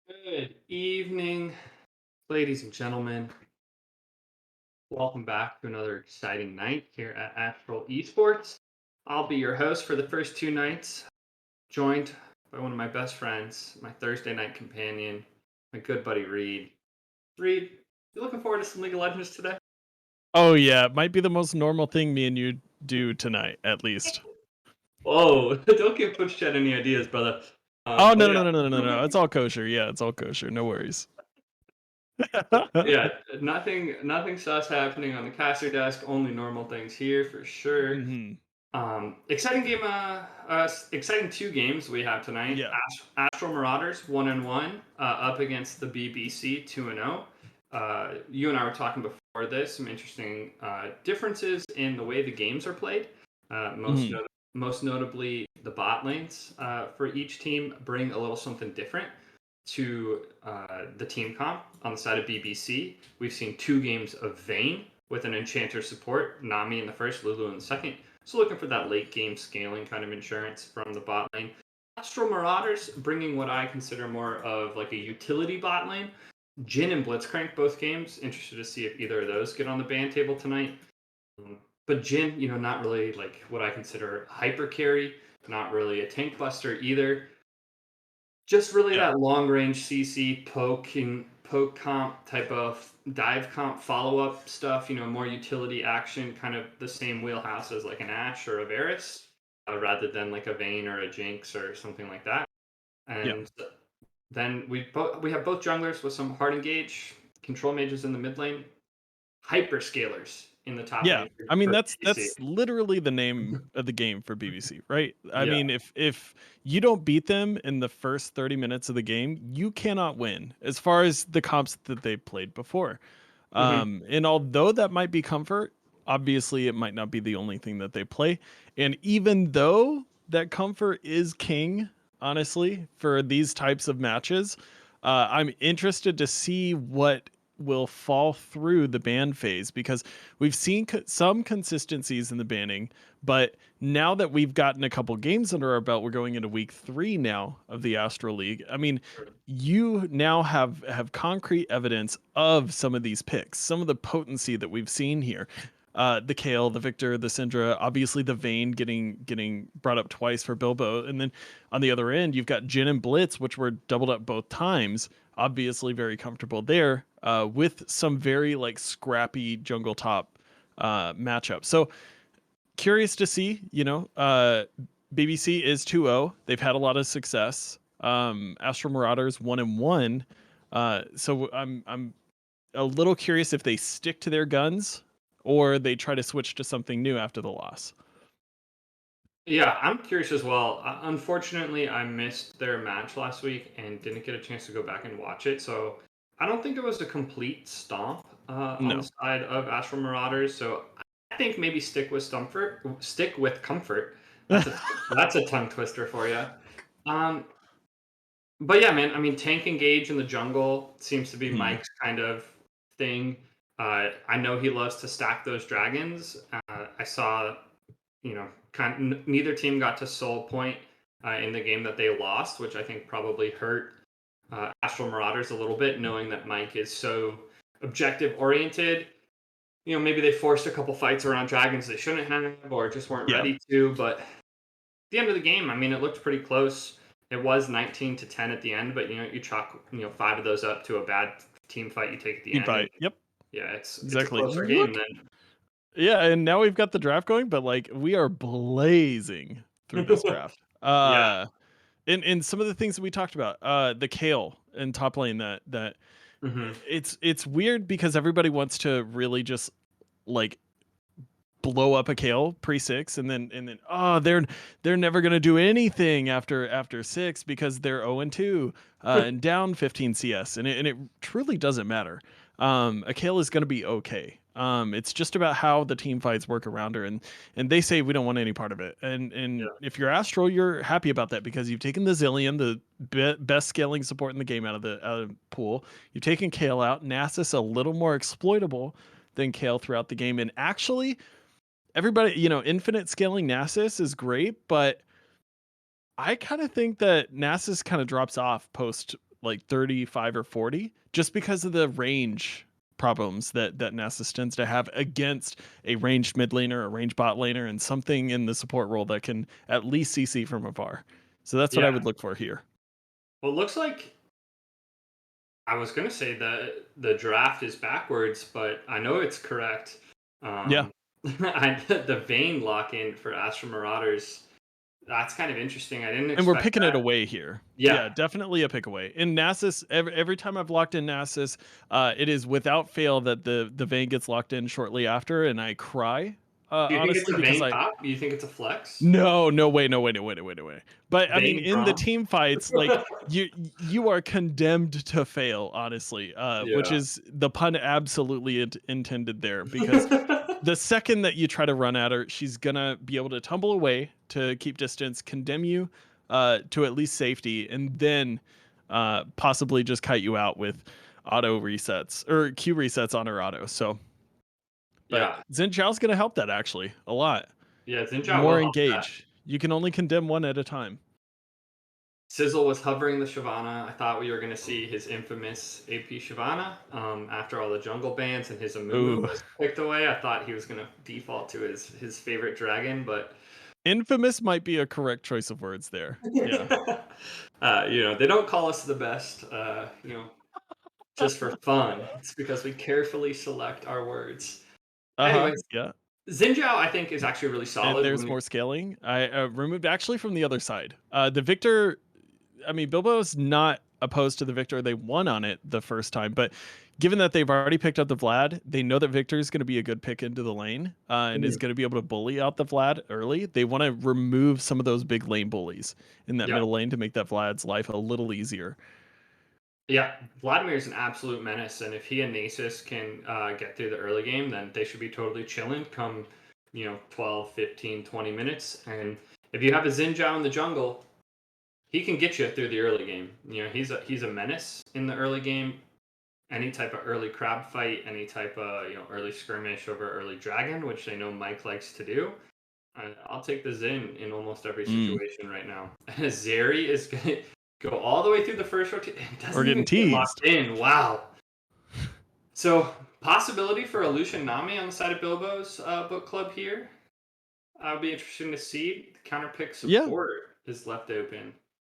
Good evening, ladies and gentlemen. Welcome back to another exciting night here at Astral eSports. I'll be your host for the first two nights, joined by one of my best friends, my Thursday night companion, my good buddy Reed. Reed, you looking forward to some League of Legends today? Oh yeah, it might be the most normal thing me and you do tonight, at least. Whoa, don't give Coach Chet any ideas, brother. Oh But no yeah, no no no no no no! It's all kosher. Yeah, it's all kosher. No worries. yeah, nothing sus happening on the caster desk. Only normal things here for sure. hmm Exciting game. Exciting two games we have tonight. Yeah. Astral Marauders 1-1 up against the BBC 2-0. You and I were talking before this. Some interesting differences in the way the games are played. hmm Most notably, the bot lanes for each team bring a little something different to the team comp. On the side of BBC, we've seen two games of Vayne with an Enchanter support, Nami in the first, Lulu in the second. So looking for that late game scaling kind of insurance from the bot lane. Astral Marauders bringing what I consider more of like a utility bot lane. Jin and Blitzcrank both games. Interested to see if either of those get on the ban table tonight. But Jin, not really like what I consider hyper carry, not really a tank buster either. Just really Yeah. that long range CC poke comp type of dive comp follow up stuff. More utility action, kind of the same wheelhouse as like an Ashe or a Varus, rather than like a Vayne or a Jinx or something like that. Yeah. And then we have both junglers with some hard engage, control mages in the mid lane, hyperscalers in the top Yeah. lane I mean for that's BC. literally the name of the game for BBC, right? I Yeah. mean, if you don't beat them in the first 30 minutes of the game, you cannot win as far as the comps that they've played before. hmm And although that might be comfort, obviously it might not be the only thing that they play. And even though that comfort is king, honestly, for these types of matches, I'm interested to see what will fall through the ban phase because we've seen some consistencies in the banning, but now that we've gotten a couple games under our belt, we're going into week 3 now of the Astro League. I mean, you now have concrete evidence of some of these picks, some of the potency that we've seen here. The Kale, the Victor, the Syndra, obviously the Vayne getting brought up twice for Bilbo, and then on the other end you've got Jin and Blitz, which were doubled up both times. Obviously, very comfortable there with some very like scrappy jungle top matchup. So curious to see, BBC is 2-0. They've had a lot of success. Astral Marauders 1-1. So I'm a little curious if they stick to their guns or they try to switch to something new after the loss. Yeah, I'm curious as well. Unfortunately, I missed their match last week and didn't get a chance to go back and watch it. So I don't think it was a complete stomp on the No. side of Astral Marauders. So I think maybe stick with comfort. That's a that's a tongue twister for you. Um, but yeah, man. I mean, tank engage in the jungle seems to be Mhm. Mike's kind of thing. I know he loves to stack those dragons. I saw neither team got to soul point in the game that they lost, which I think probably hurt Astral Marauders a little bit, knowing that Mike is so objective oriented. Maybe they forced a couple fights around dragons they shouldn't have, or just weren't Yeah. ready to. But at the end of the game, I mean, it looked pretty close. It was 19-10 at the end, but you chalk 5 of those up to a bad team fight you take at the Team end, and fight. Yep. Yeah, it's a Exactly. closer game Look, then. yeah, and now we've got the draft going, but like we are blazing through this draft. Yeah. And some of the things that we talked about, the kale in top lane that Hmm. it's weird because everybody wants to really just like blow up a kale pre-6 and then oh they're never going to do anything after 6 because they're 0 and 2 and down 15 CS and it truly doesn't matter. A kale is going to be okay. It's just about how the team fights work around her and they say we don't want any part of it. And Yeah. if you're Astral, you're happy about that because you've taken the Zillion, the best scaling support in the game, out of the pool. You've taken Kale out. Nasus a little more exploitable than Kale throughout the game, and actually everybody, infinite scaling Nasus is great, but I kind of think that Nasus kind of drops off post like 35 or 40 just because of the range problems that Nasus tends to have against a ranged mid laner, a ranged bot laner, and something in the support role that can at least CC from afar. So that's what I Yeah. would look for here. Well, it looks like I was gonna say that the draft is backwards, but I know it's correct. Yeah. The Vayne lock in for Astra Marauders. That's kind of interesting. I didn't And we're expect picking it that. away here. Yeah. Yeah, definitely a pick away. In Nasus, every time I've locked in Nasus, it is without fail that the vein gets locked in shortly after, and I cry. Do you think it's Honestly, a because Vayne I top? Do you think it's a flex? no way, no way, no way, no way, no way. But I mean, Vayne in the Braum? team fights, like you are condemned to fail, honestly. Which Yeah. is the pun absolutely intended there because the second that you try to run at her, she's gonna be able to tumble away to keep distance, condemn you to at least safety, and then possibly just kite you out with auto resets or Q resets on her auto. So, but Yeah. Xin Zhao's gonna help that actually a lot. Yeah, Xinjiao will More help that. engage. You can only condemn one at a time. Sizzle was hovering the Shyvana. I thought we were going to see his infamous AP Shyvana after all the jungle bans and his Amumu Ooh, was picked away. I thought he was going to default to his favorite dragon, but infamous might be a correct choice of words there. Yeah. they don't call us the best, just for fun. It's because we carefully select our words. Uh huh. Anyways, Yeah. Xinjiao I think is actually really And solid. there's more scaling. I removed actually from the other side. The Victor, I mean, Bilbo's not opposed to the Victor. They won on it the first time, but given that they've already picked up the Vlad, they know that Victor is going to be a good pick into the lane and is Mhm. going to be able to bully out the Vlad early. They want to remove some of those big lane bullies in that Yeah. middle lane to make that Vlad's life a little easier. Yeah, Vladimir is an absolute menace, and if he and Nasus can get through the early game, then they should be totally chilling come, 12, 15, 20 minutes. And if you have a Xinjiao in the jungle, he can get you through the early game. He's a menace in the early game. Any type of early crab fight, any type of early skirmish over early dragon, which I know Mike likes to do. I'll take the Xin in almost every Mm. situation right now. Zeri is gonna go all the way through the first rotation. It We're doesn't getting even get teased. locked in. Wow. So possibility for a Lucian Nami on the side of Bilbo's book club here. I'll be interested to see. The counter pick Yeah. support is left open,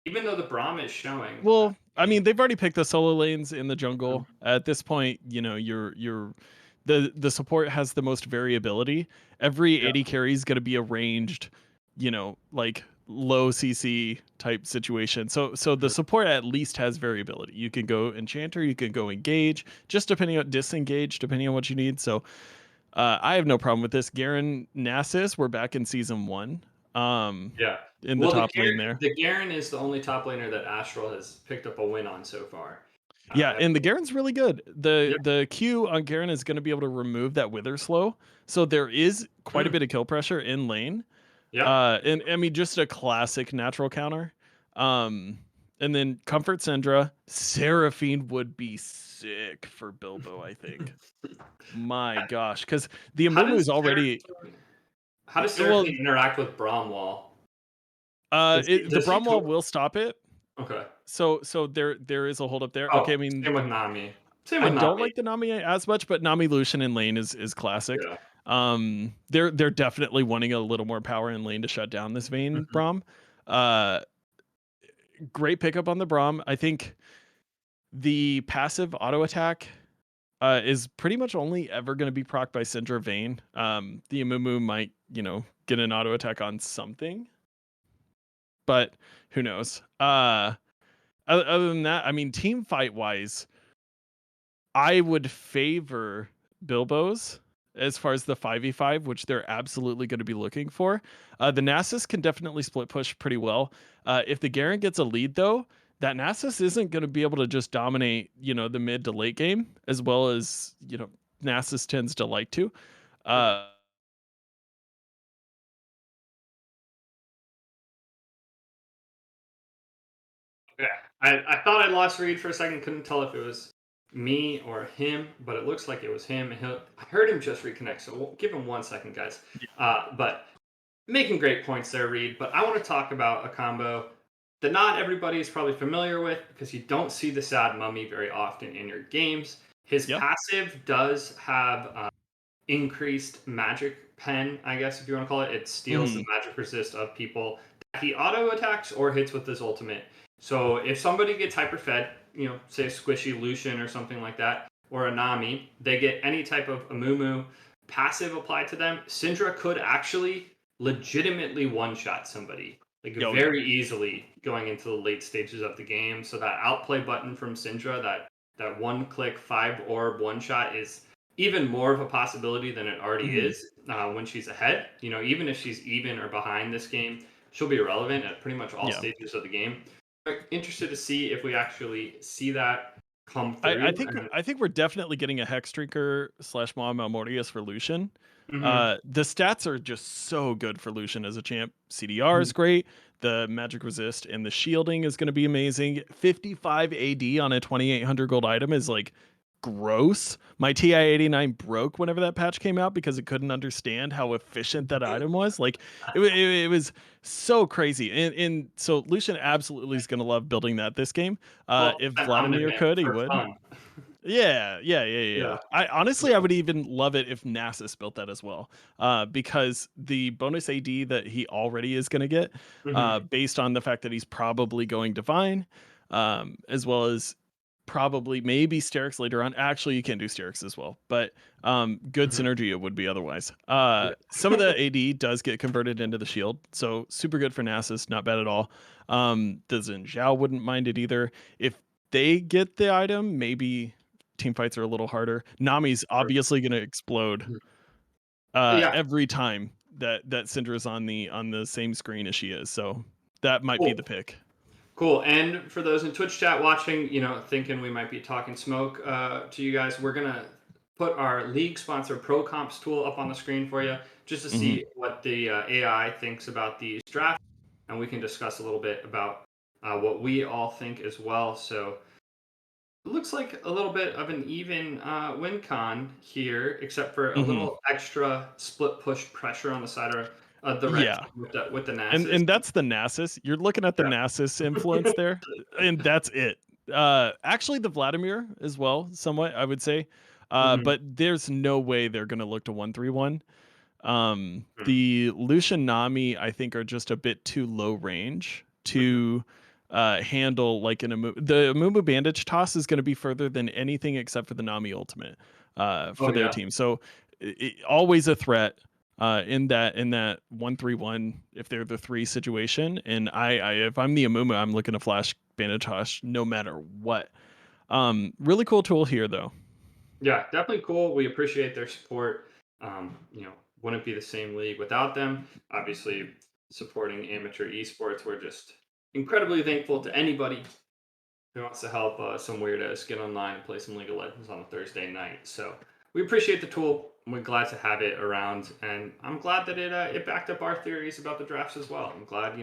even though the Braum is showing. Well, I mean, they've already picked the solo lanes in the jungle. At this point, you're the support has the most variability. Every Yeah. 80 carry is going to be a ranged, like low CC type situation. So the Mhm. support at least has variability. You can go enchanter, you can go engage, just depending on disengage, depending on what you need. So I have no problem with this. Garen Nasus, we're back in season 1. Yeah. In the Well, top lane there. The Garen is the only top laner that Astral has picked up a win on so far. Yeah, and the Everyone, Garen's really good. The yep. the Q on Garen is going to be able to remove that wither slow. So there is quite a Mm, bit of kill pressure in lane. yep. And I mean just a classic natural counter. Um and then Comfort Syndra, Seraphine would be sick for Bilbo, I think. My gosh, cuz the How Amumu does is already Seraphine, how does well Seraphine interact with Bromwall? Does he the does he Bromwall to- will stop it. Okay. So there is a hold up there. Okay, I Oh, mean same with Nami. Same I with don't Nami. like the Nami as much, but Nami Lucian in lane is classic. Yeah. They're definitely wanting a little more power in lane to shut down this Vayne Mhm. Braum. Uh, great pickup on the Braum. I think the passive auto attack is pretty much only ever going to be procced by Syndra Vayne. The Amumu might, get an auto attack on something, but who knows? Other than that, I mean, team fight wise, I would favor Bilbo's as far as the 5v5, which they're absolutely going to be looking for. The Nasus can definitely split push pretty well. If the Garen gets a lead, though, that Nasus isn't going to be able to just dominate, the mid to late game as well as, Nasus tends to like to. Right. Uh, Okay. I thought I lost Reed for a second. Couldn't tell if it was me or him, but it looks like it was him. And I heard him just reconnect, so we'll give him 1 second, guys. But making great points there, Reed. But I want to talk about a combo that not everybody is probably familiar with because you don't see the Sad Mummy very often in your games. His yeah. passive does have increased magic pen, I guess if you want to call it. It steals the Mhm. magic resist of people that he auto attacks or hits with his ultimate. So if somebody gets hyperfed, say a squishy Lucian or something like that, or a Nami, they get any type of Amumu passive applied to them. Syndra could actually legitimately one-shot somebody like Oh yeah. very easily going into the late stages of the game. So that outplay button from Syndra, that one-click 5 orb one-shot is even more of a possibility than it already Mhm. is when she's ahead. Even if she's even or behind this game, she'll be relevant at pretty much all Yeah. stages of the game. I'm interested to see if we actually see that come I through. think And, I think we're definitely getting a Hex Drinker / Mom Malmortius for Lucian. mhm, The stats are just so good for Lucian as a champ. CDR mhm. is great. The magic resist and the shielding is going to be amazing. 55 AD on a 2,800 gold item is like gross. My TI-89 broke whenever that patch came out because it couldn't understand how efficient that item was. Like it was so crazy. And so Lucian absolutely is going to love building that this game. Well, If sent on to Vladimir him could, he for would. fun. Yeah. Yeah. I honestly, I would even love it if Nasus built that as well, because the bonus AD that he already is going to get, Mhm, based on the fact that he's probably going Divine, as well as probably maybe Sterix later on. Actually, you can do Sterix as well, but good mhm. synergy it would be otherwise. Yeah. Some of the AD does get converted into the shield, so super good for Nasus, not bad at all. The Xin Zhao wouldn't mind it either. If they get the item, maybe team fights are a little harder. Nami's obviously going to explode Mhm. Yeah. every time that Syndra's on the same screen as she is. So that might be Cool. the pick. Cool. And for those in Twitch chat watching, thinking we might be talking smoke to you guys, we're gonna put our league sponsor Pro Comps tool up on the screen for you, just to Mhm. see what the AI thinks about these drafts, and we can discuss a little bit about what we all think as well. So it looks like a little bit of an even win con here, except for a Mhm. little extra split push pressure on the side of the red Yeah. team with the And Nasus. and that's the Nasus. You're looking at the Yeah. Nasus influence there, and that's it. Actually, the Vladimir as well, somewhat I would say, Hmm. but there's no way they're going to look to 131. The Lucian Nami, I think, are just a bit too low range to handle like the Amumu bandage toss is going to be further than anything except for the Nami ultimate Oh for their yeah. team. So always a threat in that 131 if they're the three situation. And I if I'm the Amumu, I'm looking to flash bandage toss no matter what. Really cool tool here though. Yeah, definitely cool. We appreciate their support. Wouldn't be the same league without them. Obviously, supporting amateur esports, we're just incredibly thankful to anybody who wants to help some weirdos get online and play some League of Legends on a Thursday night. So we appreciate the tool. And we're glad to have it around, and I'm glad that it backed up our theories about the drafts as well. I'm glad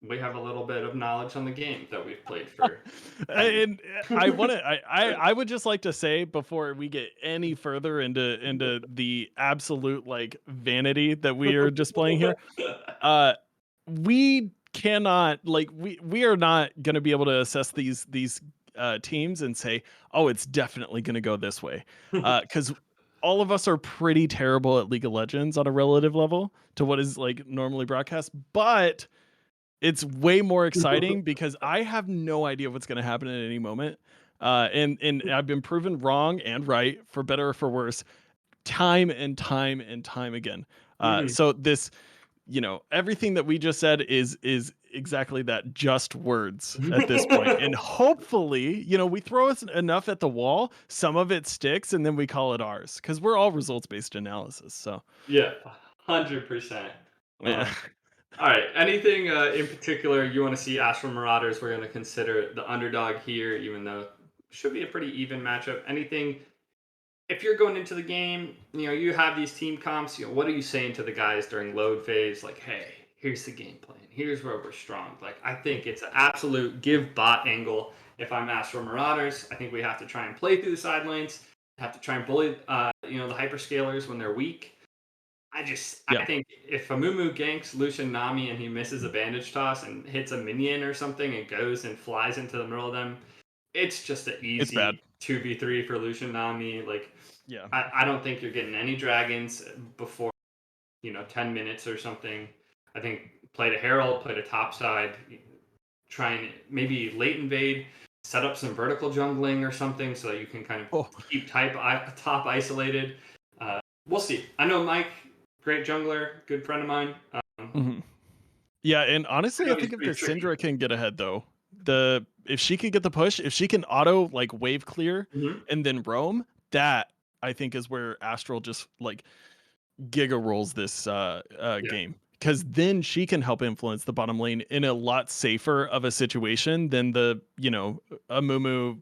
we have a little bit of knowledge on the game that we've played for 10 And I want to I would just like to say before we get any further into the absolute like vanity that we are displaying here, years. uh we cannot like we are not going to be able to assess these teams and say, oh, it's definitely going to go this way, because all of us are pretty terrible at League of Legends on a relative level to what is like normally broadcast. But it's way more exciting because I have no idea what's going to happen at any moment. And I've been proven wrong and right, for better or for worse, time and time and time again. Mhm. So this, everything that we just said is exactly that, just words at this point. And hopefully, we throw us enough at the wall, some of it sticks, and then we call it ours, because we're all results based analysis. So Yeah, 100%. yeah. All right. Anything in particular you want to see Astral Marauders? We're going to consider the underdog here, even though it should be a pretty even matchup. Anything, if you're going into the game, you have these team comps. What are you saying to the guys during load phase? Like, hey, here's the game plan. Here's where we're strong. Like, I think it's an absolute give bot angle. If I'm Astral Marauders, I think we have to try and play through the side lanes. Have to try and bully, the hyperscalers when they're weak. Yeah, I think if Amumu ganks Lucian Nami and he misses a bandage toss and hits a minion or something and goes and flies into the middle of them, it's just an it's bad. easy 2v3 for Lucian Nami. Like, Yeah, I don't think you're getting any dragons before 10 minutes or something. I think play to Herald, play to topside, try and maybe late invade, set up some vertical jungling or something so that you can kind of oh, keep top isolated. We'll see. I know Mike, great jungler, good friend of mine. mhm. Yeah, and I honestly, I know he's think if the pretty tricky. Syndra can get ahead though, the if she can get the push, if she can auto like wave clear Hmm. and then roam, that I think is where Astral just like giga rolls this Yeah. game, because then she can help influence the bottom lane in a lot safer of a situation than the a Mumu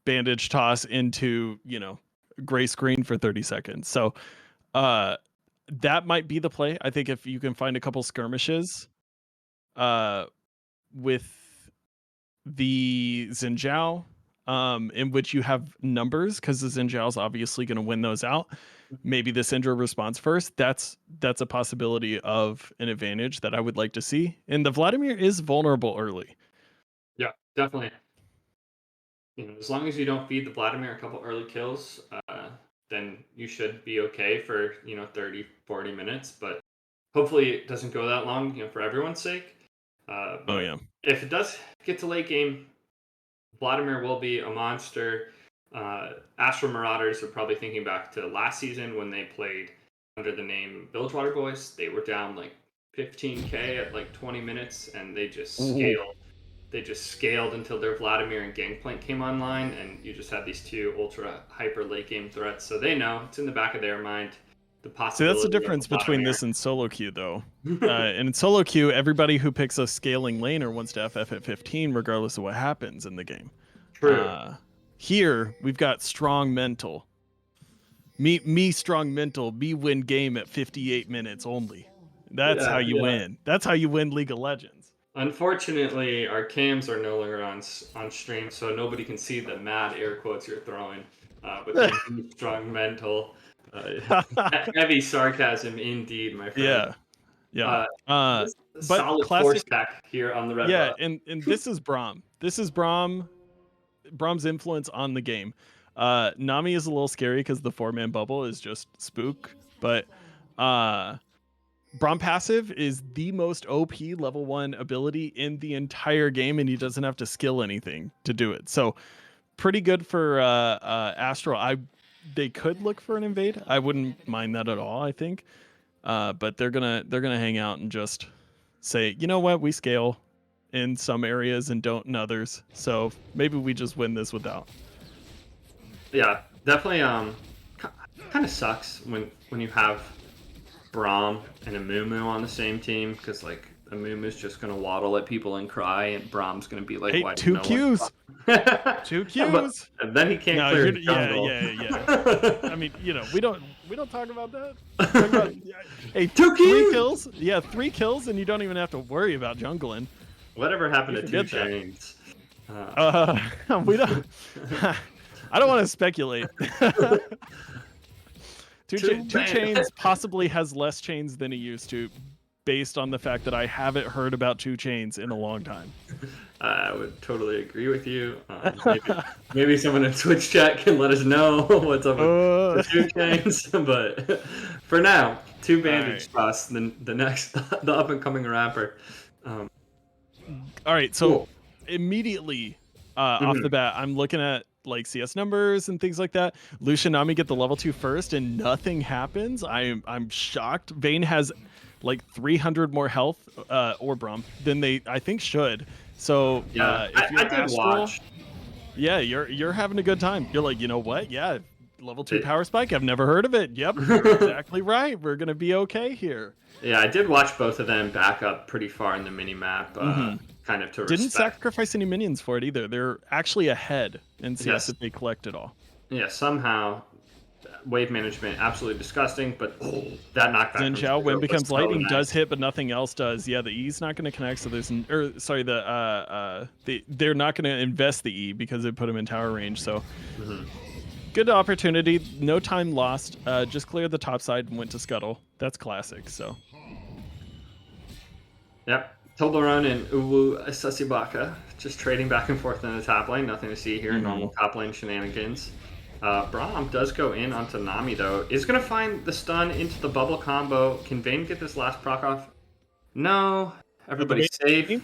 bandage toss into gray screen for 30 seconds. So uh that might be the play. I think if you can find a couple skirmishes uh with the Xinjiao, in which you have numbers, because the Xinjiao is obviously going to win those out. Maybe the Syndra responds first. That's a possibility of an advantage that I would like to see. And the Vladimir is vulnerable early. Yeah, definitely. As long as you don't feed the Vladimir a couple early kills, then you should be okay for 30, 40 minutes. But hopefully it doesn't go that long, for everyone's sake. Oh But yeah. if it does get to late game, Vladimir will be a monster. Astral Marauders are probably thinking back to last season when they played under the name Bilgewater Boys. They were down like 15k at like 20 minutes, and they just Ooh. scaled. They just scaled until their Vladimir and Gangplank came online, and you just had these two ultra hyper late game threats. So they know it's in the back of their mind the See, that's the possibility of the difference between Vladimir. this and solo queue, though. And in solo queue, everybody who picks a scaling laner wants to FF at 15, regardless of what happens in the game. True. Here, we've got strong mental. Me strong mental. Me win game at 58 minutes only. That's how Yeah, you yeah. win. That's how you win League of Legends. Unfortunately, our cams are no longer on stream, so nobody can see the mad air quotes you're throwing with the strong mental. Uh, Heavy sarcasm indeed, my friend. Yeah, yeah. Uh, Uh, this is a but solid force classic. stack here on the red Yeah, buff. and this is Braum. This is Braum's influence on the game. Nami is a little scary because the 4-man bubble is just spook, but uh Braum passive is the most OP level 1 ability in the entire game, and he doesn't have to skill anything to do it. So pretty good for Astral. They could look for an invade. I wouldn't mind that at all, I think. But they're gonna hang out and just say, you know what, we scale in some areas and don't in others. So maybe we just win this without. Yeah, definitely. Kind of sucks when you have Braum and Amumu on the same team because like Amumu's just gonna waddle at people and cry, and Braum's gonna be like, Hey, "Why did two no one?" Qs. Two But Qs. then he can't No, clear you're his yeah, jungle. yeah, yeah. I mean, we don't talk about that. Talk about hey, Two three Qs. kills. Yeah, 3 kills, and you don't even have to worry about jungling. Whatever happened You to Two forget that. Chains? Uh, We don't. I don't want to speculate. two Two man. Chains possibly has less chains than he used to, based on the fact that I haven't heard about 2 Chains in a long time. I would totally agree with you. Maybe someone in Twitch chat can let us know what's up with the Uh, Two Chains. But for now, two all right. bandage toss. The next, the up and coming rapper. All right. So Cool. immediately off the bat. I'm looking at like CS numbers and things like that. Lucian Nami get the level 2 first and nothing happens. I'm shocked. Vayne has like 300 more health or Braum than they I think should. So Yeah, if you're I did Astral, watch. yeah, you're having a good time. You're like, you know what? Yeah, level 2 It, power spike. I've never heard of it. Yep, you're exactly right. We're gonna be okay here. Yeah, I did watch both of them back up pretty far in the mini map, kind of to Didn't respect. sacrifice any minions for it either. They're actually ahead in CS Yes, if they collect it all. yeah. Somehow, wave management absolutely disgusting, but that knockback Xin from Zhao, when Zero was becomes so lightning, does nice. hit, but nothing else does. Yeah, the E's not going to connect, so there's they're not going to invest the E because they put him in tower range. So good opportunity, no time lost. Just cleared the top side and went to scuttle. That's classic. So Yep. Toblerone and Uwu Sasibaka just trading back and forth in the top lane. Nothing to see here. Normal top lane shenanigans. Braum does go in onto Nami, though. Is going to find the stun into the bubble combo. Can Vayne get this last proc off? No. Everybody's safe.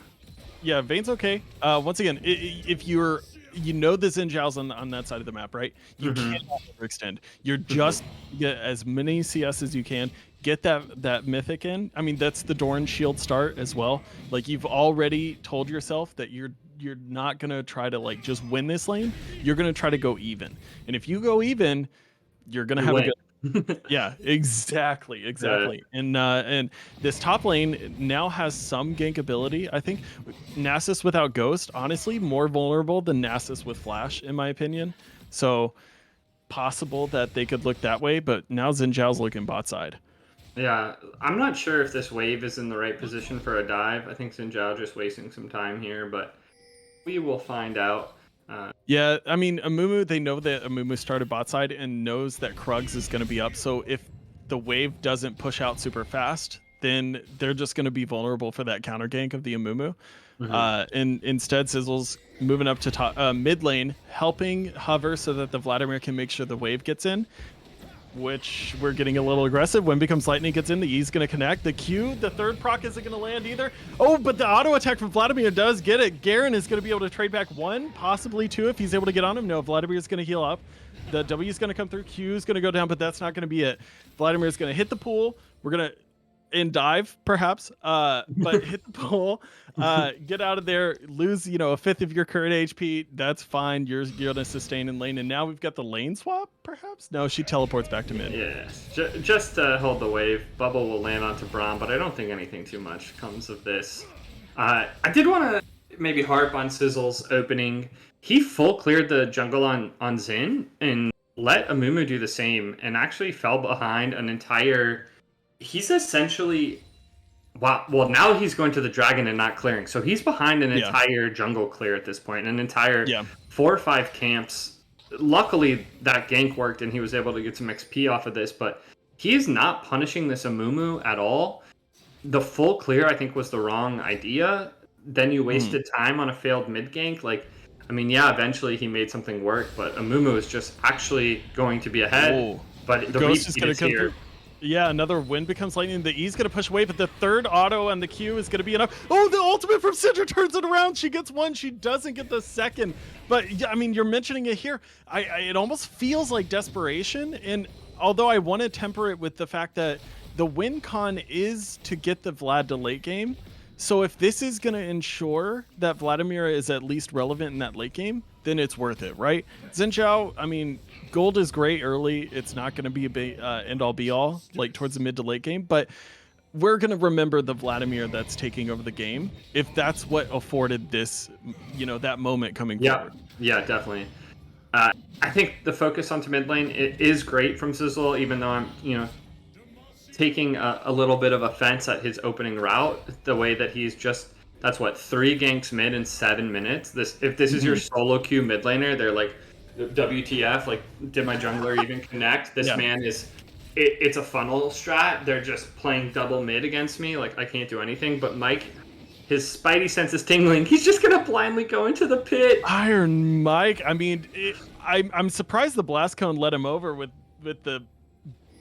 yeah, Vayne's okay. Once again, if you're the Xin Zhao's on that side of the map, right? You can't overextend. You're just get as many CS as you can. Get that mythic in. I mean, that's the Doran shield start as well. Like you've already told yourself that you're not gonna try to like just win this lane. You're gonna try to go even. And if you go even, you're gonna have a good. Yeah, exactly. And this top lane now has some gank ability. I think Nasus without Ghost, honestly, more vulnerable than Nasus with Flash, in my opinion. So possible that they could look that way, but now Xin Zhao's looking bot side. Yeah, I'm not sure if this wave is in the right position for a dive. I think Xin Zhao just wasting some time here, but we will find out. Yeah, I mean, Amumu, they know that Amumu started bot side and knows that Krugs is going to be up. So if the wave doesn't push out super fast, then they're just going to be vulnerable for that counter gank of the Amumu. And instead, Sizzle's moving up to top, mid lane, helping Hover so that the Vladimir can make sure the wave gets in, which we're getting a little aggressive. When becomes lightning gets in, the E's going to connect. The Q, the third proc isn't going to land either. Oh, but the auto attack from Vladimir does get it. Garen is going to be able to trade back 1, possibly 2 if he's able to get on him. No, Vladimir is going to heal up. The W is going to come through. Q is going to go down, but that's not going to be it. Vladimir is going to hit the pool. We're going to and dive perhaps, but hit the pool, get out of there, lose a fifth of your current HP. That's fine. You're gonna sustain in lane, and now we've got the lane swap. Perhaps no, she teleports back to mid. Yeah, just hold the wave. Bubble will land onto Braum, but I don't think anything too much comes of this. I did want to maybe harp on Sizzle's opening. He full cleared the jungle on Xin and let Amumu do the same, and actually fell behind an entire. He's essentially, wow. Well, now he's going to the dragon and not clearing, so he's behind an entire jungle clear at this point, an entire 4 or 5 camps. Luckily, that gank worked, and he was able to get some XP off of this. But he is not punishing this Amumu at all. The full clear, I think, was the wrong idea. Then you wasted time on a failed mid gank. Like, I mean, yeah, eventually he made something work, but Amumu is just actually going to be ahead. Whoa. But the Ghost is going to come here. Through. Yeah, another win becomes lightning. The E's going to push away, but the third auto and the Q is going to be enough. Oh, the ultimate from Syndra turns it around. She gets 1. She doesn't get the second. But, yeah, I mean, you're mentioning it here. It almost feels like desperation. And although I want to temper it with the fact that the win con is to get the Vlad to late game. So if this is going to ensure that Vladimir is at least relevant in that late game, then it's worth it, right? Xin Zhao, I mean, gold is great early. It's not going to be a end-all be-all, like towards the mid to late game, but we're going to remember the Vladimir that's taking over the game if that's what afforded this, that moment coming forward. Yeah, definitely. I think the focus onto mid lane is great from Sizzle, even though I'm, taking a little bit of offense at his opening route, the way that he's just, that's what, 3 ganks mid in 7 minutes. If this is your solo queue mid laner, they're like, WTF, like, did my jungler even connect? This man is, it's a funnel strat. They're just playing double mid against me. Like, I can't do anything. But Mike, his spidey sense is tingling. He's just going to blindly go into the pit. Iron Mike, I mean, I'm surprised the Blast Cone let him over with the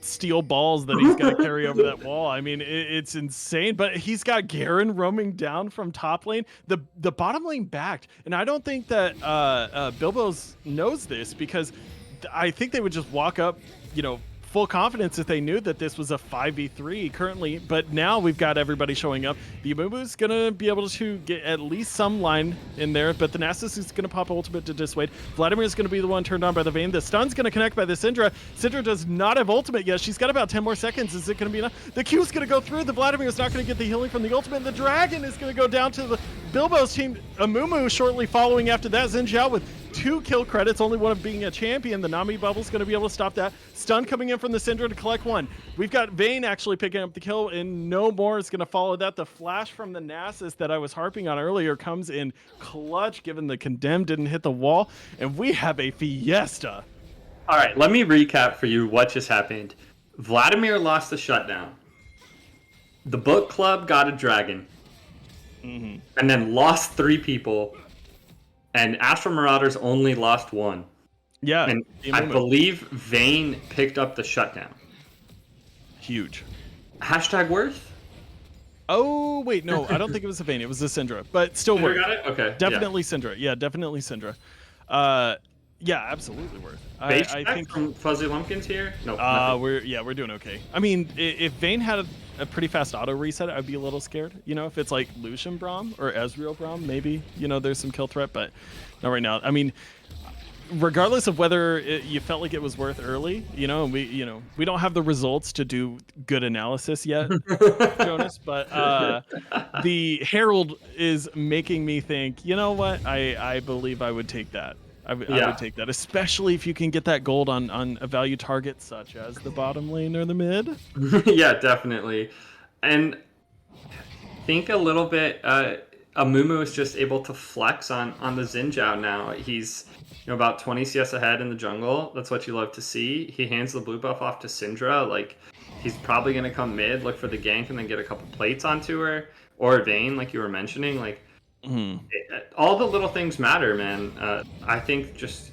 steel balls that he's got to carry over that wall. I mean, it's insane. But he's got Garen roaming down from top lane, the bottom lane backed, and I don't think that Bilbo's knows this, because I think they would just walk up, full confidence if they knew that this was a 5v3 currently. But now we've got everybody showing up. The Amumu's going to be able to get at least some line in there, but the Nasus is going to pop ultimate to dissuade. Vladimir is going to be the one turned on by the Vayne. The stun's going to connect by the Syndra. Syndra does not have ultimate yet. She's got about 10 more seconds. Is it going to be enough? The Q's going to go through. The Vladimir is not going to get the healing from the ultimate. The Dragon is going to go down to the Bilbo's team. Amumu shortly following after that. Xin Zhao with 2 kill credits, only one of being a champion. The Nami bubble's going to be able to stop that. Stun coming in from the Syndra to collect 1. We've got Vayne actually picking up the kill, and no more is going to follow that. The flash from the Nasus that I was harping on earlier comes in clutch, given the Condemned didn't hit the wall, and we have a fiesta. All right, let me recap for you what just happened. Vladimir lost the shutdown. The book club got a dragon. And then lost 3 people. And Astral Marauders only lost 1. Yeah. And I believe Vayne picked up the shutdown. Huge. Hashtag worth? Oh, wait, no, I don't think it was a Vayne. It was a Syndra, but still Syndra worth. Got it? Okay. Definitely Syndra. Yeah, definitely Syndra. Yeah, absolutely worth. I think from Fuzzy Lumpkins here? No. We're doing okay. I mean, if Vayne had a pretty fast auto reset, I'd be a little scared. If it's like Lucian Braum or Ezreal Braum, maybe, there's some kill threat, but not right now. I mean, regardless of whether you felt like it was worth early, and we don't have the results to do good analysis yet, Jonas, but the Herald is making me think, you know what? I believe I would take that. I would take that, especially if you can get that gold on a value target such as the bottom lane or the mid. Yeah, definitely. And think a little bit, Amumu is just able to flex on the Xin Zhao now. He's about 20 CS ahead in the jungle. That's what you love to see. He hands the blue buff off to Syndra. Like, he's probably going to come mid, look for the gank, and then get a couple plates onto her. Or Vayne, like you were mentioning. Like, all the little things matter, man. I think just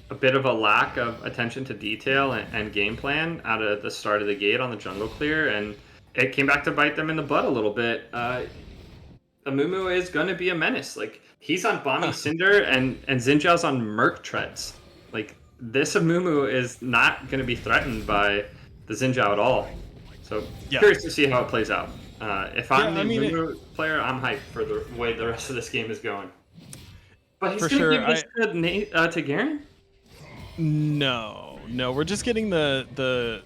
a bit of a lack of attention to detail and game plan out of the start of the gate on the jungle clear, and it came back to bite them in the butt a little bit. Amumu is going to be a menace. Like, he's on Bonnie Cinder, and Xin Zhao's on Merc Treads. Like, this Amumu is not going to be threatened by the Xin Zhao at all. So, curious to see how it plays out. If I'm the Amumu player, I'm hyped for the way the rest of this game is going. But he's going to give this to Garen? No, we're just getting the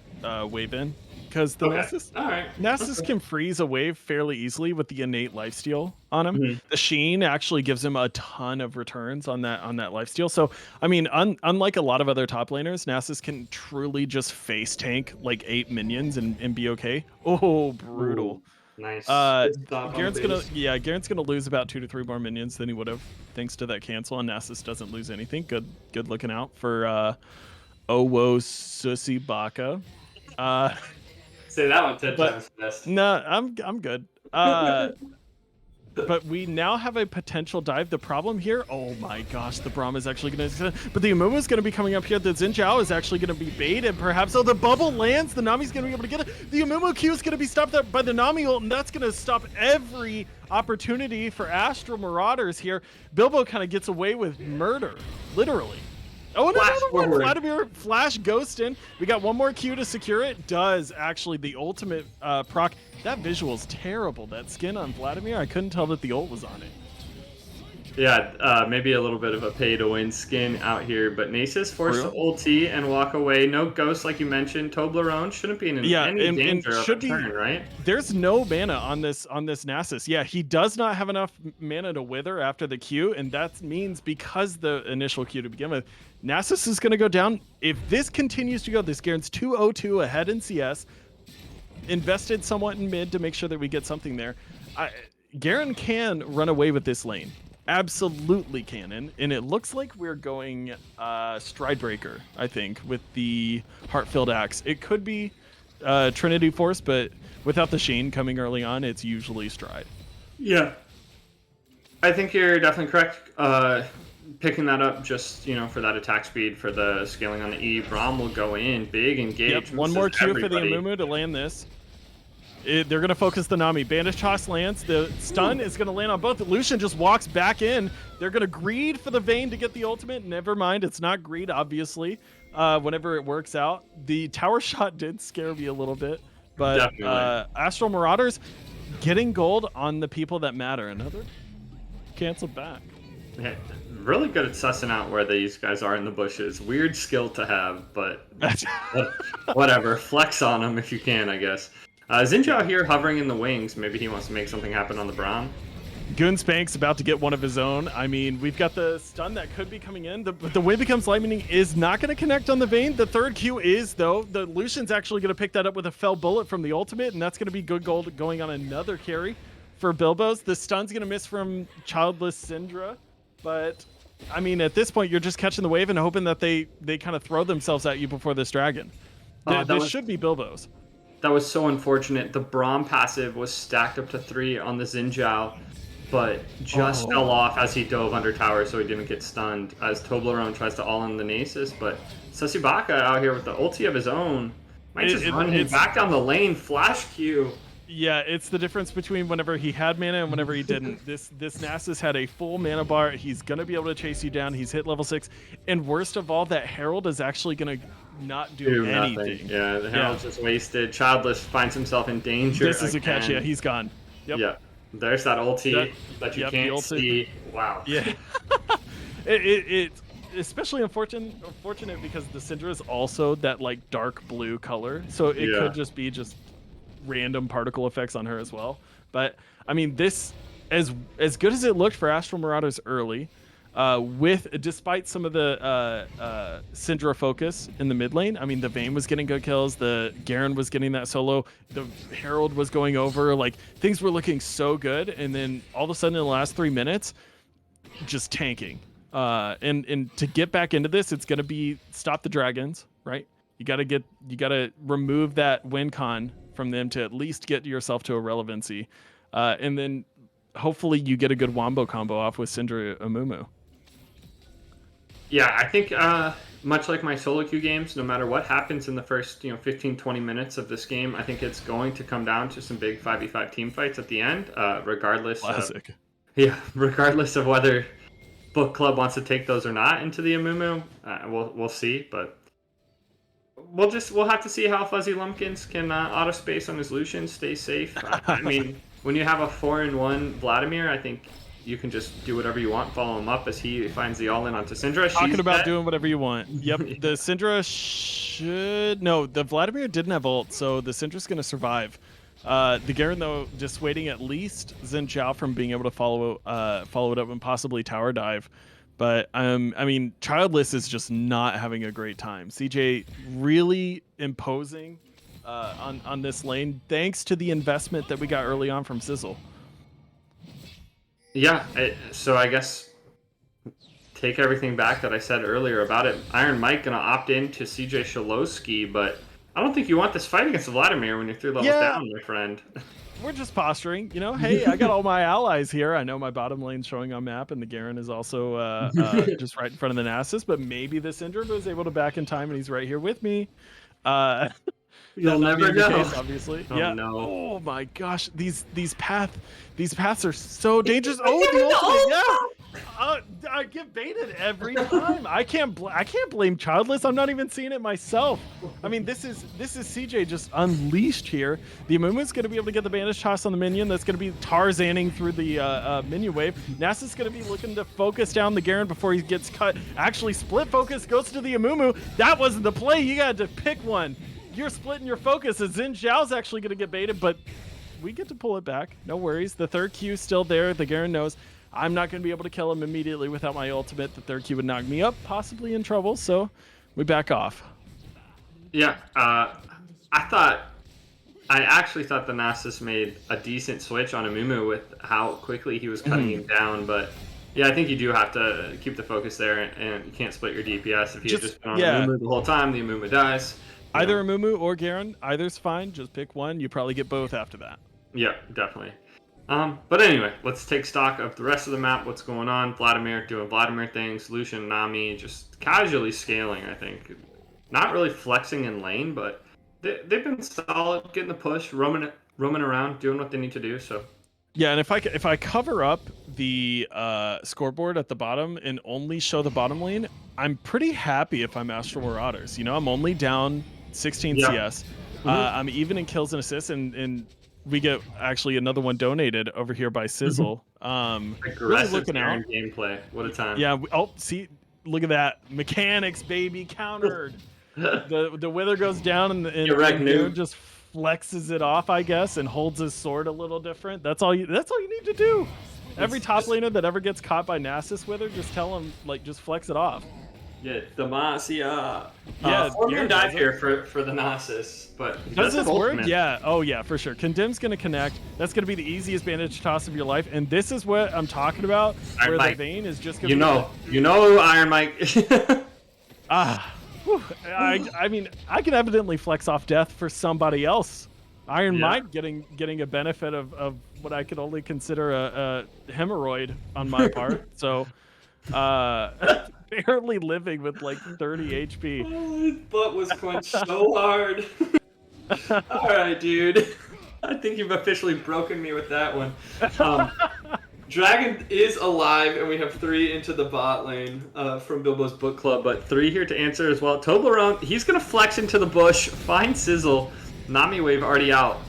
wave in, because the Nasus can freeze a wave fairly easily with the innate lifesteal on him. The Sheen actually gives him a ton of returns on that lifesteal. So I mean, unlike a lot of other top laners, Nasus can truly just face tank like 8 minions and be okay. Oh, brutal. Ooh. Nice. Garen's gonna lose about 2 to 3 more minions than he would have, thanks to that cancel, and Nasus doesn't lose anything. Good looking out for Owo Sussy Baka. Say that one 10 times fast. No, I'm good. But we now have a potential dive. The problem here, oh my gosh, the Braum is actually going to... But the Amumu is going to be coming up here. The Xin Zhao is actually going to be baited, perhaps. Oh, the bubble lands. The Nami's going to be able to get it. The Amumu Q is going to be stopped by the Nami ult, and that's going to stop every opportunity for Astral Marauders here. Bilbo kind of gets away with murder, literally. Oh, another one. Vladimir flash ghost in. We got one more Q to secure it. Does actually the ultimate proc. That visual's terrible. That skin on Vladimir, I couldn't tell that the ult was on it. Yeah, maybe a little bit of a pay-to-win skin out here, but Nasus forced to ulti and walk away. No ghost, like you mentioned. Toblerone shouldn't be in any danger of a turn, right? There's no mana on this Nasus. Yeah, he does not have enough mana to wither after the Q, and that means because the initial Q to begin with, Nasus is going to go down. If this continues to go, this Garen's 2-0-2 ahead in CS. Invested somewhat in mid to make sure that we get something there. Garen can run away with this lane. Absolutely can. And it looks like we're going Stridebreaker, I think, with the Heart-Filled Axe. It could be Trinity Force, but without the Sheen coming early on, it's usually Stride. Yeah. I think you're definitely correct. picking that up just, for that attack speed, for the scaling on the E. Braum will go in, big engage. Yep, one more Q for the Amumu to land this. They're going to focus the Nami. Bandage Toss lands. The stun is going to land on both. Lucian just walks back in. They're going to greed for the Vayne to get the ultimate. Never mind, it's not greed, obviously, whenever it works out. The tower shot did scare me a little bit, but Astral Marauders getting gold on the people that matter. Another canceled back. Yeah, really good at sussing out where these guys are in the bushes. Weird skill to have, but whatever. Flex on them if you can, I guess. Xin Zhao here hovering in the wings. Maybe he wants to make something happen on the Braum. Goonspank's about to get one of his own. I mean, we've got the stun that could be coming in. The Wind Becomes Lightning is not going to connect on the Vayne. The third Q is, though. The Lucian's actually going to pick that up with a fell bullet from the ultimate, and that's going to be good gold going on another carry for Bilbo's. The stun's going to miss from Childless Syndra, but I mean, at this point, you're just catching the wave and hoping that they kind of throw themselves at you before this dragon. This should be Bilbo's. That was so unfortunate. The Braum passive was stacked up to 3 on the Xin Zhao, but just fell off as he dove under tower, so he didn't get stunned, as Toblerone tries to all in the Nasus. But Sasibaka out here with the ulti of his own might just run him back down the lane. Flash Q. Yeah, it's the difference between whenever he had mana and whenever he didn't. This Nasus had a full mana bar. He's going to be able to chase you down. He's hit level 6. And worst of all, that Herald is actually going to not do anything. Nothing. Yeah, the Herald's just wasted. Childless finds himself in danger. This is a catch. Yeah, he's gone. Yep. Yeah, there's that ulti that you can't see. Wow. Yeah. It's especially unfortunate because the Syndra is also that like dark blue color. So it could just be random particle effects on her as well. But I mean, this as good as it looked for Astral Marauders early, despite some of the Syndra focus in the mid lane. I mean, the Vayne was getting good kills, the Garen was getting that solo, the Herald was going over, like things were looking so good, and then all of a sudden in the last 3 minutes, just tanking. And to get back into this, it's gonna be stop the dragons, right? You gotta remove that win con from them to at least get yourself to a relevancy, and then hopefully you get a good wombo combo off with Syndra Amumu. Yeah, I think much like my solo queue games, no matter what happens in the first 15-20 minutes of this game, I think it's going to come down to some big 5v5 team fights at the end, regardless. Classic. Regardless of whether Book Club wants to take those or not into the Amumu. We'll see, but we'll have to see how Fuzzy Lumpkins can auto space on his Lucian, stay safe. I mean, when you have a 4-in-1 Vladimir, I think you can just do whatever you want, follow him up as he finds the all-in onto Syndra. Talking about doing whatever you want. Yep, the Syndra the Vladimir didn't have ult, so the Syndra's going to survive. The Garen, though, dissuading at least Xin Zhao from being able to follow it up and possibly tower dive. But I mean, Childless is just not having a great time. CJ really imposing on this lane, thanks to the investment that we got early on from Sizzle. Yeah, so I guess take everything back that I said earlier about it. Iron Mike gonna opt in to CJ Shalowski, but I don't think you want this fight against Vladimir when you're 3 levels down, my friend. We're just posturing, hey, I got all my allies here. I know my bottom lane's showing on map, and the Garen is also just right in front of the Nasus, but maybe the Syndra was able to back in time, and he's right here with me. You'll never know. Case, obviously. Oh, no. Oh my gosh, these paths are so dangerous. Oh, the ultimate, yeah. I get baited every time. I can't blame Childless. I'm not even seeing it myself. I mean, this is CJ just unleashed here. The Amumu's going to be able to get the bandage toss on the minion. That's going to be Tarzaning through the minion wave. Nasa's going to be looking to focus down the Garen before he gets cut. Actually, split focus goes to the Amumu. That wasn't the play. You got to pick one. You're splitting your focus, as Xin Zhao's actually going to get baited, but we get to pull it back. No worries. The third Q is still there. The Garen knows I'm not going to be able to kill him immediately without my ultimate. The third Q would knock me up, possibly in trouble, so we back off. Yeah, I actually thought the Nasus made a decent switch on Amumu with how quickly he was cutting him down, but yeah, I think you do have to keep the focus there, and you can't split your DPS. If you had just been on Amumu the whole time, the Amumu dies. Either Amumu or Garen, either's fine. Just pick one. You probably get both after that. Yeah, definitely. But anyway, let's take stock of the rest of the map. What's going on? Vladimir doing Vladimir things. Lucian, Nami just casually scaling, I think. Not really flexing in lane, but they've been solid, getting the push, roaming around, doing what they need to do. So Yeah, and if I cover up the scoreboard at the bottom and only show the bottom lane, I'm pretty happy if I'm Astral Marauders. You know, I'm only down 16 yeah. CS. I'm even in kills and assists, and we get actually another one donated over here by Sizzle. Really Aggressive looking out. gameplay. What a time. Yeah. Oh, see, look at that mechanics, baby, countered. The wither goes down and Garen just flexes it off, I guess, and holds his sword a little different. That's all you need to do. Every top laner that ever gets caught by Nasus Wither, just tell him, like, just flex it off. Yeah, Demacia. Yeah, 4-man dive here for the Nasus, but does this work? Yeah. Oh yeah, for sure. Condemn's gonna connect. That's gonna be the easiest bandage toss of your life, and this is what I'm talking about. Iron where Mike. the Vayne is just gonna you know Iron Mike. I mean, I can evidently flex off death for somebody else. Iron Mike getting a benefit of what I could only consider a hemorrhoid on my part. So, barely living with like 30 HP. Oh, his butt was clenched so hard. All right, dude. I think you've officially broken me with that one. Dragon is alive, and we have 3 into the bot lane from Bilbo's book club, but 3 here to answer as well. Toblerone, he's going to flex into the bush, find Sizzle. Nami wave already out.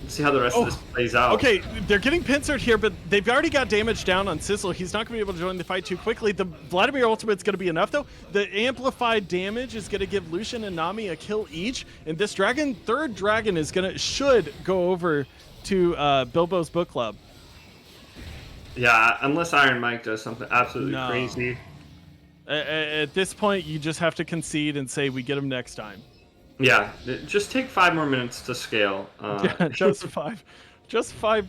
Let's see how the rest of this plays out. Okay, they're getting pincered here, but they've already got damage down on Sizzle. He's not going to be able to join the fight too quickly. The Vladimir ultimate's going to be enough, though. The amplified damage is going to give Lucian and Nami a kill each, and this dragon, third dragon, should go over to Bilbo's book club. Yeah, unless Iron Mike does something absolutely crazy. At this point, you just have to concede and say we get him next time. Yeah, just take 5 more minutes to scale. Yeah, just 5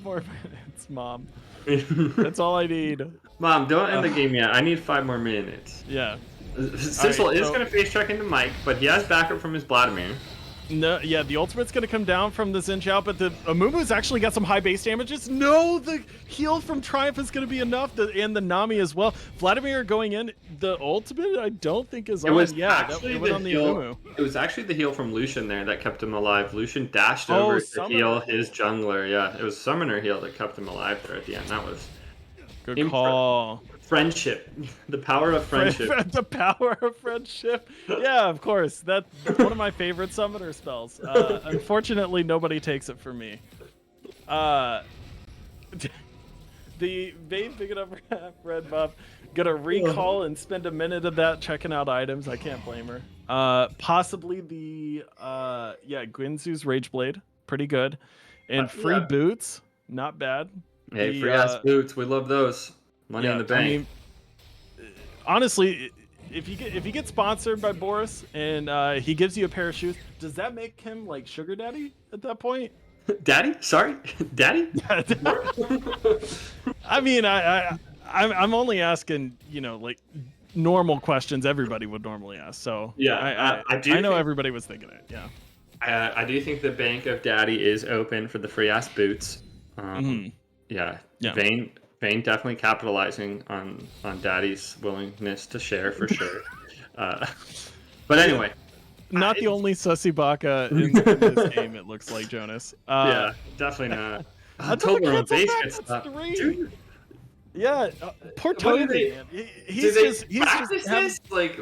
more minutes, Mom. That's all I need. Mom, don't end the game yet. I need 5 more minutes. Yeah. Sizzle is going to face check into Mike, but he has backup from his Vladimir. No, yeah, the ultimate's going to come down from the Xin Zhao, but the Amumu's actually got some high base damages. No, the heal from Triumph is going to be enough, and the Nami as well. Vladimir going in, the ultimate I don't think is on. It was actually the heal from Lucian there that kept him alive. Lucian dashed over to heal his jungler. Yeah, it was Summoner heal that kept him alive there at the end. That was good call. Friendship. The power of friendship. The power of friendship. Yeah, of course. That's one of my favorite summoner spells. Unfortunately, nobody takes it from me. The Vayne picking up red buff. Gonna recall and spend a minute of that checking out items. I can't blame her. Possibly the Guinzu's Rageblade. Pretty good. And free boots. Not bad. Hey, free ass boots. We love those. Money in the bank. I mean, honestly, if you get sponsored by Boris and he gives you a pair of shoes, does that make him like sugar daddy at that point? Daddy? Sorry, daddy? I mean, I'm only asking, like normal questions everybody would normally ask. So yeah, I know everybody was thinking it. Yeah, I do think the bank of daddy is open for the free ass boots. Yeah. Vayne definitely capitalizing on Daddy's willingness to share for sure. But anyway. Not the only sussy baka in this game, it looks like, Jonas. Yeah, definitely not. Toblerone base gets 3. Dude. Yeah, poor Toby, man. He's just this? Like...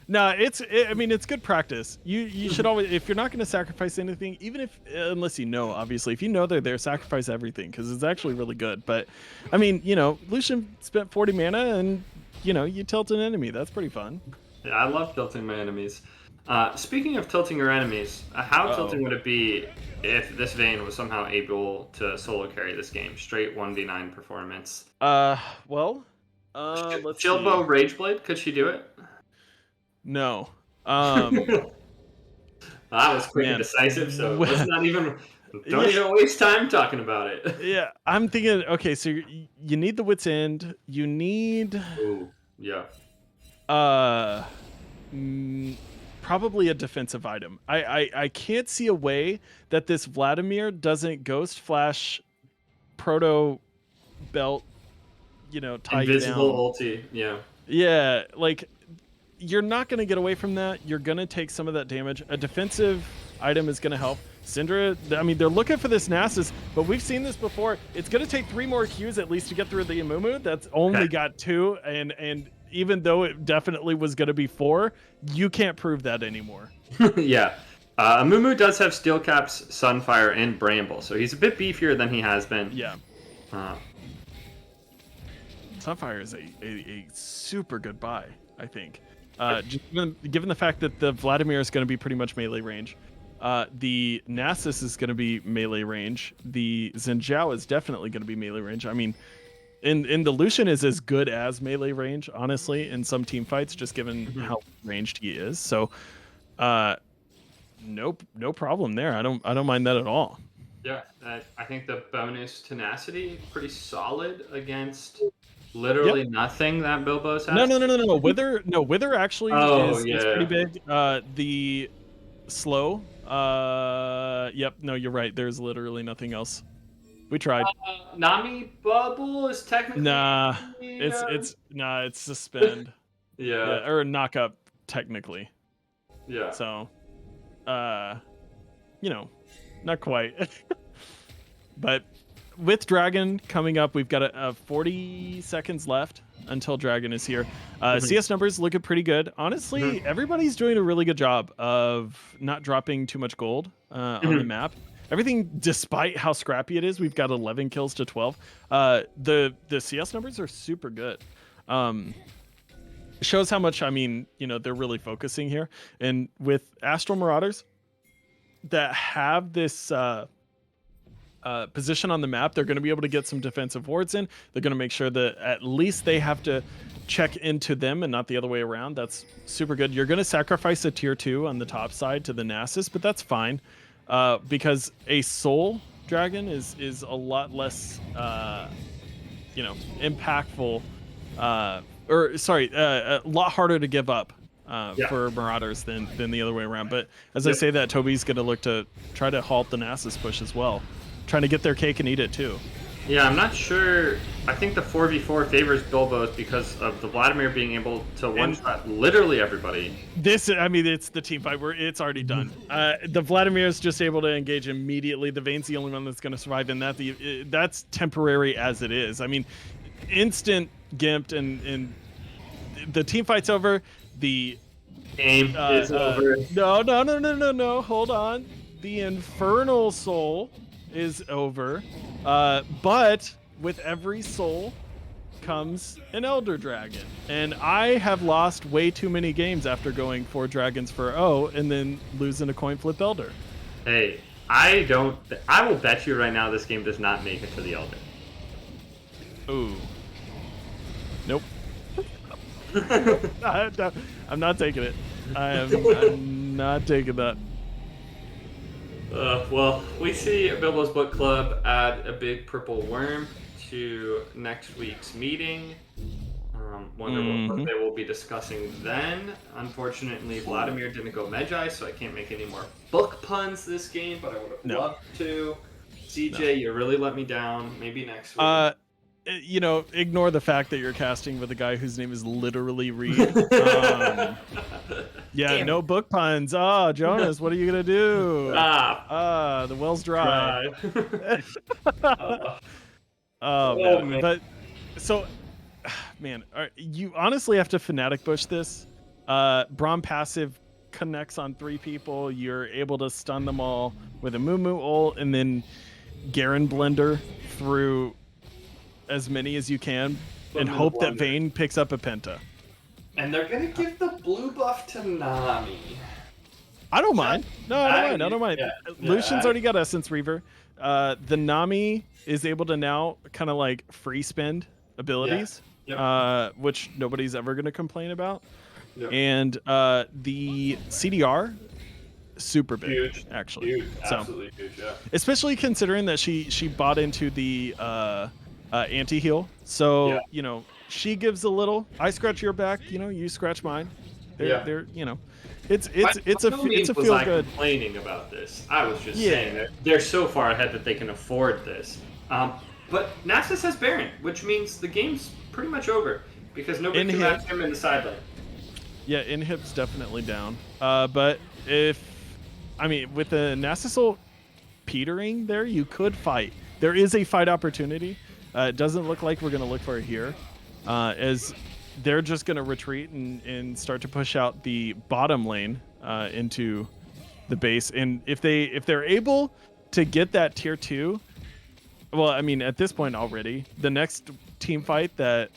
No, I mean, it's good practice. You should always, if you're not going to sacrifice anything, even unless you know, obviously, if you know they're there, sacrifice everything because it's actually really good. But I mean, Lucian spent 40 mana and you tilt an enemy. That's pretty fun. Yeah, I love tilting my enemies. Speaking of tilting your enemies, how tilting would it be if this Vayne was somehow able to solo carry this game? Straight 1v9 performance. Let's Shieldbow Rageblade, could she do it? No. That was quick and decisive, so let's not even... Don't even waste time talking about it. Yeah, I'm thinking, okay, so you need the Wit's End. You need... Ooh, yeah. Probably a defensive item. I can't see a way that this Vladimir doesn't Ghost Flash proto belt, tie Invisible you down. ulti, yeah. Yeah, like you're not going to get away from that. You're going to take some of that damage. A defensive item is going to help. Syndra, I mean, they're looking for this Nasus, but we've seen this before. It's going to take 3 more Qs at least to get through the Amumu. That's only got 2, and even though it definitely was going to be 4, you can't prove that anymore. Yeah. Amumu does have Steel Caps, Sunfire, and Bramble, so he's a bit beefier than he has been. Yeah. Sunfire is a super good buy, I think. Just given the fact that the Vladimir is going to be pretty much melee range. The Nasus is going to be melee range. The Xin Zhao is definitely going to be melee range. I mean, in the Lucian is as good as melee range, honestly, in some team fights, just given how ranged he is. So, no problem there. I don't mind that at all. Yeah, I think the bonus tenacity pretty solid against literally nothing that Bilbo's has. No. Wither actually is pretty big. The slow. Yep. No, you're right. There's literally nothing else. We tried. Nami bubble is technically. Nah, it's suspend. Yeah, or knock up technically. Yeah. So, not quite. But with Dragon coming up, we've got a 40 seconds left until Dragon is here. CS numbers looking pretty good. Honestly, everybody's doing a really good job of not dropping too much gold on the map. Everything, despite how scrappy it is, we've got 11 kills to 12. The CS numbers are super good. Shows how much, they're really focusing here. And with Astral Marauders that have this position on the map, they're going to be able to get some defensive wards in. They're going to make sure that at least they have to check into them and not the other way around. That's super good. You're going to sacrifice a tier 2 on the top side to the Nasus, but that's fine because a soul dragon is a lot less impactful a lot harder to give up for Marauders than the other way around. But as I say that, Toby's going to look to try to halt the Nasus push as well, trying to get their cake and eat it too. Yeah, I'm not sure. I think the 4v4 favors Bilbo's because of the Vladimir being able to one-shot literally everybody. It's the team fight where it's already done. The Vladimir is just able to engage immediately. The Vayne's the only one that's going to survive, and that's temporary as it is. I mean, instant gimped, and the team fight's over. The game is over. No. Hold on. The Infernal Soul is over. But with every soul comes an Elder Dragon. And I have lost way too many games after going 4 dragons for and then losing a coin flip Elder. Hey, I will bet you right now this game does not make it to the Elder. Ooh. Nope. I'm not taking it. I'm not taking that. Well, we see Bilbo's Book Club add a big purple worm to next week's meeting. Wonder what book they will be discussing then. Unfortunately, Vladimir didn't go Magi, so I can't make any more book puns this game, but I would have loved to. CJ, you really let me down. Maybe next week. Ignore the fact that you're casting with a guy whose name is literally Reed. No book puns. Jonas, what are you gonna do? The well's dry. Man. But so, man, you honestly have to Fnatic Bush this. Braum passive connects on 3 people. You're able to stun them all with a Mumu ult, and then Garen Blender through as many as you can and hope that Vayne picks up a Penta. And they're going to give the blue buff to Nami. I don't mind. I don't mind. Lucian's already got Essence Reaver. The Nami is able to now kind of like free spend abilities, which nobody's ever going to complain about. Yep. And the CDR, super big, huge, actually. Huge, absolutely huge, yeah. Especially considering that she bought into the anti-heal. So, she gives a little. I scratch your back, you scratch mine. They're it's a feel good. Complaining about this. I was just saying that they're so far ahead that they can afford this. But Nasus has Baron, which means the game's pretty much over because nobody can match him in the side lane. Yeah, inhib's definitely down. But with the Nasus ult petering there, you could fight. There is a fight opportunity. It doesn't look like we're going to look for it here, as they're just going to retreat and start to push out the bottom lane into the base. And if they're able to get that tier 2, well, I mean, at this point already, the next team fight that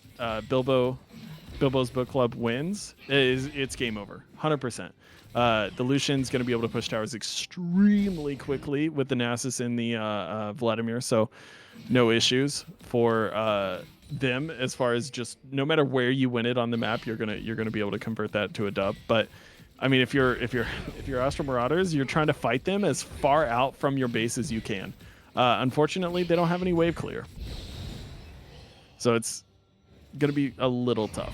Bilbo's Book Club wins, it's game over, 100%. The Lucian's going to be able to push towers extremely quickly with the Nasus and the Vladimir, so no issues for them as far as just no matter where you win it on the map, you're gonna be able to convert that to a dub. But I mean, if you're Astral Marauders, you're trying to fight them as far out from your base as you can. Unfortunately, they don't have any wave clear, so it's gonna be a little tough.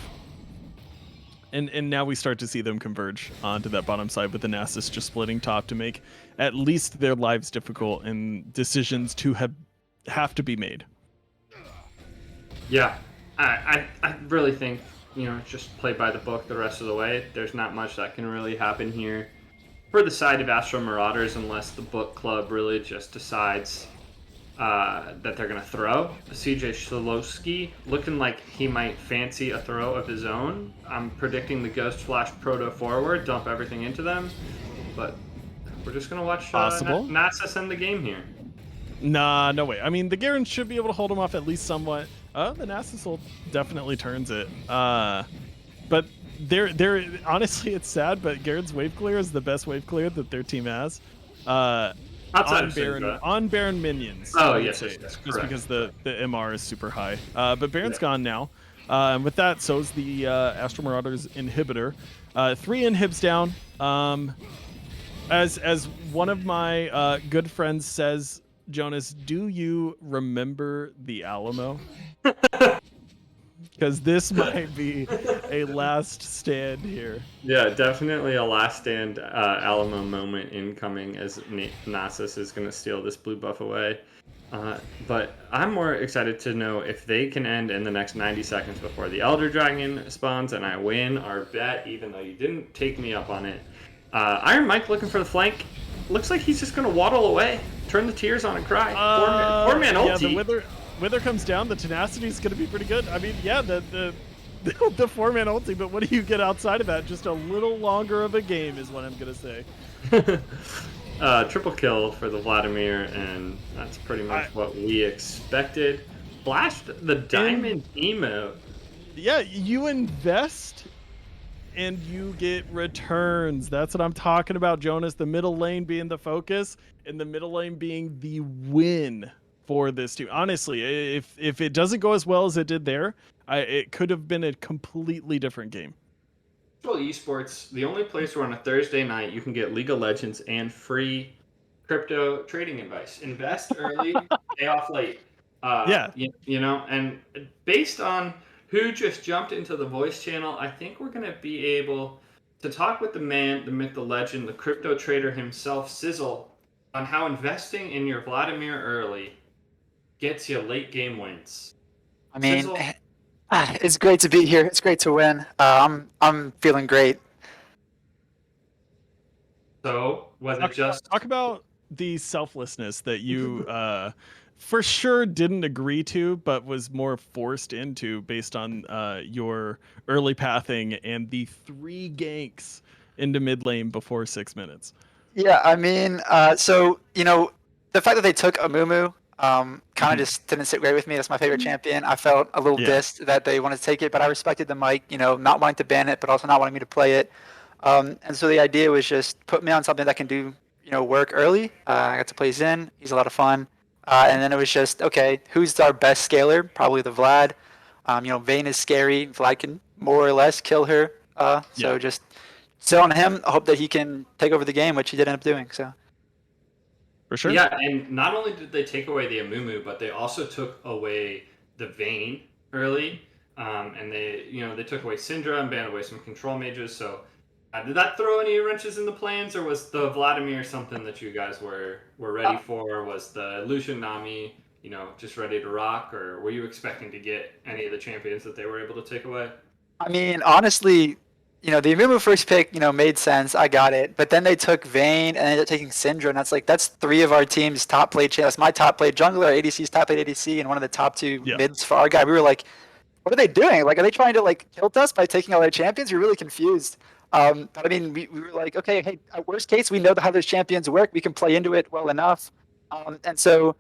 And now we start to see them converge onto that bottom side with the Nasus just splitting top to make at least their lives difficult and decisions to have to be made. Yeah, I really think, just play by the book the rest of the way. There's not much that can really happen here for the side of Astral Marauders unless the book club really just decides that they're going to throw. CJ Shalowski looking like he might fancy a throw of his own. I'm predicting the Ghost Flash Proto forward, dump everything into them. But we're just going to watch Nasus end the game here. Nah, no way. I mean, the Garen should be able to hold him off at least somewhat. The Nasus ult definitely turns it. But they're honestly, it's sad, but Garen's wave clear is the best wave clear that their team has. On Baron minions. Oh, yes, just because the MR is super high. But Baron's gone now. And with that, so is the Astral Marauders inhibitor. 3 inhibs down. As one of my good friends says, Jonas, do you remember the Alamo? Because this might be a last stand here. Yeah, definitely a last stand Alamo moment incoming as Nasus is going to steal this blue buff away. But I'm more excited to know if they can end in the next 90 seconds before the Elder Dragon spawns and I win our bet, even though you didn't take me up on it. Iron Mike looking for the flank. Looks like he's just going to waddle away, turn the tears on and cry. Four-man ulti. Yeah, the Wither comes down, the tenacity is going to be pretty good. I mean, yeah, the 4-man ulti, but what do you get outside of that? Just a little longer of a game is what I'm going to say. Triple kill for the Vladimir, and that's pretty much what we expected. Flashed the diamond emote. Yeah, you invest and you get returns. That's what I'm talking about, Jonas. The middle lane being the focus and the middle lane being the win for this team. Honestly, if it doesn't go as well as it did there, it could have been a completely different game. Astral eSports, the only place where on a Thursday night you can get League of Legends and free crypto trading advice. Invest early, pay off late. Yeah. And based on who just jumped into the voice channel, I think we're going to be able to talk with the man, the myth, the legend, the crypto trader himself, Sizzle, on how investing in your Vladimir early gets you late game wins. I mean, it's great to be here. It's great to win. I'm feeling great. So was it just talk about the selflessness that you for sure didn't agree to, but was more forced into based on your early pathing and the 3 ganks into mid lane before 6 minutes? Yeah, I mean, so the fact that they took Amumu kind of just didn't sit great with me. That's my favorite champion. I felt a little dissed that they wanted to take it, but I respected the mic, not wanting to ban it, but also not wanting me to play it. And so the idea was just put me on something that can do, work early. I got to play Zen. He's a lot of fun. And then it was just, okay, who's our best scaler? Probably the Vlad. Vayne is scary. Vlad can more or less kill her. So just sit on him. I hope that he can take over the game, which he did end up doing. So. For sure. Yeah, and not only did they take away the Amumu, but they also took away the Vayne early. And they took away Syndra and banned away some control mages. So did that throw any wrenches in the plans, or was the Vladimir something that you guys were ready for? Was the Lucian Nami just ready to rock, or were you expecting to get any of the champions that they were able to take away? I mean, honestly, the Amumu first pick, made sense. I got it. But then they took Vayne and ended up taking Syndra, and that's three of our team's top played. That's my top played jungler, ADC's top played ADC, and one of the top two Yeah. mids for our guy. We were like, what are they doing? Like, are they trying to kill us by taking all their champions? We're really confused. But I mean, we were like, okay, hey, at worst case, we know how those champions work. We can play into it well enough. And so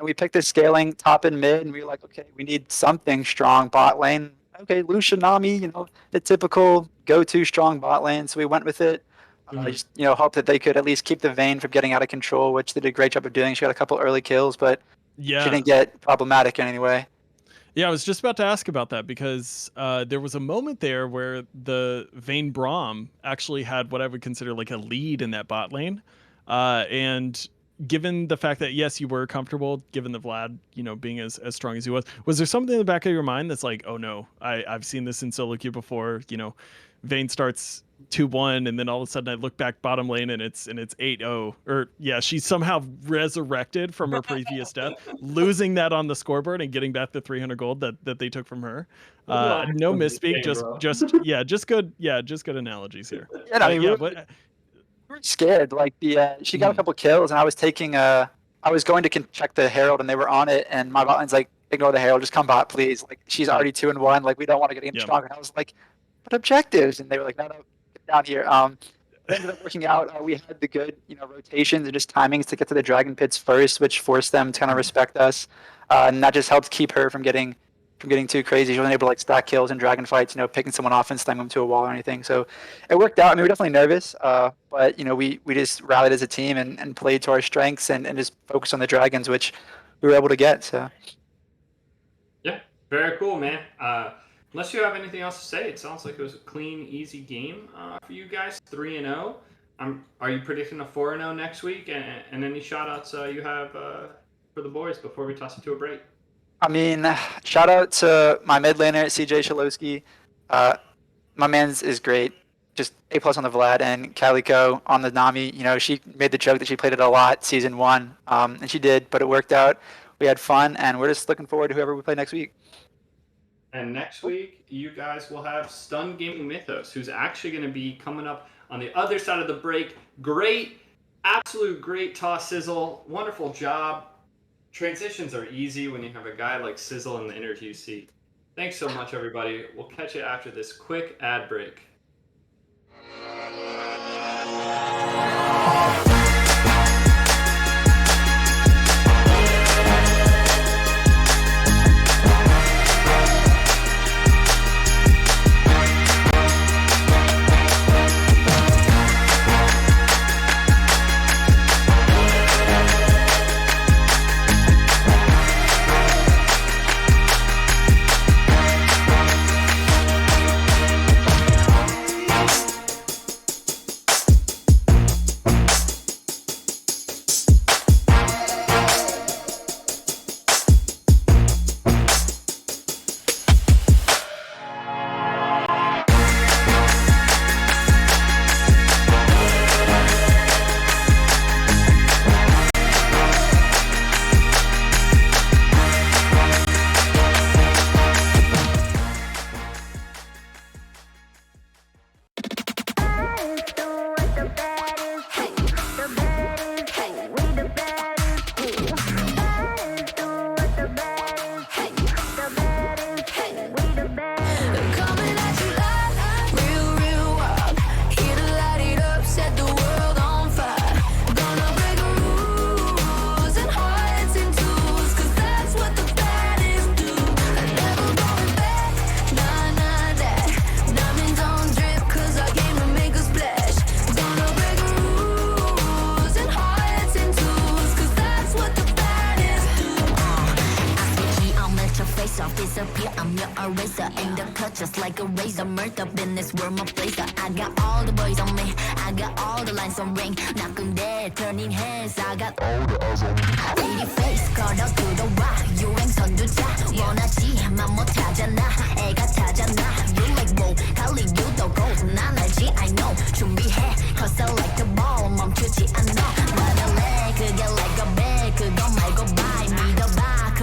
we picked this scaling top and mid, and we were like, okay, we need something strong bot lane. Okay, Lucian, Nami, the typical go-to strong bot lane. So we went with it. Just hope that they could at least keep the Vayne from getting out of control, which they did a great job of doing. She got a couple early kills, but she didn't get problematic in any way. Yeah, I was just about to ask about that because there was a moment there where the Vayne Braum actually had what I would consider like a lead in that bot lane. And given the fact that, yes, you were comfortable, given the Vlad, being as strong as he was there something in the back of your mind that's like, oh no, I've seen this in solo queue before, Vayne starts 2-1 and then all of a sudden I look back bottom lane and it's 8-0, or she's somehow resurrected from her previous death, losing that on the scoreboard and getting back the 300 gold that they took from her. No misspeak, just good analogies here. Yeah, I mean, we were scared. Like she got a couple kills and I was taking I was going to check the Herald and they were on it, and my bot lane's like, ignore the Herald, just come bot please. Like she's already 2-1, like we don't want to get any stronger. And I was like, but objectives, and they were like, no, get down here. It ended up working out. We had the good, rotations and just timings to get to the dragon pits first, which forced them to kind of respect us, and that just helped keep her from getting too crazy. She wasn't able to stack kills in dragon fights, picking someone off and slamming them to a wall or anything. So it worked out. I mean, we were definitely nervous, but we just rallied as a team and played to our strengths and just focused on the dragons, which we were able to get. So yeah, very cool, man. Unless you have anything else to say, it sounds like it was a clean, easy game for you guys. 3-0. Are you predicting a 4-0 next week? And any shout-outs you have for the boys before we toss it to a break? I mean, shout out to my mid laner, CJ Shalowski. My man's is great. Just A+ on the Vlad, and Calico on the Nami. She made the joke that she played it a lot season 1, and she did, but it worked out. We had fun, and we're just looking forward to whoever we play next week. And next week, you guys will have Stun Gaming Mythos, who's actually going to be coming up on the other side of the break. Great, absolute great toss, Sizzle. Wonderful job. Transitions are easy when you have a guy like Sizzle in the interview seat. Thanks so much, everybody. We'll catch you after this quick ad break. Disappear, I'm your eraser. Aim the cut just like a razor. Murked up in this world, my blazer. I got all the boys on me. I got all the lines on ring. Knocking dead, turning heads. I got all the eyes on me. Pretty face, 걸어 들어와. 유행 선두자. 원하지만 못하잖아. 애가 타잖아. You like whoa, 갈리 you go. 난 알지, I know. 준비해, cause I like the ball. 멈추지 않아. 말할래, 그게 like a bag. 그거 말고 bye. 믿어봐.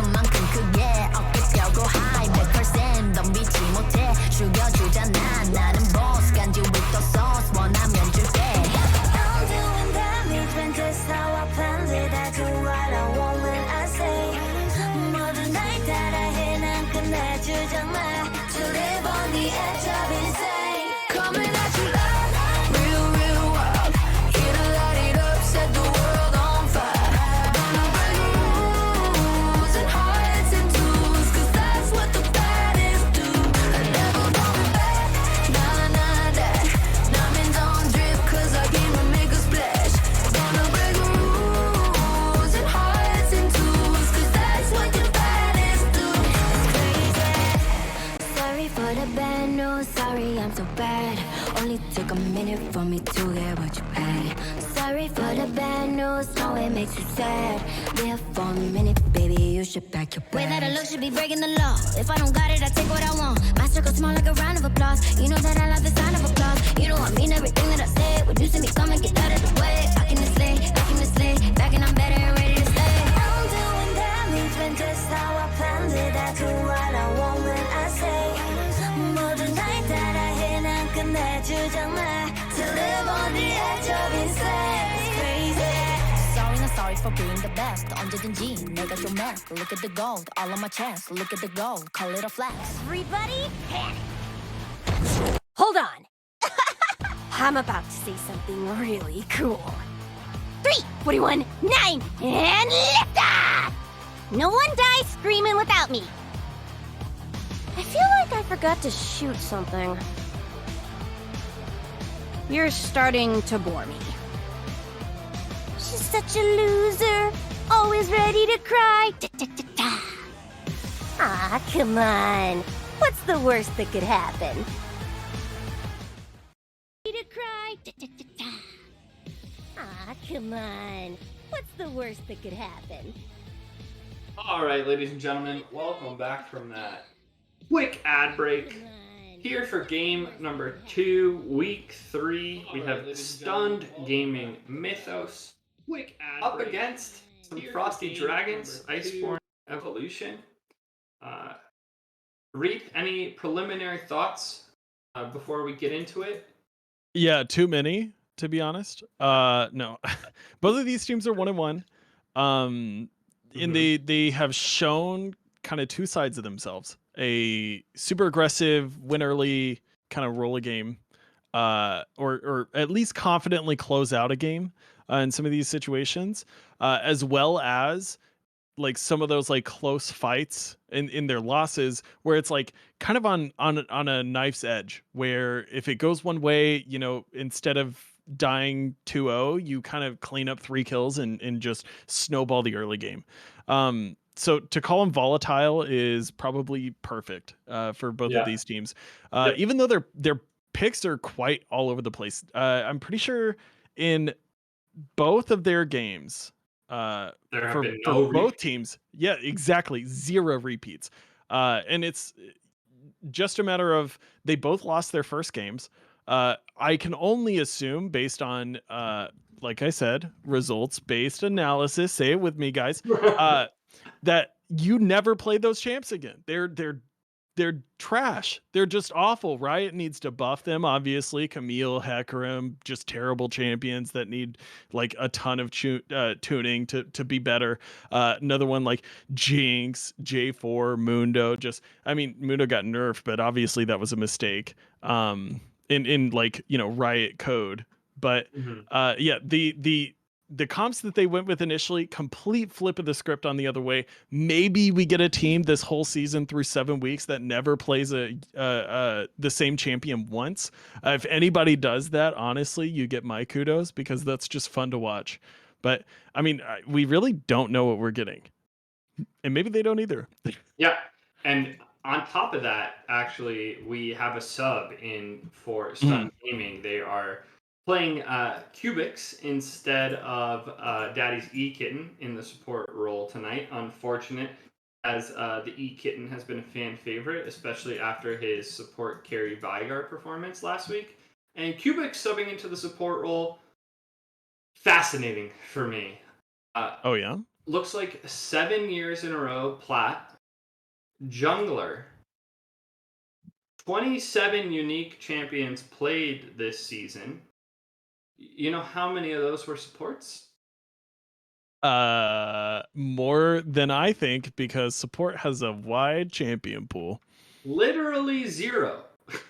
sorry for the bad news. No, it makes you sad. There for a minute, baby, you should pack your bags. Way that I look should be breaking the law. If I don't got it, I take what I want. My circle small like a round of applause. You know that I love the sound of applause. You know I mean everything that I said. When you see me come and get out of the way. Back in the sleigh, back in the sleigh. Back and I'm better and ready to stay. I'm doing damage when just how I planned it. I do what I want when I say. 모든 night that I hit 난 끝내주잖아. To live on the edge of insane. It's crazy. Sorry, not sorry for being the best. 언제든지 내가 좀 mess. Look at the gold, all on my chest. Look at the gold, call it a flex. Everybody, panic. Hold on. I'm about to say something really cool. 3, 41, 9, and lift off! No one dies screaming without me. I feel like I forgot to shoot something. You're starting to bore me. She's such a loser, always ready to cry. Ah, come on. What's the worst that could happen? To cry. Ah, come on. What's the worst that could happen? All right, ladies and gentlemen, welcome back from that quick ad break. Here for game number 2, week 3, we have Stunned Gaming Mythos up against some Frosty Dragons, Iceborne Evolution. Reap, any preliminary thoughts before we get into it? Yeah, too many, to be honest. No. Both of these teams are 1-1. And they have shown kind of two sides of themselves. A super aggressive, win early kind of roll a game, or at least confidently close out a game in some of these situations, as well as like some of those like close fights in their losses where it's like kind of on a knife's edge, where if it goes one way, you know, instead of dying 2-0, you kind of clean up 3 kills and just snowball the early game. So to call them volatile is probably perfect for both of these teams. Even though their picks are quite all over the place. I'm pretty sure in both of their games, There have for been no both teams, yeah, exactly, 0 repeats. And it's just a matter of they both lost their first games. I can only assume based on, like I said, results-based analysis, say it with me, guys, that you never play those champs again. They're trash. They're just awful. Riot needs to buff them, obviously. Camille, Hecarim, just terrible champions that need like a ton of tuning to be better. Another one like Jinx, J4, Mundo. Mundo got nerfed, but obviously that was a mistake. In like, you know, Riot code. But yeah, the comps that they went with initially, complete flip of the script on the other way. Maybe we get a team this whole season through 7 weeks that never plays the same champion once. If anybody does that, honestly, you get my kudos, because that's just fun to watch. But I mean, we really don't know what we're getting, and maybe they don't either. Yeah, and on top of that, actually, we have a sub in for Stunned Gaming. They are playing Cubics instead of Daddy's E-Kitten in the support role tonight. Unfortunate, as the E-Kitten has been a fan favorite, especially after his support carry Vygar performance last week. And Cubics subbing into the support role, fascinating for me. Oh yeah? Looks like 7 years in a row, Plat. Jungler. 27 unique champions played this season. You know how many of those were supports? More than I think, because support has a wide champion pool. Literally 0.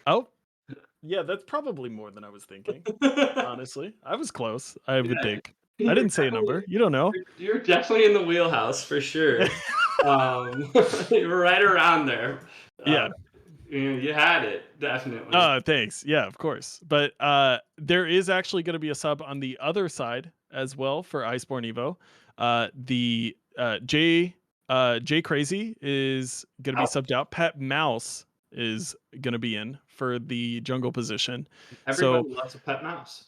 Oh, yeah, that's probably more than I was thinking. Honestly, I was close. I would think. I didn't say a number. You don't know. You're definitely in the wheelhouse for sure. You're right around there. Yeah. You had it, definitely. Thanks. Yeah, of course. But there is actually going to be a sub on the other side as well for Iceborne Evo. The J Crazy is going to be subbed out. Pet Mouse is going to be in for the jungle position. Everybody loves a Pet Mouse.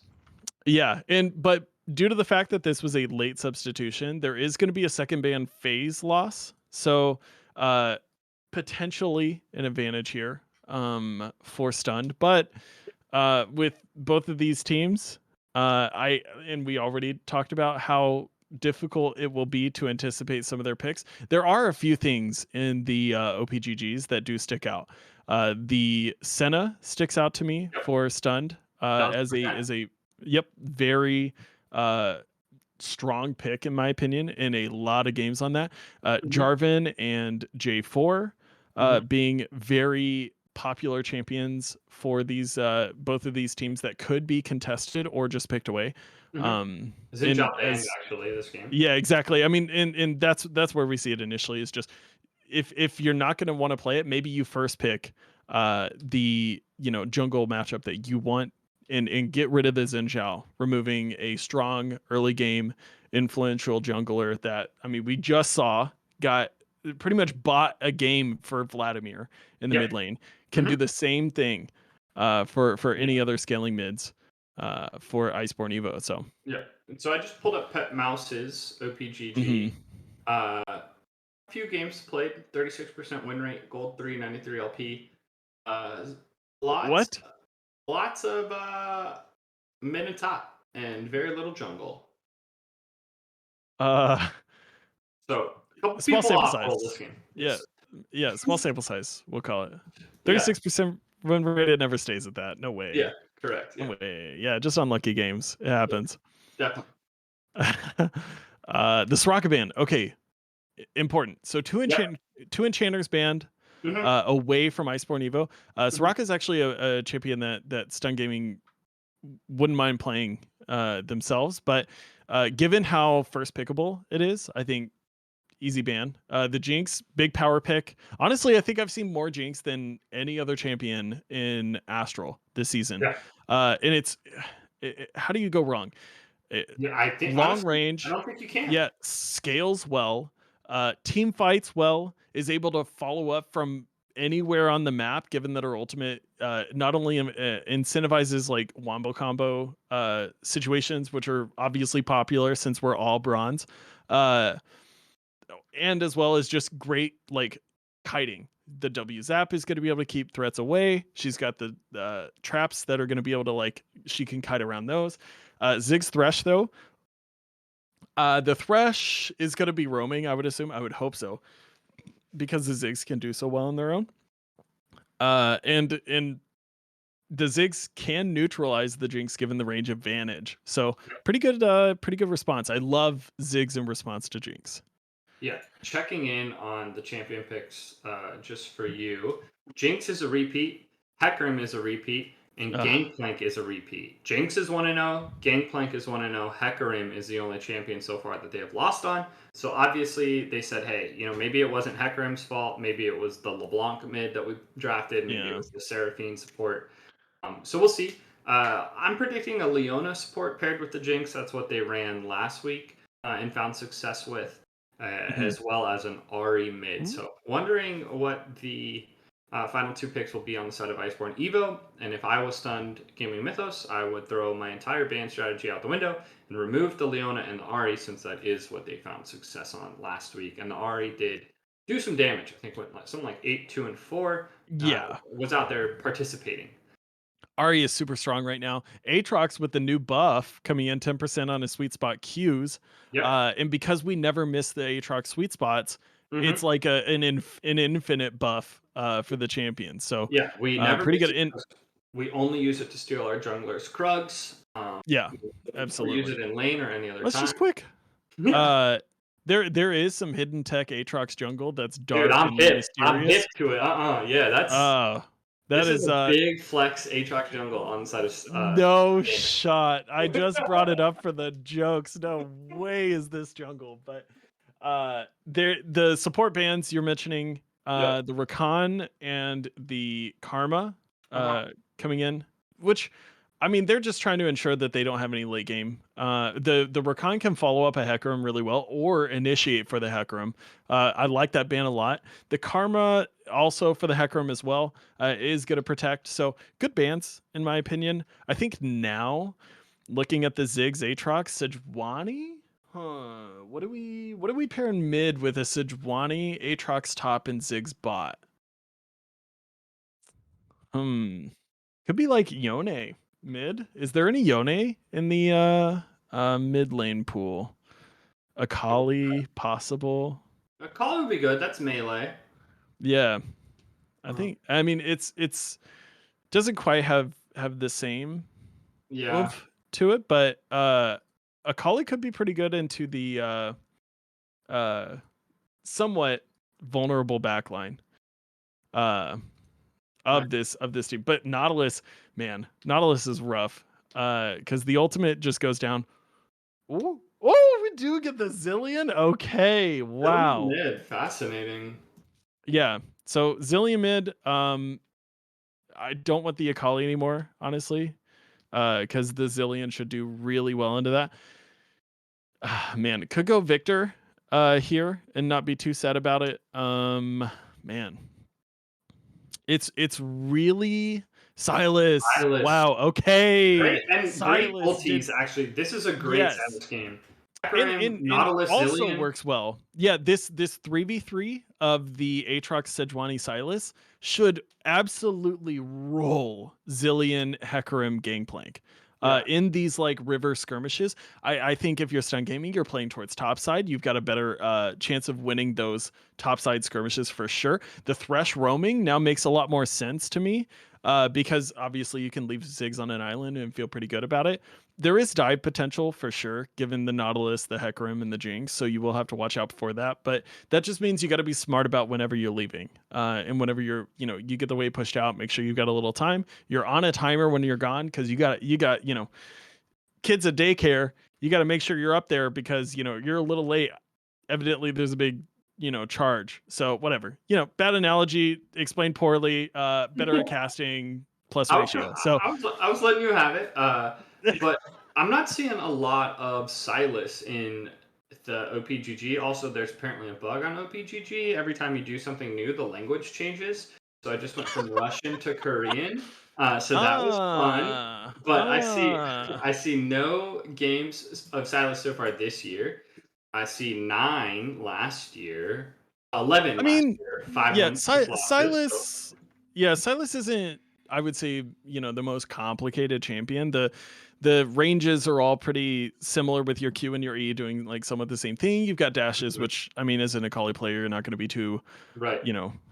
Yeah, but due to the fact that this was a late substitution, there is going to be a second ban phase loss. So potentially an advantage here for Stunned. But with both of these teams, we already talked about how difficult it will be to anticipate some of their picks. There are a few things in the OPGGs that do stick out. The Senna sticks out to me for Stunned as a very strong pick in my opinion in a lot of games on that. Jarvan and J4 being very popular champions for these both of these teams that could be contested or just picked away. Xin banned actually this game. Yeah, exactly. I mean, and that's where we see it initially is just if you're not going to want to play it, maybe you first pick the jungle matchup that you want and get rid of the Xin Zhao, removing a strong early game influential jungler that we just saw got pretty much bought a game for Vladimir in the mid lane. Can do the same thing for any other scaling mids for Iceborne Evo. So so I just pulled up Pet Mouse's OPGG. Few games played, 36% win rate, gold 3, 93 LP. Lots of mid and top, and very little jungle. So small sample size. This game. Yeah, small sample size. We'll call it 36% win rate. It never stays at that. No way. Yeah, correct. No way. Yeah, just unlucky games. It happens. Definitely. The Soraka ban. Okay, important. So two enchanters banned away from Iceborne Evo. Soraka is actually a champion that Stun Gaming wouldn't mind playing themselves, but given how first pickable it is, I think easy ban. The Jinx, big power pick. Honestly, I think I've seen more Jinx than any other champion in Astral this season. And it's how do you go wrong? I think long honestly, range. I don't think you can. Yeah, scales well. Team fights well. Is able to follow up from anywhere on the map. Given that her ultimate not only incentivizes like wombo combo situations, which are obviously popular since we're all bronze, and as well as just great like kiting. The W zap is going to be able to keep threats away. She's got the traps that are going to be able to she can kite around those. Ziggs Thresh though. The Thresh is going to be roaming, I would assume. I would hope so, because the Ziggs can do so well on their own. And the Ziggs can neutralize the Jinx given the range advantage. So pretty good response. I love Ziggs in response to Jinx. Yeah, checking in on the champion picks just for you. Jinx is a repeat. Hecarim is a repeat. And Gangplank is a repeat. Jinx is 1-0. Gangplank is 1-0. Hecarim is the only champion so far that they have lost on. So obviously they said, hey, maybe it wasn't Hecarim's fault. Maybe it was the LeBlanc mid that we drafted. Maybe it was the Seraphine support. So we'll see. I'm predicting a Leona support paired with the Jinx. That's what they ran last week and found success with, as well as an Ahri mid. So wondering what the final two picks will be on the side of Iceborne Evo, and if I was Stunned Gaming Mythos, I would throw my entire ban strategy out the window and remove the Leona and the Ahri, since that is what they found success on last week. And the Ahri did do some damage. I think something like 8, 2, and 4. Was out there participating. Ahri is super strong right now. Aatrox with the new buff coming in 10% on his sweet spot Qs. And because we never miss the Aatrox sweet spots, it's like an infinite buff for the champion. So we never pretty good. We only use it to steal our junglers' Krugs. Absolutely. Use it in lane or any other time. Let's just quick. There is some hidden tech Aatrox jungle that's dark and mysterious. I'm hip to it. Yeah, that's. That is a big flex Aatrox jungle on the side of. No shot. I just brought it up for the jokes. No way is this jungle, but. The support bands you're mentioning, the Rakan and the Karma coming in, which they're just trying to ensure that they don't have any late game. The Rakan can follow up a Hecarim really well or initiate for the Hecarim. I like that ban a lot. The Karma also for the Hecarim as well is going to protect. So good bans in my opinion. I think now looking at the Ziggs, Aatrox, Sejuani. Huh. What do we pair in mid with a Sejuani, Aatrox top, and Ziggs bot? Could be like Yone mid. Is there any Yone in the mid lane pool? Akali possible. A call would be good. That's melee. Yeah. I mean it's doesn't quite have the same Yeah. oomph to it, but Akali could be pretty good into the somewhat vulnerable backline of this team. But Nautilus is rough because the ultimate just goes down. Ooh. Oh, we do get the Zillion. Okay, wow. Mid, fascinating. Yeah. So Zillion mid. I don't want the Akali anymore, honestly, because the Zillion should do really well into that. Man, could go Victor here and not be too sad about it. Man, it's really Silas. Wow. Okay. Great, and Silas great ultis. Actually, this is a great Yes. Silas game. And Nautilus, also Zillion. works well. Yeah, this 3v3 of the Aatrox, Sejuani, Silas should absolutely roll Zillion, Hecarim, Gangplank. In these like river skirmishes, I think if you're stun gaming, you're playing towards topside. You've got a better chance of winning those topside skirmishes for sure. The Thresh roaming now makes a lot more sense to me because obviously you can leave Ziggs on an island and feel pretty good about it. There is dive potential for sure, given the Nautilus, the Hecarim, and the Jinx, so you will have to watch out for that. But that just means you got to be smart about whenever you're leaving, and whenever you get the wave pushed out. Make sure you've got a little time. You're on a timer when you're gone because you got kids at daycare. You got to make sure you're up there because you're a little late. Evidently, there's a big charge. So whatever. Bad analogy, explained poorly. Better at casting plus ratio. So I was letting you have it. But I'm not seeing a lot of Silas in the OPGG. Also, there's apparently a bug on OPGG. Every time you do something new, the language changes. So I just went from Russian to Korean. So that was fun. But I see no games of Silas so far this year. I see 9 last year, 11 last year, 5 yeah, Silas. Silas isn't, I would say, the most complicated champion. The ranges are all pretty similar with your Q and your E doing like somewhat the same thing. You've got dashes, which I mean, as an Akali player, you're not going to be too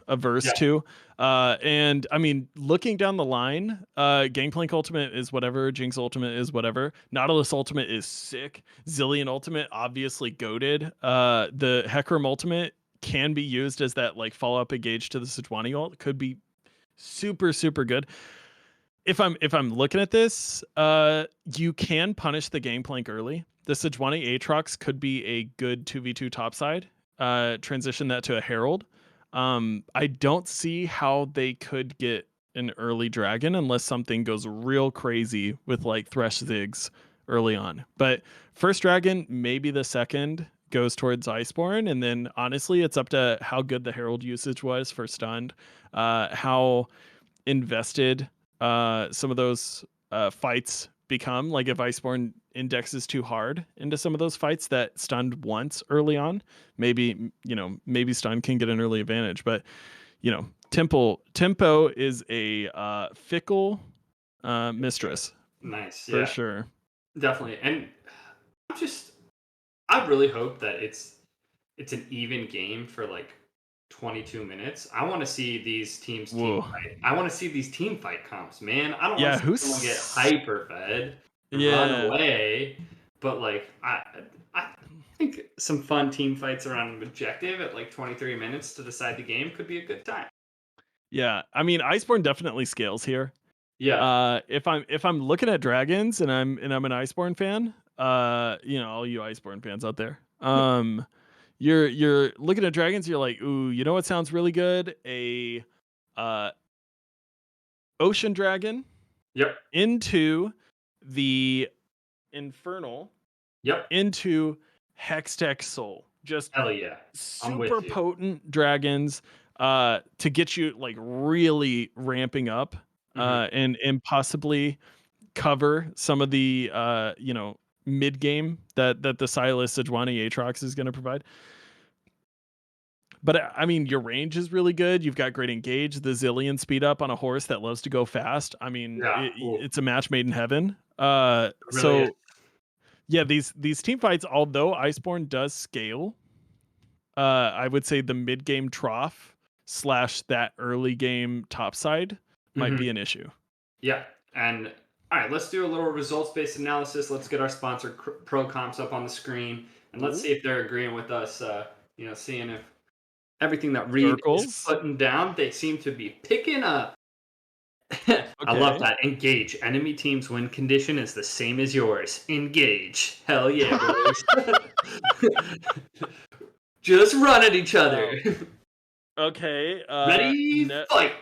averse to. And I mean, looking down the line, Gangplank ultimate is whatever, Jinx ultimate is whatever, Nautilus ultimate is sick, Zillion ultimate obviously goated. The Hecarim ultimate can be used as that like follow up engage to the Sejuani ult. Could be super good. If I'm looking at this, you can punish the Gangplank early. The Sejuani Aatrox could be a good 2v2 topside. Transition that to a Herald. I don't see how they could get an early dragon unless something goes real crazy with like Thresh Ziggs early on. But first dragon, maybe the second goes towards Iceborne, and then honestly, it's up to how good the Herald usage was for stunned, how invested some of those fights become. Like if Iceborne indexes too hard into some of those fights that stunned once early on, maybe stun can get an early advantage. But tempo is a fickle mistress. Nice, for sure, definitely. And I really hope that it's an even game for like 22 minutes. I want to see these teams team fight. I want to see these team fight comps, man. I don't want to see someone get hyper fed, run away. But like I think some fun team fights around an objective at like 23 minutes to decide the game could be a good time. Yeah, I mean, Iceborne definitely scales here. Yeah. If I'm looking at dragons and I'm an Iceborne fan, all you Iceborne fans out there, you're looking at dragons, you're like, ooh, you know what sounds really good? A ocean dragon. Yep. Into the infernal. Yep. Into Hextech Soul. Just hell yeah. Super potent dragons to get you like really ramping up and possibly cover some of the mid game that the Silas Sejuani Aatrox is going to provide. But I mean, your range is really good. You've got great engage, the zillion speed up on a horse that loves to go fast. I mean, it's a match made in heaven. Really is. Yeah, these team fights, although Iceborne does scale, I would say the mid game trough / that early game topside might be an issue. Yeah, and all right, let's do a little results-based analysis. Let's get our sponsor pro comps up on the screen, and let's see if they're agreeing with us. Seeing if everything that Reed is putting down, they seem to be picking up. I love that. Engage. Enemy team's win condition is the same as yours. Engage. Hell yeah, boys. Just run at each other. Okay. Ready, fight.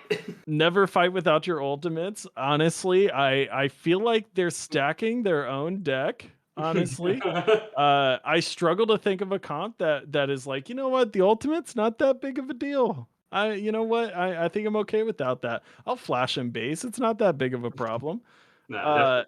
Never fight without your ultimates. Honestly, I feel like they're stacking their own deck. Honestly, I struggle to think of a comp that is like, you know what, the ultimate's not that big of a deal. You know what, I think I'm okay without that. I'll flash him base. It's not that big of a problem. But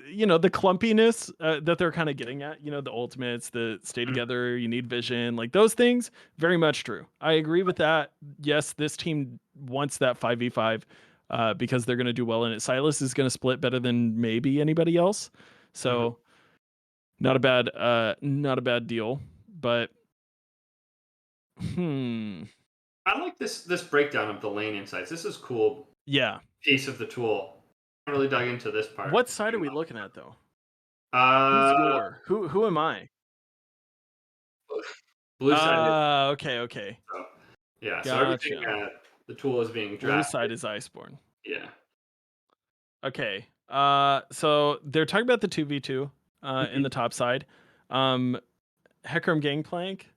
the clumpiness that they're kind of getting at, the ultimates, the stay together, you need vision, like those things, very much true. I agree with that. Yes, this team wants that 5v5 because they're going to do well in it. Silas is going to split better than maybe anybody else. So not a bad deal, but I like this breakdown of the lane insights. This is cool. Yeah. Piece of the tool. I really dug into this part. What side are we looking at though? Who am I? Blue side. Okay. So, yeah, gotcha. So everything the tool is being drafted. Blue side is Iceborne. Yeah. Okay. So they're talking about the 2v2 in the top side. Hecarim Gangplank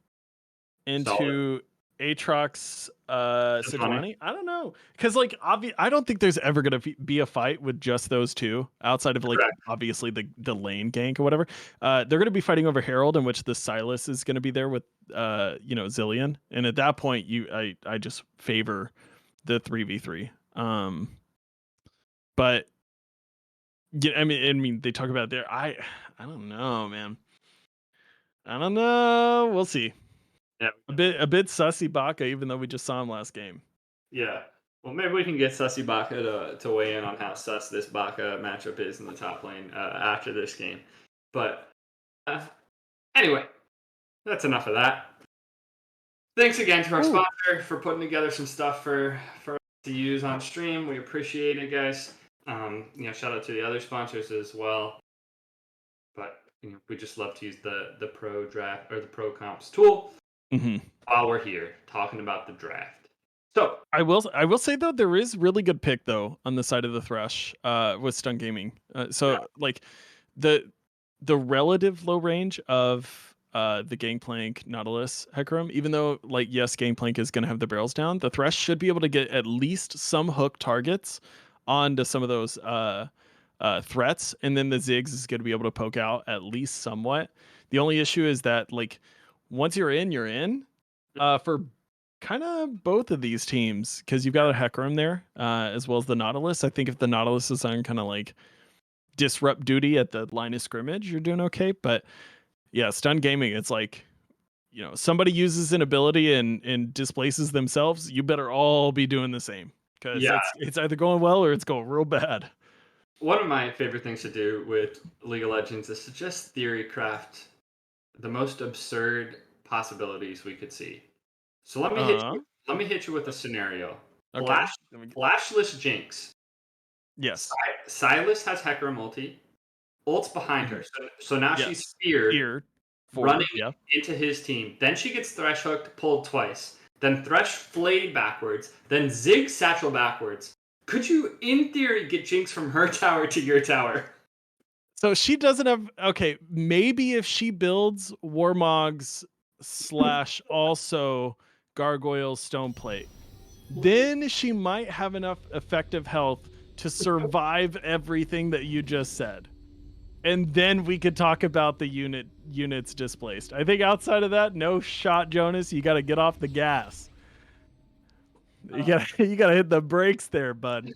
into Aatrox Sejuani. I don't know, because like I don't think there's ever gonna be a fight with just those two outside of like obviously the lane gank or whatever. They're gonna be fighting over Herald, in which the Silas is gonna be there with Zillion, and at that point I just favor the 3v3. But yeah, I mean they talk about there. I don't know, man. I don't know. We'll see. Yeah, a bit sussy Baka, even though we just saw him last game. Yeah, well, maybe we can get Sussy Baka to weigh in on how sus this Baka matchup is in the top lane after this game. But anyway, that's enough of that. Thanks again to our sponsor for putting together some stuff for us to use on stream. We appreciate it, guys. Shout out to the other sponsors as well. But we just love to use the pro draft or the pro comps tool while we're here talking about the draft. So I will say though, there is really good pick though on the side of the Thresh with Stun Gaming. Like the relative low range of the Gangplank Nautilus Hecarim, even though like yes, Gangplank is going to have the barrels down, the Thresh should be able to get at least some hook targets onto some of those threats, and then the Ziggs is going to be able to poke out at least somewhat. The only issue is that like once you're in for kind of both of these teams, because you've got a Hecarim there as well as the Nautilus. I think if the Nautilus is on kind of like disrupt duty at the line of scrimmage, you're doing okay. But yeah, Stun Gaming, it's like, somebody uses an ability and displaces themselves, you better all be doing the same, because it's either going well or it's going real bad. One of my favorite things to do with League of Legends is to just theory craft the most absurd possibilities we could see. So let me hit you with a scenario. Okay. Flashless Jinx. Yes. Silas has Hecarim ult's behind her. So now she's speared running into his team. Then she gets Thresh hooked, pulled twice. Then Thresh flayed backwards. Then Zig satchel backwards. Could you, in theory, get Jinx from her tower to your tower? So she doesn't have... Okay, maybe if she builds Warmogs / also Gargoyle's Stoneplate, then she might have enough effective health to survive everything that you just said. And then we could talk about the units displaced. I think outside of that, no shot, Jonas. You got to get off the gas. You gotta hit the brakes there, bud.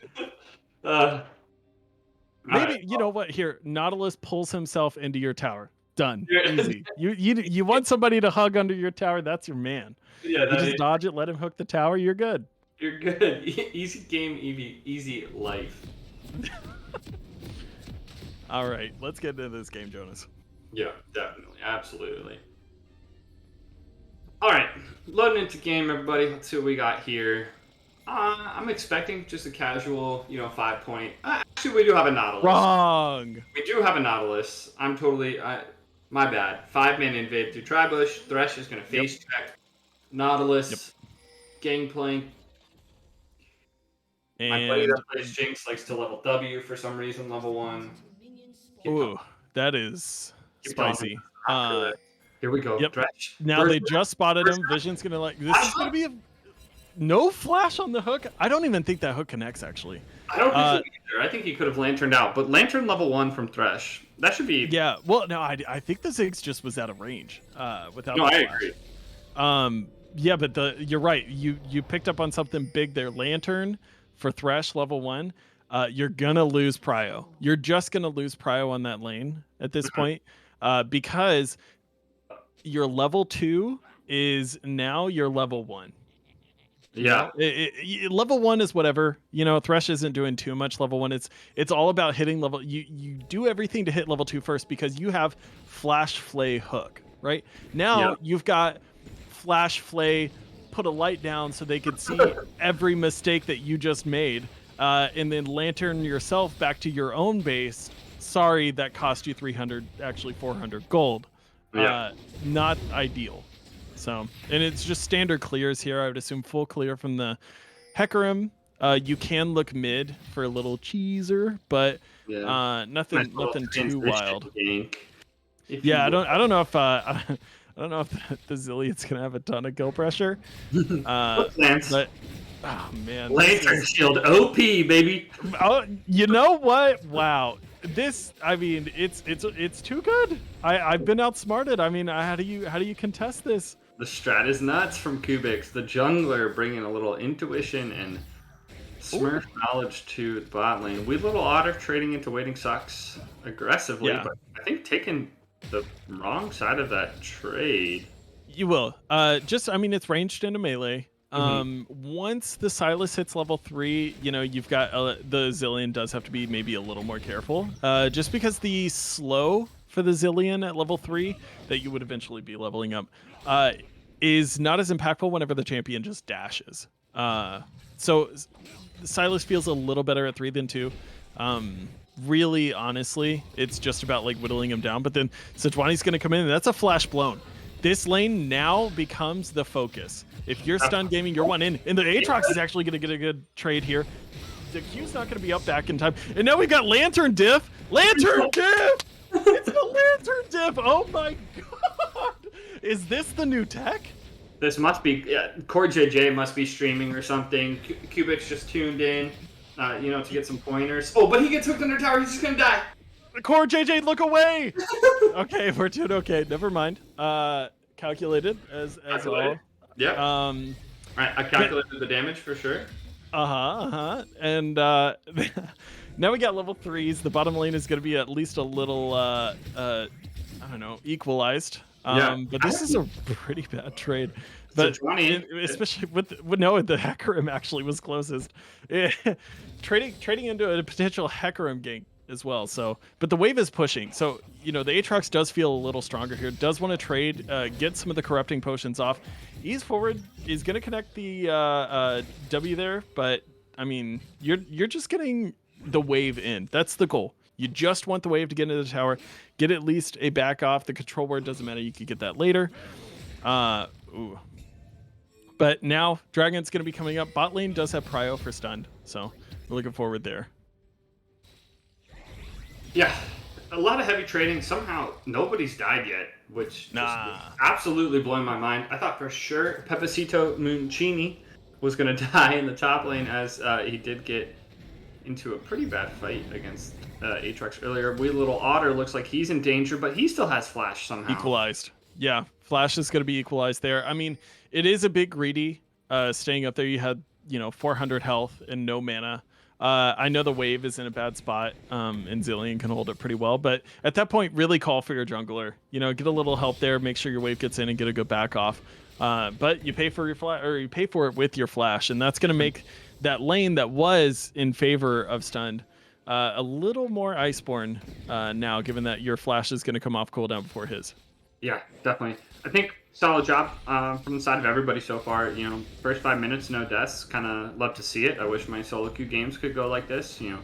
Maybe you know what? Here, Nautilus pulls himself into your tower. Done. Easy. You want somebody to hug under your tower? That's your man. Yeah, You just dodge it, let him hook the tower. You're good. you're good. Easy game, easy life. All right, let's get into this game, Jonas. Yeah, definitely, absolutely. All right, loading into game, everybody. Let's see what we got here. I'm expecting just a casual, 5-point. Actually, we do have a Nautilus. Wrong. We do have a Nautilus. I'm totally, my bad. 5-man invade through Tribush. Thresh is going to face check. Nautilus, Gangplank. My buddy that plays Jinx likes to level W for some reason, level 1. Ooh, that is spicy. Here we go. Yep. Thresh. Now they just spotted him. Vision's gonna this is gonna be no flash on the hook. I don't even think that hook connects actually. I don't think so either. I think he could have lanterned out, but lantern level 1 from Thresh. That should be. Yeah. Well, no, I think the Ziggs just was out of range. Without. No, the I flash. agree. Yeah, but you're right. You picked up on something big there. Lantern for Thresh level 1. You're gonna lose prio. You're just gonna lose prio on that lane at this point, because your level 2 is now your level 1. Yeah. Level 1 is whatever. Thresh isn't doing too much level 1. It's all about hitting level. You do everything to hit level 2 first because you have Flash Flay hook, right? Now you've got Flash Flay put a light down so they could see every mistake that you just made, and then lantern yourself back to your own base. Sorry, that cost you 300, actually 400 gold. Not ideal. So, and it's just standard clears here. I would assume full clear from the Hecarim. You can look mid for a little cheeser, but nothing too wild. Yeah, I don't know if I don't know if the Zillion's gonna have a ton of kill pressure. But oh man, Lantern Shield OP, baby. Oh, you know what? Wow. This, I mean, it's too good. I've been outsmarted. I mean, how do you contest this? The strat is nuts from Kubix. The jungler bringing a little intuition and Smurf knowledge to the bot lane. We little otter trading into waiting sucks aggressively, but I think taking the wrong side of that trade. You will. I mean, it's ranged into melee. Once the Silas hits level 3, you've got the Zillion does have to be maybe a little more careful. Just because the slow for the Zillion at level 3 that you would eventually be leveling up is not as impactful whenever the champion just dashes. So Silas feels a little better at 3 than 2. Really, honestly, it's just about like whittling him down. But then Sejuani's going to come in, and that's a flash blown. This lane now becomes the focus. If you're stun gaming, you're one in. And the Aatrox is actually going to get a good trade here. The Q's not going to be up back in time. And now we got Lantern Diff. Lantern Diff! It's the Lantern Diff! Oh my god! Is this the new tech? This must be, Core JJ must be streaming or something. Kubix just tuned in, to get some pointers. Oh, but he gets hooked under tower. He's just going to die. Core JJ, look away! Okay, we're doing okay. Never mind. Calculated as all. Yeah. Right, I calculated the damage for sure. And now we got level 3s. The bottom lane is going to be at least a little, I don't know, equalized. But this is a pretty bad trade. But especially with the Hecarim actually was closest. Trading into a potential Hecarim gank as well. So, but the wave is pushing. So, the Aatrox does feel a little stronger here. Does want to trade, get some of the corrupting potions off. Ease forward is going to connect the W there, but I mean, you're just getting the wave in. That's the goal. You just want the wave to get into the tower, get at least a back off. The control word doesn't matter. You could get that later. But now Dragon's going to be coming up. Bot lane does have prio for stunned, so we're looking forward there. Yeah, a lot of heavy trading. Somehow nobody's died yet, which absolutely blowing my mind. I thought for sure Pepacito Muncini was going to die in the top lane, as he did get into a pretty bad fight against Aatrox earlier. Wee Little Otter looks like he's in danger, but he still has Flash somehow. Equalized. Yeah, Flash is going to be equalized there. I mean, it is a bit greedy staying up there. You had, 400 health and no mana. I know the wave is in a bad spot, and Zillion can hold it pretty well. But at that point, really call for your jungler. You know, get a little help there, make sure your wave gets in, and get a good back off. But you pay for your you pay for it with your flash, and that's going to make that lane that was in favor of stunned a little more Iceborne now, given that your flash is going to come off cooldown before his. Yeah, definitely. I think solid job from the side of everybody so far. You know, first 5 minutes, no deaths. Kind of love to see it. I wish my solo queue games could go like this. You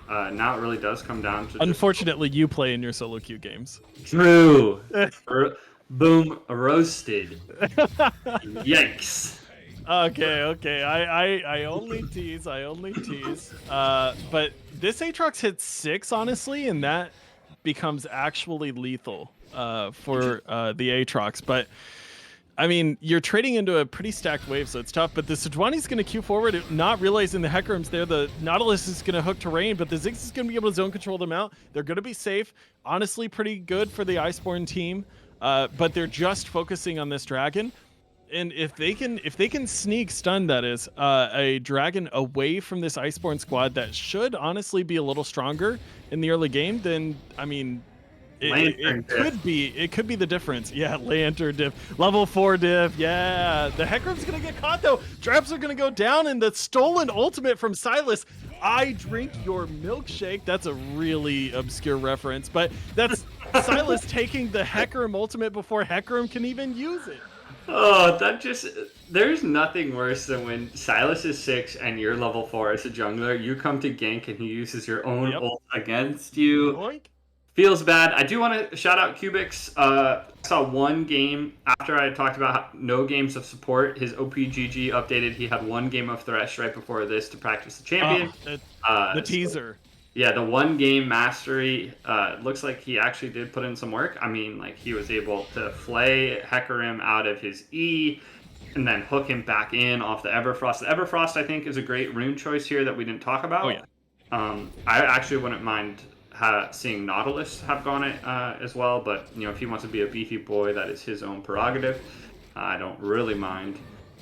know, now it really does come down to. Unfortunately, you play in your solo queue games. True. Boom, roasted. Yikes. Okay. I only tease. But this Aatrox hits 6, honestly, and that becomes actually lethal for the Aatrox. But I mean, you're trading into a pretty stacked wave, so it's tough. But the Sejuani's going to queue forward, not realizing the Hecarim's there. The Nautilus is going to hook terrain, but the Ziggs is going to be able to zone control them out. They're going to be safe. Honestly, pretty good for the Iceborne team. But they're just focusing on this dragon. And if they can sneak stun, that is, a dragon away from this Iceborne squad that should honestly be a little stronger in the early game, then I mean, it could be the difference. Yeah, Lantern diff, level 4 diff. Yeah, the Hecarim's gonna get caught though. Traps are gonna go down, and the stolen ultimate from Silas. I drink your milkshake. That's a really obscure reference, but that's Silas taking the Hecarim ultimate before Hecarim can even use it. Oh, there's nothing worse than when Silas is 6 and you're level 4 as a jungler. You come to gank and he uses your own ult against you. Boink. Feels bad. I do want to shout out Cubix. I saw one game after I talked about no games of support. His OPGG updated. He had one game of Thresh right before this to practice the champion. The teaser. Yeah, the one game mastery looks like he actually did put in some work. I mean, like he was able to flay Hecarim out of his E and then hook him back in off the Everfrost. The Everfrost, I think, is a great rune choice here that we didn't talk about. Oh, yeah. I actually wouldn't mind seeing Nautilus have gone it as well, but you know, if he wants to be a beefy boy, that is his own prerogative. I don't really mind.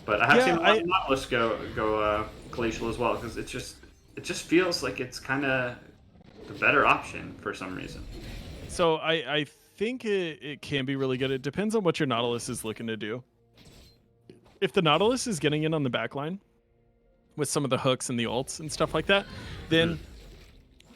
But I have seen Nautilus go glacial as well, because it just feels like it's kind of the better option for some reason. So I think it can be really good. It depends on what your Nautilus is looking to do. If the Nautilus is getting in on the backline with some of the hooks and the ults and stuff like that, then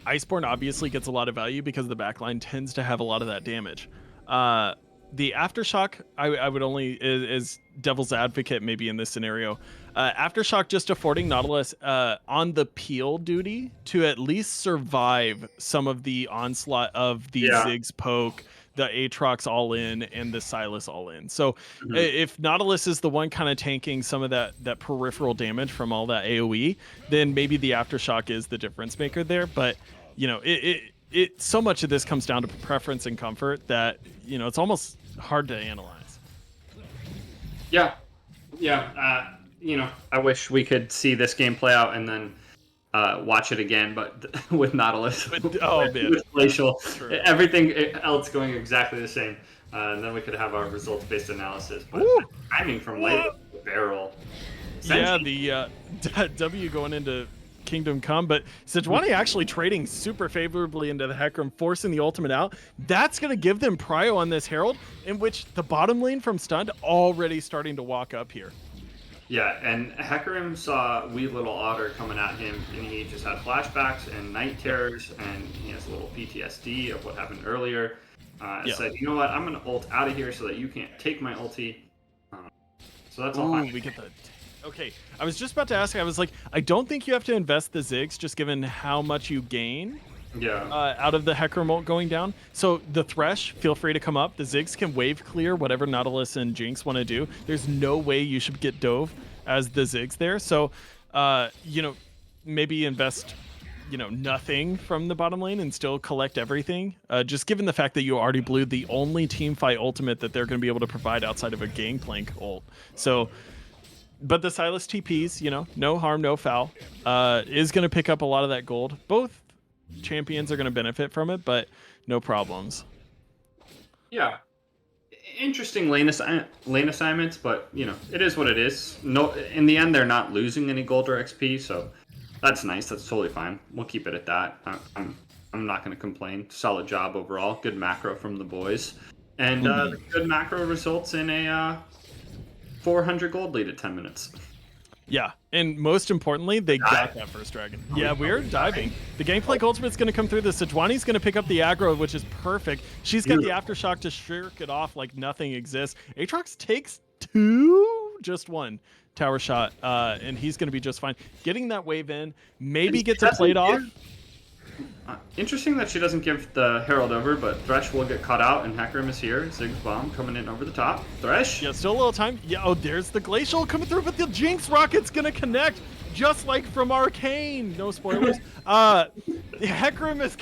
Iceborne obviously gets a lot of value because the backline tends to have a lot of that damage. The Aftershock, I would only, is devil's advocate maybe in this scenario. Aftershock just affording Nautilus on the peel duty to at least survive some of the onslaught of the Ziggs poke, the Aatrox all in, and the Silas all in. So if Nautilus is the one kind of tanking some of that peripheral damage from all that AoE, then maybe the Aftershock is the difference maker there. But you know, it so much of this comes down to preference and comfort that, you know, it's almost hard to analyze. Yeah. You know, I wish we could see this game play out and then watch it again, but with Nautilus, with Glacial, everything else going exactly the same, and then we could have our results-based analysis. But timing from late barrel. Yeah, the W going into Kingdom Come, but Sejuani actually trading super favorably into the Hecarim, forcing the ultimate out. That's going to give them prio on this Herald, in which the bottom lane from Stunned already starting to walk up here. Yeah, and Hecarim saw wee little Otter coming at him, and he just had flashbacks and night terrors, and he has a little PTSD of what happened earlier. Said, you know what, I'm going to ult out of here so that you can't take my ulti. So that's all fine. We get the... Okay, I was just about to ask, I was like, I don't think you have to invest the Ziggs, just given how much you gain out of the Hecarim ult going down. So the Thresh, feel free to come up. The Ziggs can wave clear whatever Nautilus and Jinx want to do. There's no way you should get dove as the Ziggs there. So, you know, maybe invest, you know, nothing from the bottom lane and still collect everything. Just given the fact that you already blew the only team fight ultimate that they're going to be able to provide outside of a Gangplank ult. So... But the Silas TPs, you know, no harm, no foul, is going to pick up a lot of that gold. Both champions are going to benefit from it, but no problems. Yeah. Interesting lane assignments, but, you know, it is what it is. No, in the end, they're not losing any gold or XP, so That's nice. That's totally fine. We'll keep it at that. I'm not going to complain. Solid job overall. Good macro from the boys. And the good macro results in a 400 gold lead at 10 minutes. Yeah, and most importantly, they got that first dragon. Yeah, we're diving. The Gangplank ultimate's going to come through. The Sejuani's going to pick up the aggro, which is perfect. She's got the Aftershock to shirk it off like nothing exists. Aatrox takes just one tower shot, and he's going to be just fine. Getting that wave in, maybe gets a plate off. Interesting that she doesn't give the Herald over, but Thresh will get caught out, and Hecarim is here. Zig's bomb coming in over the top. Thresh. Yeah, still a little time. Yeah, oh, there's the Glacial coming through, but the Jinx Rocket's going to connect, just like from Arcane. No spoilers. Hecarim is...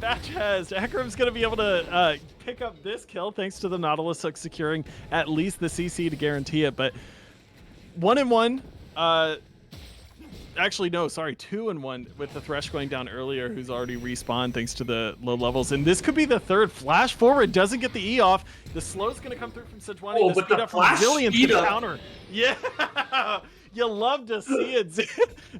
Hecarim's going to be able to pick up this kill, thanks to the Nautilus securing at least the CC to guarantee it, but 1-1. Actually, no, sorry, 2-1 with the Thresh going down earlier, who's already respawned thanks to the low levels. And this could be the third. Flash forward, doesn't get the E off. The slow's going to come through from Sejuani. Oh, the but speed the up from flash Zillion's speed going to up. counter. Yeah, you love to see it.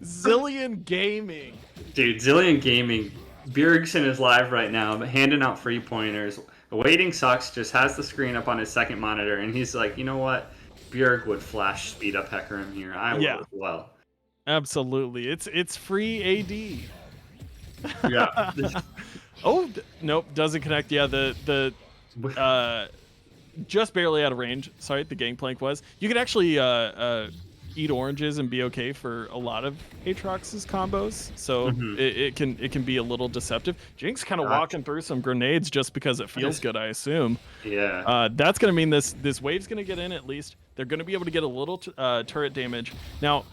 Zillion Gaming. Dude, Zillion Gaming. Bjergsen is live right now, but handing out free pointers. Waiting Sucks just has the screen up on his second monitor, and he's like, you know what? Bjerg would flash speed up Hecarim here. I would as well. Absolutely. It's free AD. Yeah. Oh, nope, doesn't connect. Yeah, the just barely out of range. Sorry, the Gangplank was. You could actually eat oranges and be okay for a lot of Aatrox's combos, so it can be a little deceptive. Jinx kind of walking through some grenades just because it feels good, I assume. Yeah. That's gonna mean this wave's gonna get in at least. They're gonna be able to get a little turret damage. Now,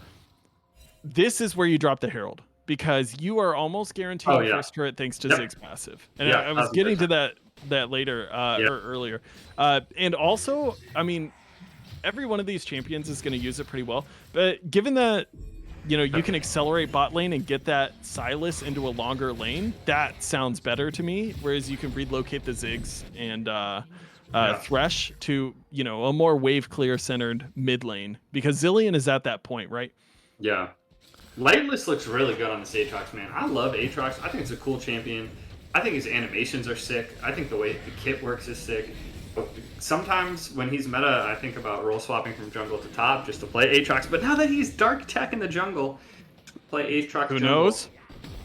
this is where you drop the Herald, because you are almost guaranteed the first turret thanks to Zig's passive. And I was getting to that later or earlier. And also, I mean, every one of these champions is going to use it pretty well. But given that, you can accelerate bot lane and get that Sylas into a longer lane, that sounds better to me. Whereas you can relocate the Ziggs and Thresh to, a more wave clear centered mid lane, because Zillion is at that point, right? Yeah. Lightless looks really good on this Aatrox, man. I love Aatrox. I think it's a cool champion. I think his animations are sick. I think the way the kit works is sick. But sometimes when he's meta, I think about role swapping from jungle to top just to play Aatrox. But now that he's dark tech in the jungle, play Aatrox. Who jungle. knows?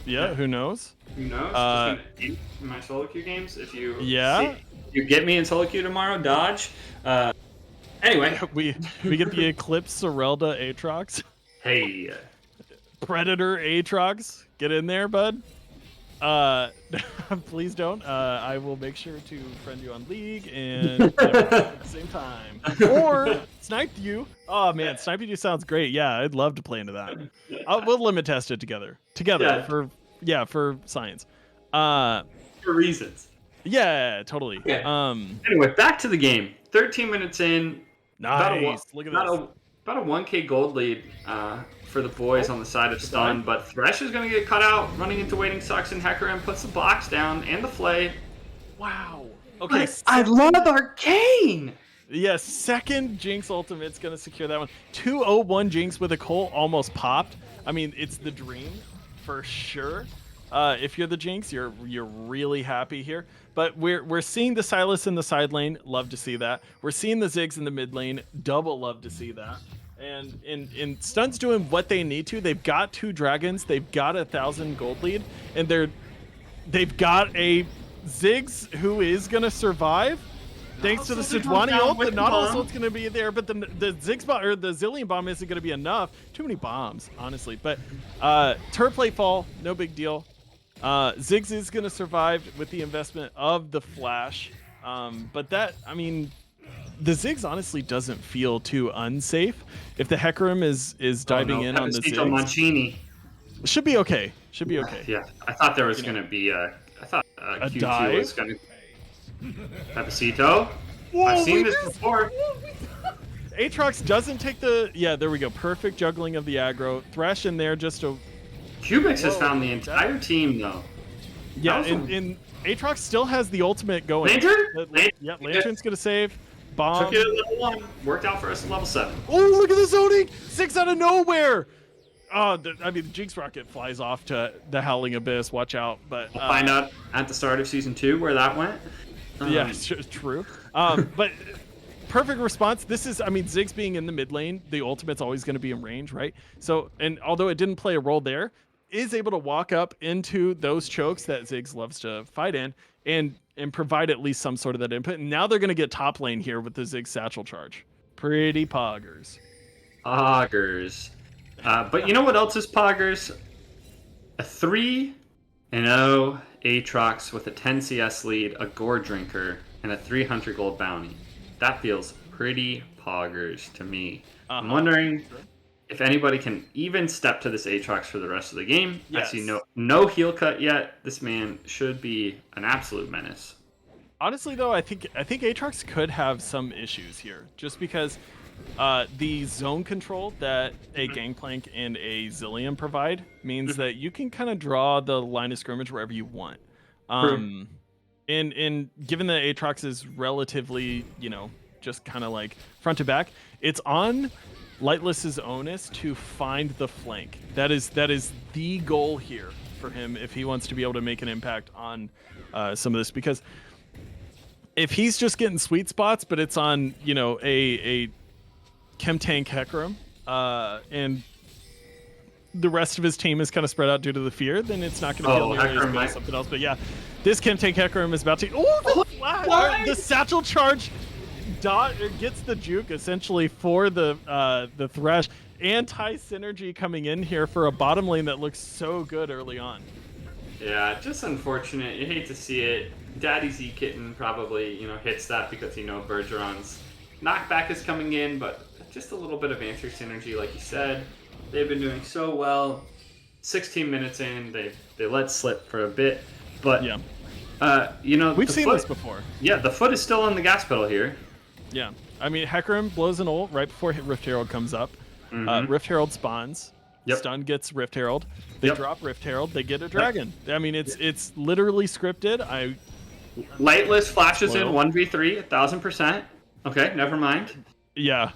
Yeah, who knows? Who knows? In my solo queue games, if you you get me in solo queue tomorrow, dodge. Anyway, we get the Eclipse Serelda Aatrox. Hey. Predator Aatrox, get in there, bud. Please don't. I will make sure to friend you on League and at the same time, or snipe you. Oh man, sniping you sounds great. Yeah, I'd love to play into that. We'll limit test it together for science. For reasons. Yeah, totally. Yeah. Anyway, back to the game. 13 minutes in. Nice. Look at this. About a 1K gold lead for the boys on the side of stun, but Thresh is going to get cut out, running into Waiting Sucks, and Hecarim puts the box down and the flay. Wow. Okay. I love Arcane! Yeah, second Jinx ultimate's going to secure that one. 201 Jinx with a Cole almost popped. I mean, it's the dream for sure. If you're the Jinx, you're really happy here. But we're seeing the Sylas in the side lane. Love to see that. We're seeing the Ziggs in the mid lane. Double love to see that. And Stun's doing what they need to. They've got 2 dragons. They've got 1,000 gold lead, and they've got a Ziggs who is gonna survive. Thanks to the Sejuani ult, the Nautilus ult's gonna be there, but the Ziggs bomb or the Zillion bomb isn't gonna be enough. Too many bombs, honestly. But turret plate fall, no big deal. Ziggs is gonna survive with the investment of the flash. But the Ziggs honestly doesn't feel too unsafe. If the Hecarim is diving in on the Ziggs, Mancini. should be okay. Should be okay. Yeah, I thought there was gonna be a Q2 dive? was gonna. Pepacito. Whoa, I've seen this before. Aatrox doesn't take the... Yeah, there we go. Perfect juggling of the aggro. Thresh in there just to... Cubix has found the entire team, though. Yeah, and Aatrox still has the ultimate going. Lantern? Yeah, Lantern's going to save. Bomb. Took it at level 1. Worked out for us at level 7. Oh, look at the zoning! 6 out of nowhere! Oh, I mean, the Jinx rocket flies off to the Howling Abyss. Watch out! But We'll find out at the start of season 2 where that went. Yeah, true. But perfect response. This is, I mean, Ziggs being in the mid lane, the ultimate's always going to be in range, right? So, and although it didn't play a role there, is able to walk up into those chokes that Ziggs loves to fight in and provide at least some sort of that input. And now they're going to get top lane here with the Ziggs satchel charge. Pretty poggers. Poggers. But you know what else is poggers? A 3-0 Aatrox with a 10 CS lead, a Gore Drinker, and a 300 gold bounty. That feels pretty poggers to me. I'm wondering if anybody can even step to this Aatrox for the rest of the game. Yes. I see no heal cut yet. This man should be an absolute menace. Honestly, though, I think Aatrox could have some issues here, just because the zone control that a Gangplank and a Zillion provide means that you can kind of draw the line of scrimmage wherever you want. And given that Aatrox is relatively, just kind of like front to back, it's on Lightless's onus to find the flank. That is the goal here for him if he wants to be able to make an impact on some of this, because if he's just getting sweet spots, but it's on, a Chem Tank Hecarim, and the rest of his team is kind of spread out due to the fear, then it's not going to feel nearly as good as something else. But yeah, this Chem Tank Hecarim is about to... Oh, the flash! The satchel charge gets the juke, essentially, for the Thresh. Anti-synergy coming in here for a bottom lane that looks so good early on. Yeah, just unfortunate. You hate to see it. Daddy Z-Kitten probably, hits that because, Bergeron's knockback is coming in, but just a little bit of anti-synergy, like you said. They've been doing so well. 16 minutes in, they let slip for a bit, but yeah, we've seen this before. Yeah, the foot is still on the gas pedal here. Yeah, I mean, Hecarim blows an ult right before Rift Herald comes up. Rift Herald spawns. Yep. Stun gets Rift Herald. They drop Rift Herald. They get a dragon. I mean, it's literally scripted. Lightless flashes in 1v3, 1000%. Okay, never mind. Yeah,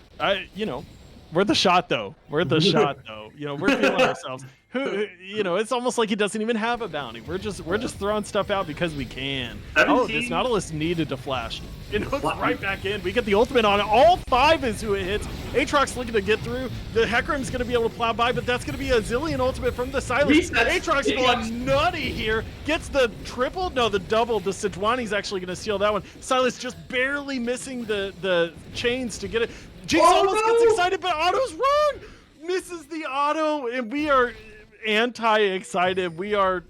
we're the shot though. We're the shot though. We're feeling ourselves. It's almost like he doesn't even have a bounty. We're just throwing stuff out because we can. 17. Oh, this Nautilus needed to flash. It hooks right back in. We get the ultimate on it. All 5 is who it hits. Aatrox looking to get through. The Hecarim's going to be able to plow by, but that's going to be a Zillion ultimate from the Sylas. Aatrox going nutty here. Gets the triple? No, the double. The Sejuani's actually going to steal that one. Sylas just barely missing the chains to get it. Jinx almost gets excited, but Otto's wrong. Misses the auto, and we are anti-excited. We are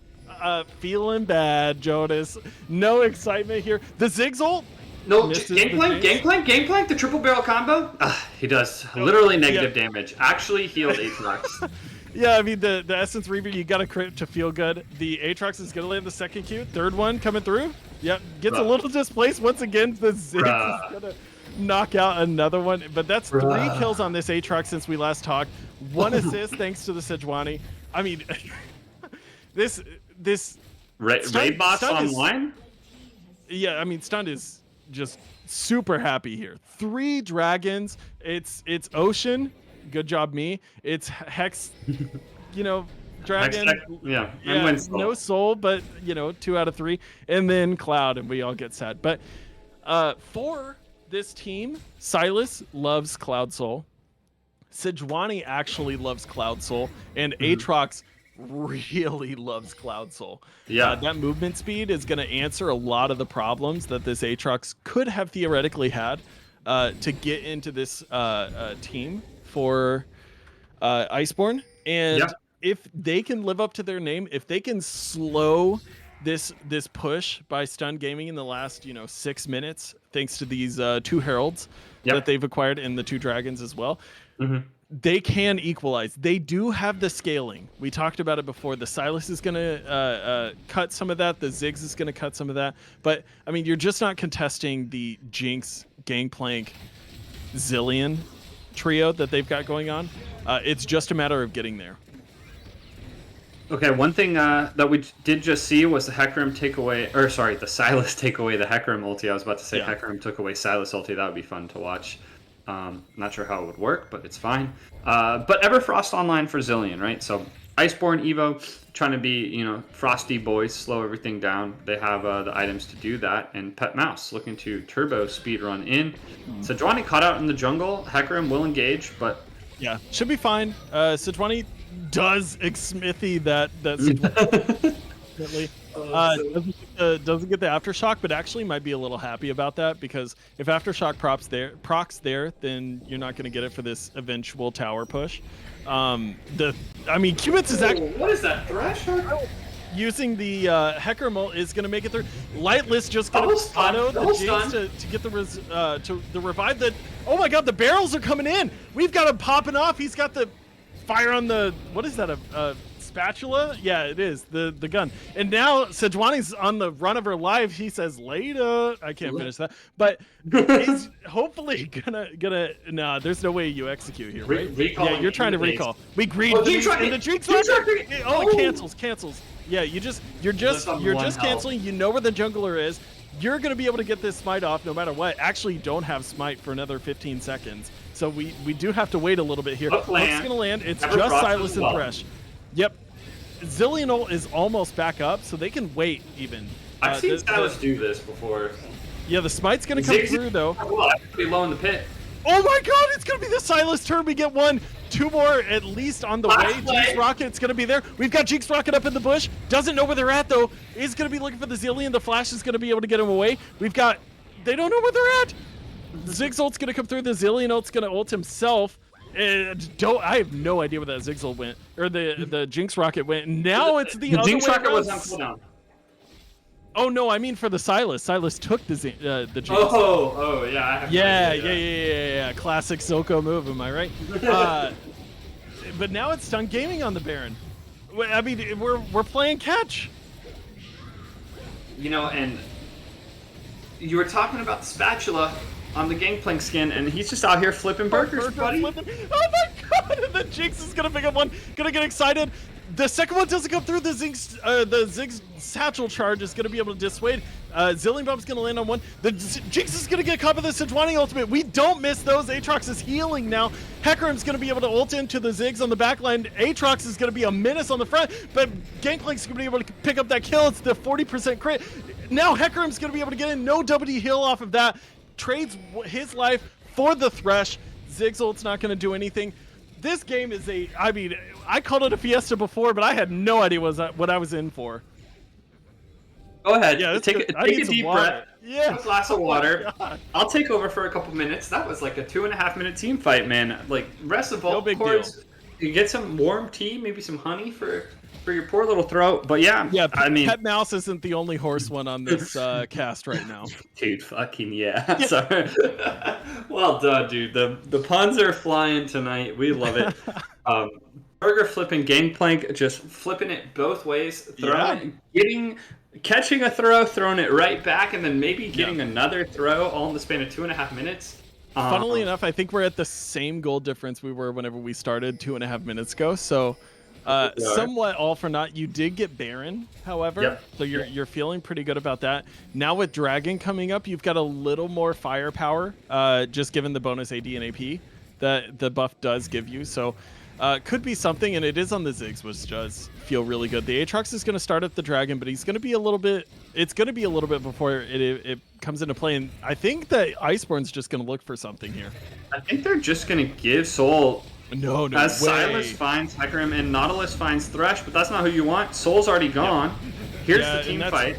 feeling bad, Jonas. No excitement here. The Ziggs ult. No, Gangplank, the triple barrel combo. He does literally negative damage. Actually healed Aatrox. Yeah, I mean, the Essence Reaver, you got to crit to feel good. The Aatrox is going to land the second Q. Third one coming through. Yep, gets a little displaced. Once again, the Ziggs is going to knock out another one. But that's 3 kills on this Aatrox since we last talked. 1 assist thanks to the Sejuani. I mean, this Raid bots online? Yeah, I mean, Stunned is just super happy here. 3 dragons. It's Ocean. Good job, me. It's Hex, dragon. Yeah, no soul, but 2 out of 3. And then Cloud, and we all get sad. But for this team, Sylas loves Cloud Soul. Sejuani actually loves Cloud Soul, and Aatrox really loves Cloud Soul. Yeah, that movement speed is going to answer a lot of the problems that this Aatrox could have theoretically had to get into this team for Iceborne. And if they can live up to their name, if they can slow this push by Stun Gaming in the last 6 minutes, thanks to these 2 heralds that they've acquired and the 2 dragons as well, they can equalize. They do have the scaling. We talked about it before. The Sylas is going to cut some of that. The Ziggs is going to cut some of that. But I mean, you're just not contesting the Jinx, Gangplank, Zillion trio that they've got going on. It's just a matter of getting there. Okay, one thing that we did just see was the Hecarim take away, or sorry, the Sylas take away the Hecarim ulti. I was about to say Hecarim took away Sylas ulti. That would be fun to watch. Not sure how it would work, but it's fine. But Everfrost online for Zillion, right? So Iceborne Evo, trying to be, frosty boys, slow everything down. They have the items to do that. And Pet Mouse looking to turbo speed run in. Sejuani caught out in the jungle. Hecarim will engage, but yeah, should be fine. Sejuani does Xmithy that Sejuani doesn't get the aftershock, but actually might be a little happy about that, because if aftershock procs there, then you're not going to get it for this eventual tower push. Cubits is actually what is that thresh? using the Hecarim ult is going to make it through. Lightless just going to auto the Jinx to get the revive. That, oh my god, the barrels are coming in. We've got him popping off. He's got the fire on the, what is that, a spatula? Yeah, it is, the gun. And now Sejuani's on the run of her life. He says later. I can't finish that, but he's hopefully gonna. Nah, there's no way you execute here, right? Yeah, you're trying to recall. We agreed. And the Jinx, it cancels. Yeah, you're just canceling. You know where the jungler is. You're gonna be able to get this smite off no matter what. Actually, you don't have smite for another 15 seconds, so we do have to wait a little bit here. What's gonna land? It's just Sylas and Thresh. Yep. Zillion ult is almost back up, so they can wait even. I've seen Sylas do this before. Yeah, the smite's gonna come through though. Pretty low in the pit. Oh my god, it's gonna be the Sylas turn. We get one. Two more at least on the way. Jinx Rocket's gonna be there. We've got Jinx Rocket up in the bush. Doesn't know where they're at though. Is gonna be looking for the Zillion. The Flash is gonna be able to get him away. They don't know where they're at. Ziggs ult's gonna come through. The Zillion ult's gonna ult himself. I have no idea where that Ziggs ult went, or the Jinx Rocket went. Now it's the other Jinx way Rocket around. was on cooldown. Oh no, I mean for the Sylas. Sylas took the Jinx. Oh yeah. Yeah. Classic Soko move, am I right? But now it's Stun Gaming on the Baron. I mean, we're playing catch. And you were talking about the spatula on the Gangplank skin, and he's just out here flipping burgers, buddy. Oh my god! And the Jinx is gonna pick up one. Gonna get excited. The second one doesn't come through. The Ziggs satchel charge is gonna be able to dissuade. Zillion Bomb's gonna land on one. The Jinx is gonna get caught by the Sejuani ultimate. We don't miss those. Aatrox is healing now. Hecarim's gonna be able to ult into the Ziggs on the back line. Aatrox is gonna be a menace on the front, but Gangplank's gonna be able to pick up that kill. It's the 40% crit. Now Hecarim's gonna be able to get in. No WD heal off of that. Trades his life for the Thresh. Ziggs ult's not gonna do anything. This game is I called it a fiesta before, but I had no idea what I was in for. Go ahead. Yeah, take a deep breath. Yeah. A glass of water. I'll take over for a couple minutes. That was like a 2.5-minute team fight, man. Like, rest of all cords. You get some warm tea, maybe some honey for your poor little throat. But yeah, Pet Mouse isn't the only horse one on this cast right now. Dude, fucking yeah. Sorry. Well done, dude. The puns are flying tonight. We love it. Burger flipping Gangplank, just flipping it both ways, catching a throw, throwing it right back, and then maybe getting another throw, all in the span of 2.5 minutes. Funnily enough, I think we're at the same goal difference we were whenever we started 2.5 minutes ago. So somewhat all for naught. You did get Baron, however, so you're feeling pretty good about that. Now with Dragon coming up, you've got a little more firepower, just given the bonus AD and AP that the buff does give you. So could be something, and it is on the Ziggs, which does feel really good. The Aatrox is going to start at the Dragon, but he's going to be a little bit. It's going to be a little bit before it comes into play, and I think that Iceborne's just going to look for something here. I think they're just going to give Soul. No as way. Sylas finds Hecarim and Nautilus finds Thresh, but that's not who you want. Soul's already gone. Here's the team fight.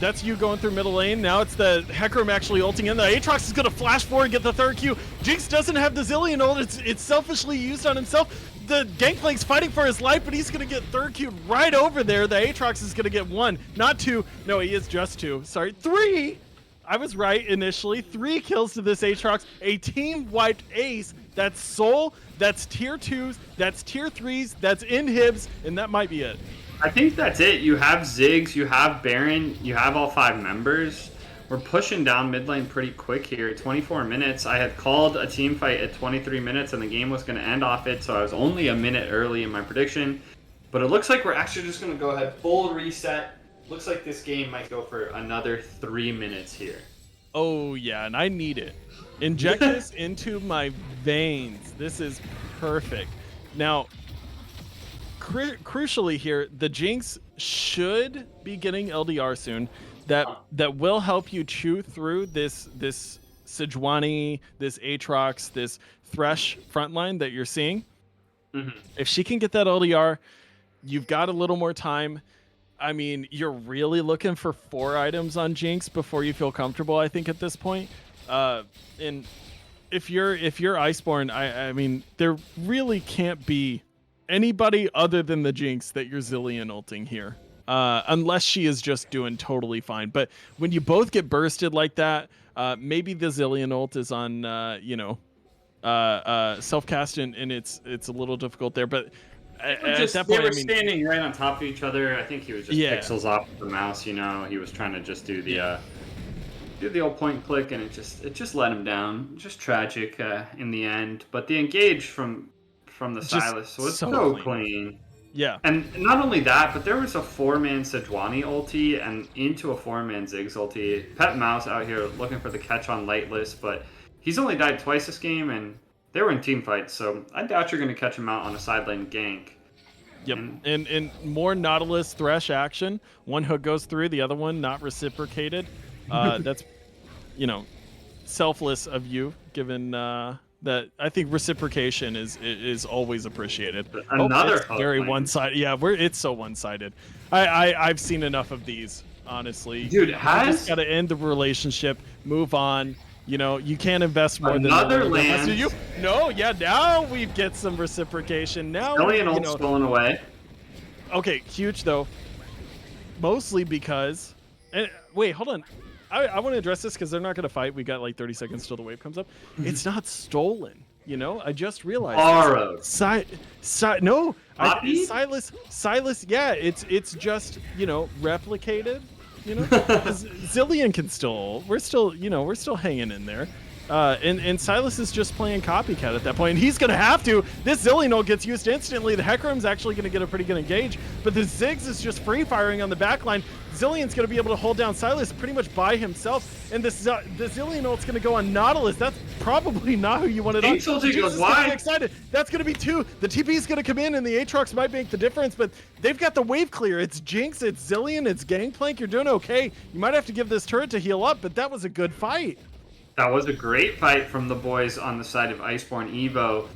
That's you going through middle lane. Now it's the Hecarim actually ulting in. The Aatrox is going to flash forward, get the third Q. Jinx doesn't have the Zillion ult. It's selfishly used on himself. The Gangplank's fighting for his life, but he's going to get third Q right over there. The Aatrox is going to get one, not two. No, he is just two. Sorry, three. I was right initially. 3 kills to this Aatrox. A team-wiped ace. That's Soul. That's tier 2s. That's tier 3s. That's inhibs. And that might be it. I think that's it. You have Ziggs. You have Baron. You have all 5 members. We're pushing down mid lane pretty quick here. 24 minutes. I had called a team fight at 23 minutes, and the game was going to end off it, so I was only a minute early in my prediction. But it looks like we're actually just going to go ahead full reset. Looks like this game might go for another 3 minutes here. Oh, yeah, and I need it. Inject this into my veins. This is perfect. Now, crucially here, the Jinx should be getting LDR soon. That will help you chew through this Sejuani, this Aatrox, this Thresh frontline that you're seeing. If she can get that LDR, you've got a little more time. I mean, you're really looking for 4 items on Jinx before you feel comfortable, I think, at this point. And if you're Iceborne, I mean, there really can't be anybody other than the Jinx that you're Zilean ulting here. Unless she is just doing totally fine. But when you both get bursted like that, maybe the Zilean ult is on, self-cast, and it's a little difficult there. But at that point, they were standing right on top of each other. I think he was just pixels off the mouse. He was trying to just do the old point and click, and it just let him down. Just tragic in the end. But the engage from the Sylas was so clean. Yeah. And not only that, but there was a 4-man Sejuani ulti and into a 4-man Ziggs ulti. Pet Mouse out here looking for the catch on Lightless, but he's only died twice this game, and they were in team fights, so I doubt you're going to catch him out on a side lane gank. Yep, and more Nautilus Thresh action. One hook goes through, the other one not reciprocated. That's, selfless of you, given that I think reciprocation is always appreciated. Another very one-sided. Yeah, it's so one-sided. I've seen enough of these, honestly. Dude, you just got to end the relationship, move on. You can't invest more another than land. Now we get some reciprocation. Now ult's stolen away. Okay, huge though. Mostly because, wait, hold on. I want to address this because they're not going to fight. We got like 30 seconds till the wave comes up. It's not stolen. I just realized. Borrowed. No, Sylas. Yeah, it's just replicated. Zilean can still. We're still hanging in there. And Sylas is just playing copycat at that point, and he's going to have to. This Zilean ult gets used instantly. The Hecarim's actually going to get a pretty good engage, but the Ziggs is just free firing on the backline. Zilean's going to be able to hold down Sylas pretty much by himself, and the Zilean ult's going to go on Nautilus. That's probably not who you wanted on. Jinx goes wide. Excited. That's going to be 2. The TP's going to come in, and the Aatrox might make the difference, but they've got the wave clear. It's Jinx, it's Zilean, it's Gangplank. You're doing okay. You might have to give this turret to heal up, but that was a good fight. That was a great fight from the boys on the side of Iceborne Evo.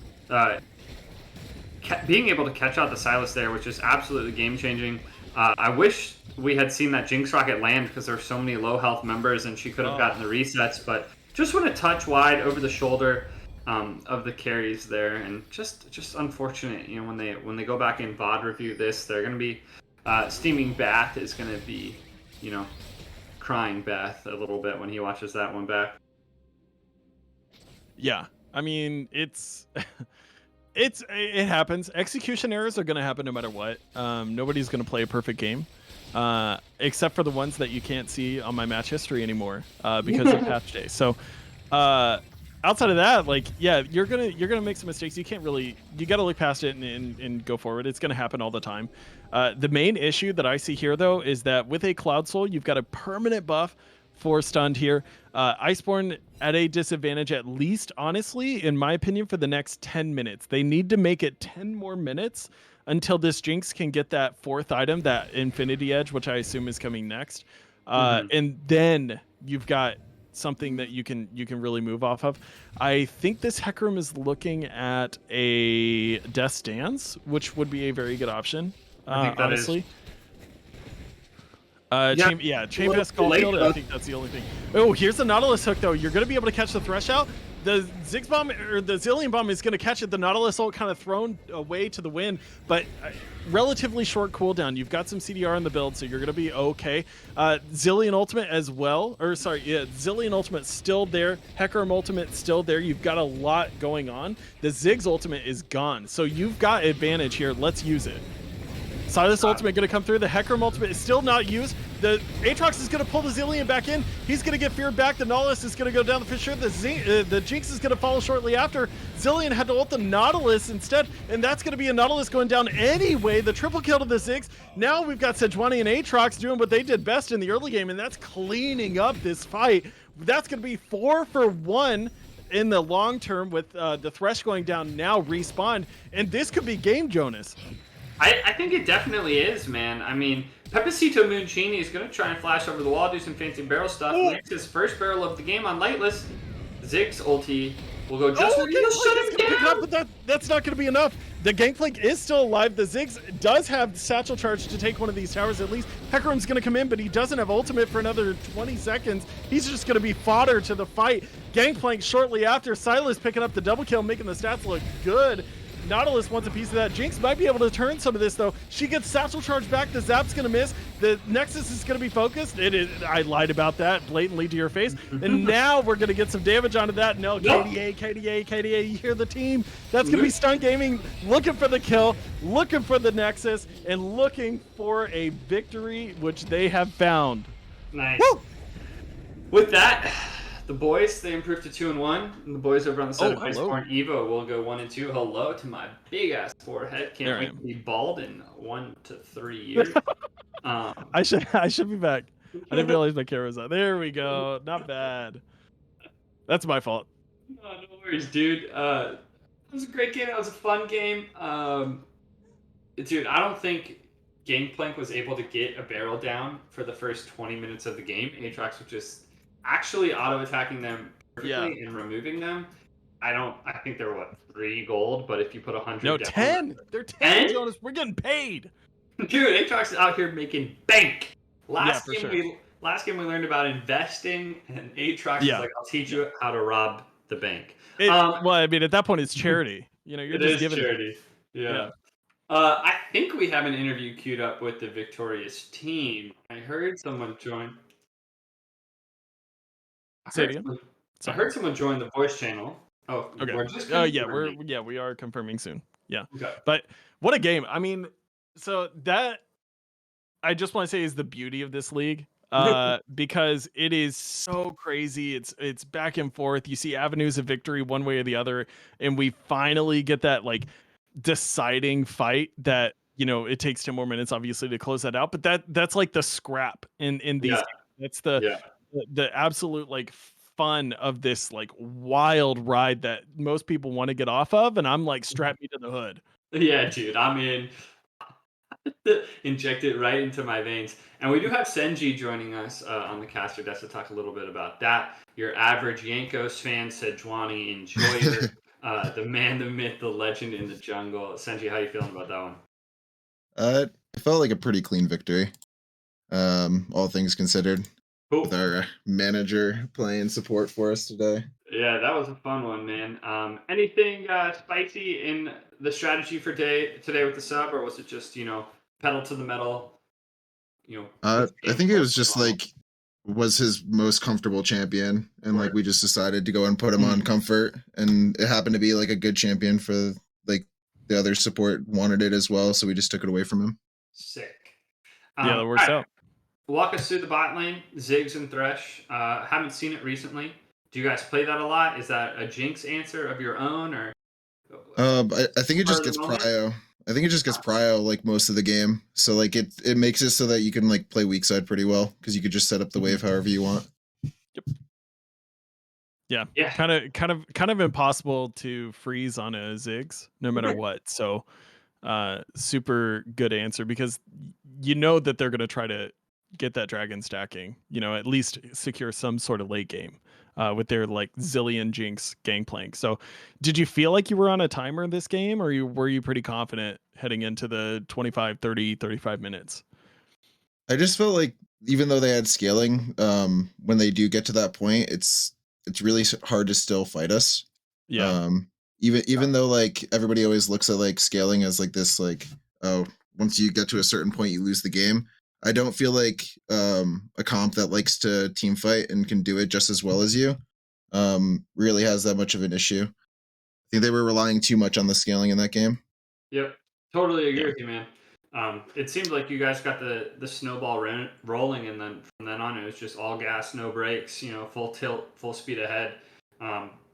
Being able to catch out the Sylas there was just absolutely game-changing. I wish we had seen that Jinx rocket land because there were so many low-health members and she could have gotten the resets, but just went a touch wide over the shoulder of the carries there, and just unfortunate. When they go back in VOD review this, they're going to be steaming Bath is going to be, crying Bath a little bit when he watches that one back. Yeah, I mean, it happens. Execution errors are going to happen no matter what. Nobody's going to play a perfect game, except for the ones that you can't see on my match history anymore because of patch day. So outside of that, you're gonna make some mistakes. You can't really. You got to look past it and go forward. It's going to happen all the time. The main issue that I see here, though, is that with a Cloud Soul, you've got a permanent buff for stunned here. Iceborne at a disadvantage, at least, honestly, in my opinion, for the next 10 minutes. They need to make it 10 more minutes until this Jinx can get that 4th item, that Infinity Edge, which I assume is coming next. And then you've got something that you can really move off of. I think this Hecarim is looking at a Death Dance, which would be a very good option, honestly. Chain Pass Caulfield, I think that's the only thing. Oh, here's the Nautilus hook, though. You're going to be able to catch the Thresh out. The Ziggs Bomb, or the Zilean Bomb, is going to catch it. The Nautilus ult kind of thrown away to the wind, but relatively short cooldown. You've got some CDR in the build, so you're going to be okay. Zilean Ultimate as well. Zilean Ultimate still there. Hecarim Ultimate still there. You've got a lot going on. The Ziggs Ultimate is gone, so you've got advantage here. Let's use it. Sylas Ultimate going to come through. The Hecarim Ultimate is still not used. The Aatrox is going to pull the Zilean back in. He's going to get feared back. The Nautilus is going to go down the fissure. The Jinx is going to follow shortly after. Zilean had to ult the Nautilus instead, and that's going to be a Nautilus going down anyway. The triple kill to the Ziggs. Now we've got Sejuani and Aatrox doing what they did best in the early game, and that's cleaning up this fight. That's going to be 4 for 1. in the long term with the Thresh going down now respawn, and this could be game, Jonas. I think it definitely is, man. I mean, Pepacito Mooncini is going to try and flash over the wall, do some fancy barrel stuff. Lands his first barrel of the game on Lightless. Ziggs ulti will go just where he'll shut him down. But that's not going to be enough. The Gangplank is still alive. The Ziggs does have Satchel Charge to take one of these towers at least. Hecarim's going to come in, but he doesn't have ultimate for another 20 seconds. He's just going to be fodder to the fight. Gangplank shortly after. Sylas picking up the double kill, making the stats look good. Nautilus wants a piece of that. Jinx might be able to turn some of this, though. She gets Satchel Charge back. The Zap's going to miss. The Nexus is going to be focused. I lied about that blatantly to your face. And now we're going to get some damage onto that. No, KDA, you hear the team. That's going to be Stunt Gaming looking for the kill, looking for the Nexus, and looking for a victory, which they have found. Nice. Woo! With that, the boys, they improved to 2-1, and the boys over on the side of hello. Iceborne Evo will go 1-2. Hello to my big ass forehead. Can't There I wait am. to be bald in 1 to 3 years. I should be back. I didn't realize my camera was on. There we go. Not bad. That's my fault. No worries, dude. It was a great game. It was a fun game. Dude, I don't think Gangplank was able to get a barrel down for the first 20 minutes of the game. Aatrox was just actually auto-attacking them perfectly and removing them. I think they were, 3 gold, but if you put 100 No, down... 10! They're 10, Jonas! We're getting paid! Dude, Aatrox is out here making bank! Last sure. game we learned about investing, and Aatrox is like, I'll teach you how to rob the bank. Well, I mean, at that point, it's charity. You know, you're just giving charity. Yeah. I think we have an interview queued up with the victorious team. I heard someone join. I heard someone join the voice channel. Oh, okay. We're just we are confirming soon. Yeah. Okay. But what a game. I mean, so that I just want to say is the beauty of this league. Because it is so crazy. It's back and forth. You see avenues of victory one way or the other, and we finally get that like deciding fight that, you know, it takes 10 more minutes obviously to close that out, but that's like the scrap in these games. That's the absolute like fun of this like wild ride that most people want to get off of, and I'm like, strap me to the hood. Yeah, dude, I'm in. Inject it right into my veins. And we do have Senji joining us on the caster desk to talk a little bit about that. Your average Yankos fan said Juani enjoyer, the man, the myth, the legend in the jungle. Senji, how you feeling about that one? It felt like a pretty clean victory, all things considered. Cool. With our manager playing support for us today. Yeah, that was a fun one, man. Anything spicy in the strategy for today with the sub, or was it just, you know, pedal to the metal? You know, I think it was just like was his most comfortable champion, and like we just decided to go and put him on comfort, and it happened to be like a good champion for like the other support wanted it as well, so we just took it away from him. Sick. Yeah, that works out. Walk us through the bot lane, Ziggs and Thresh. Haven't seen it recently. Do you guys play that a lot? Is that a Jinx answer of your own, or? I think it just gets prio. I think it just gets prio like most of the game. So like it makes it so that you can like play weak side pretty well because you could just set up the wave however you want. Yep. Yeah. Kind of impossible to freeze on a Ziggs no matter what. So super good answer, because you know that they're going to try to get that dragon stacking, you know, at least secure some sort of late game with their like zillion Jinx Gangplank. So did you feel like you were on a timer this game, or were you pretty confident heading into the 25, 30, 35 minutes? I just felt like even though they had scaling, when they do get to that point, it's really hard to still fight us. Yeah. Even though like everybody always looks at like scaling as like this, like, oh, once you get to a certain point, you lose the game. I don't feel like a comp that likes to team fight and can do it just as well as you really has that much of an issue. I think they were relying too much on the scaling in that game. Yep, totally agree with you, man. It seemed like you guys got the snowball rolling, and then from then on it was just all gas, no brakes, you know, full tilt, full speed ahead.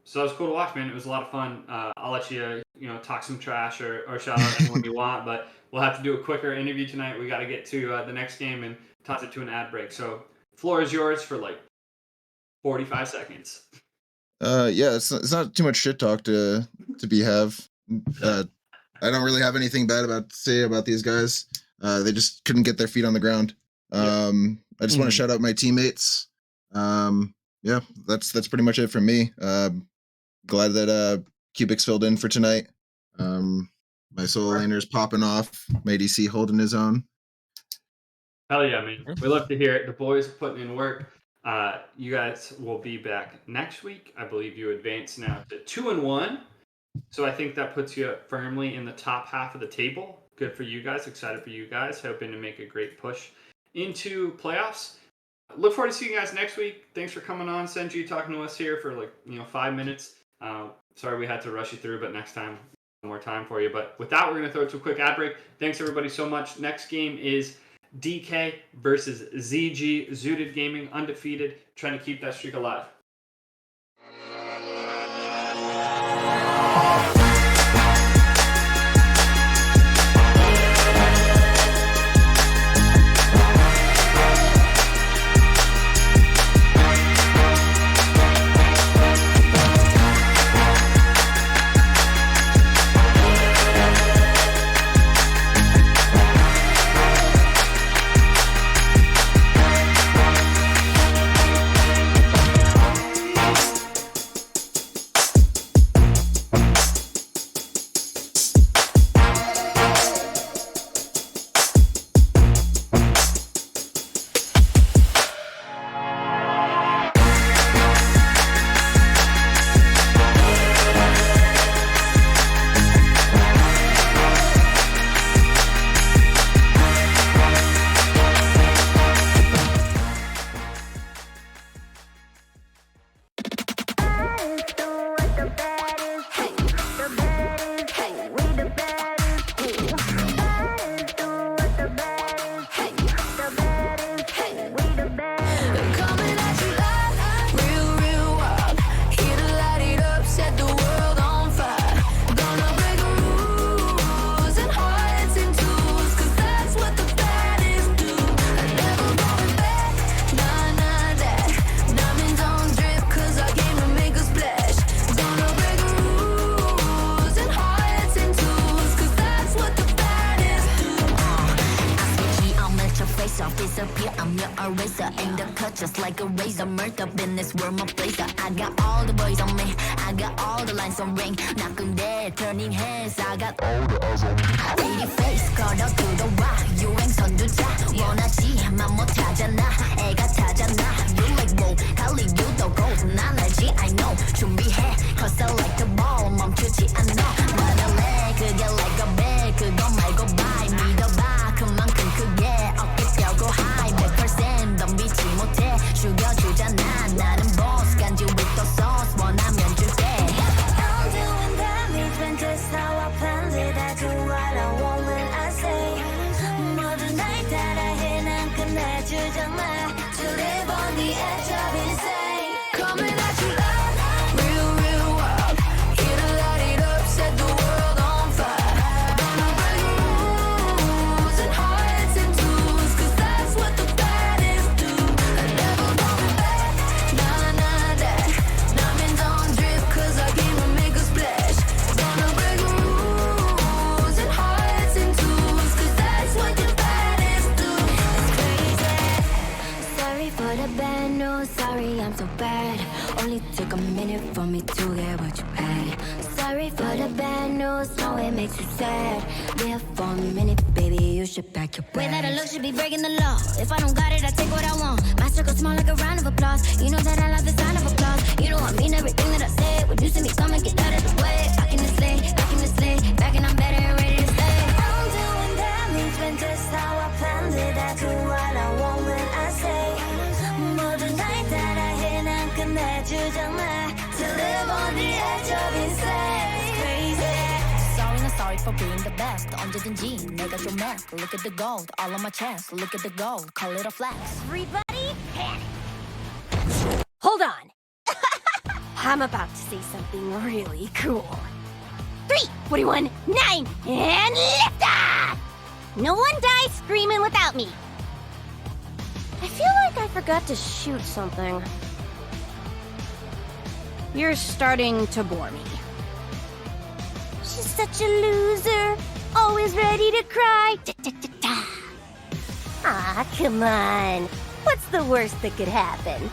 So that was cool to watch, man. It was a lot of fun. I'll let you, you know, talk some trash or shout out anyone you want, but we'll have to do a quicker interview tonight. We got to get to the next game and toss it to an ad break. So floor is yours for like 45 seconds. Yeah, it's not too much shit talk to have. I don't really have anything bad to say about these guys. They just couldn't get their feet on the ground. I just want to shout out my teammates. Yeah, that's pretty much it from me. Glad that Cubics filled in for tonight. My solo laner's popping off. My ADC holding his own. Hell yeah, man. We love to hear it. The boys are putting in work. You guys will be back next week. I believe you advance now to 2-1. So I think that puts you firmly in the top half of the table. Good for you guys. Excited for you guys. Hoping to make a great push into playoffs. Look forward to seeing you guys next week. Thanks for coming on, Senji, talking to us here for 5 minutes. Sorry we had to rush you through, but next time, more time for you. But with that, we're going to throw it to a quick ad break. Thanks everybody so much. Next game is DK versus ZG. Zooted Gaming, undefeated, trying to keep that streak alive. Just like a razor, murked up in this world, my blazer. I got all the boys on me, I got all the lines on ring. Knocking dead, turning heads, I got all the eyes on me. Pretty face, 걸어 들어와, 유행 선두자. 원하지만 못하잖아, 애가 타잖아. You like whoa, 갈리 유도 gold. 난 알지, I know. 준비해, cause I like the ball. 멈추지 않아, 말할래. 그게 like a bag, 그거 말고 bye. 믿어봐, 그만큼 크게 어깨 펴고 high. 100% 덤비지 못해. 죽여주잖아 나는 boss 간지 with the sauce 원하면 줄게 I'm doing damage when just how I planned it I do what I want when I say 모든 날 따라해 난 끝내주잖아 To live on the edge of insane Coming at you loud real real wild Here to light it up set the world on fire Gonna break rules and hearts and tools Cause that's what the baddest do I never going back Nah, nah, that Diamonds on drip cause I came to make a splash Gonna break rules and hearts and tools Cause that's what the baddest do It's crazy Sorry for the bad news Sorry I'm so bad Only took a minute for me to get what you had Sorry for the bad news No it makes you sad There for a minute baby you should pack your bags Way that I look should be breaking the law If I don't got it I take what I want My circle small like a round of applause You know that I love the sound of applause You know I mean everything that I say When you see me come and get out of the way Back in the sleigh, back in the sleigh Back and I'm better and ready to stay I'm doing damage when just how I planned it I do what I want when I say 모든 날 따라해 난 끝내주잖아 To live on the edge of insane It's crazy Sorry not sorry for being the best 언제든지 내가 좀 mess Look at the gold all on my chest Look at the gold call it a flex Everybody, panic! Hold on! I'm about to say something really cool. 3, 41, 9, and lift off! No one dies screaming without me. I feel like I forgot to shoot something. You're starting to bore me. She's such a loser. Always ready to cry. Ah, come on. What's the worst that could happen?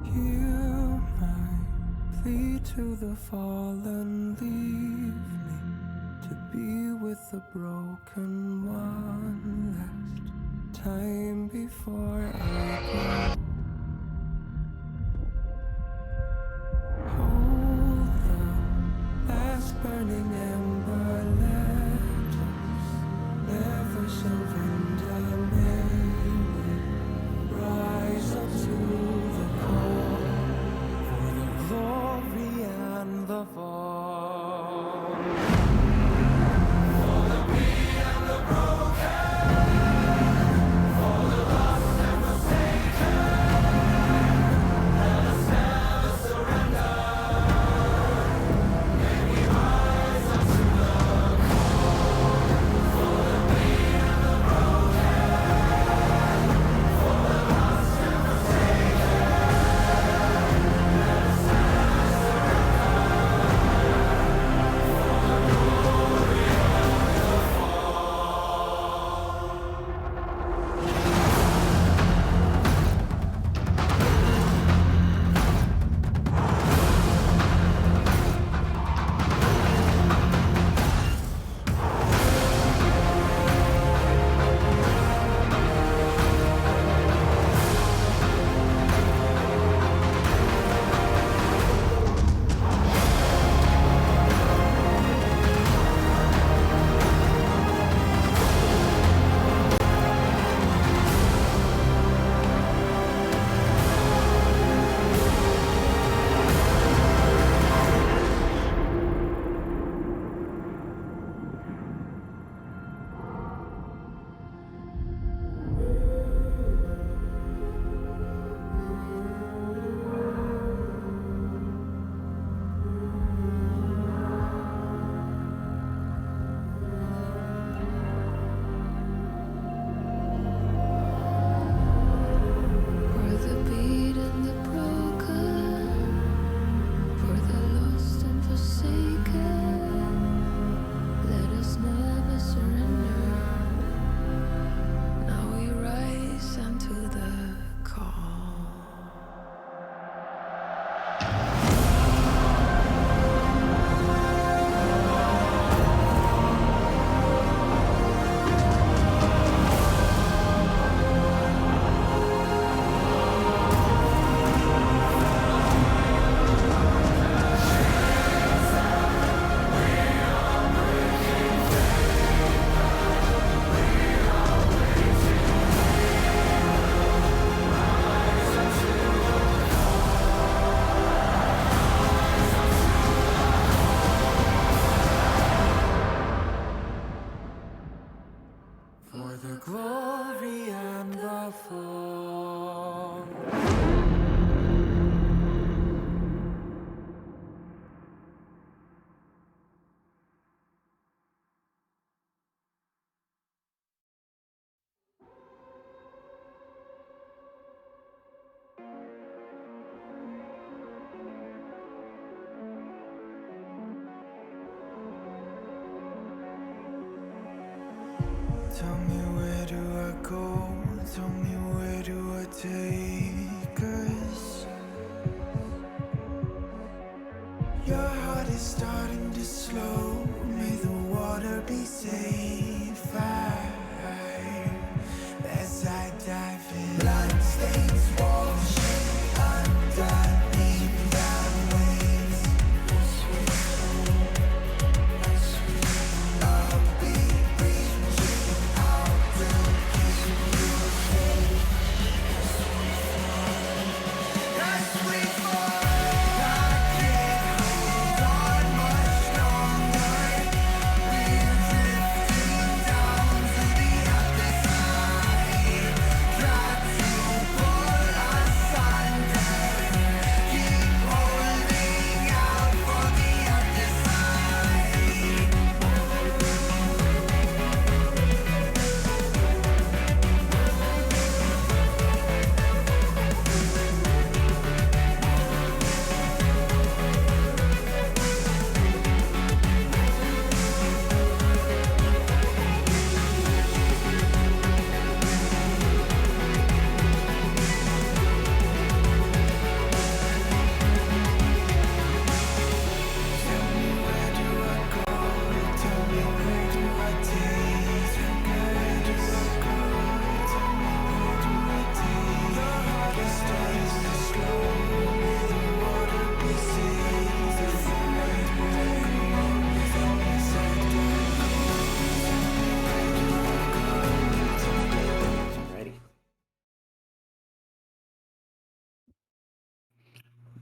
Hear my plea to the fallen, leave me to be with the broken one last time before I go. Hold the last burning ember, let us never surrender. May we rise up to the call for the glory and the fall. For the beat and the broken, for the lost and forsaken, let us never surrender. May we rise up to the call for the beat and the broken, for the lost and forsaken, let us never surrender. For the glory and the For the beat and the broken, for the lost and forsaken, let us never surrender. Now we rise unto the call. For the glory and the fall. Tell me, where do I go? Tell me, where do I take us? Your heart is starting to slow. May the water be safe. As I dive in, blood stains washing underneath the waves. I'll be reaching out to keep you safe. As we fall, I can't hold on much longer. We're drifting down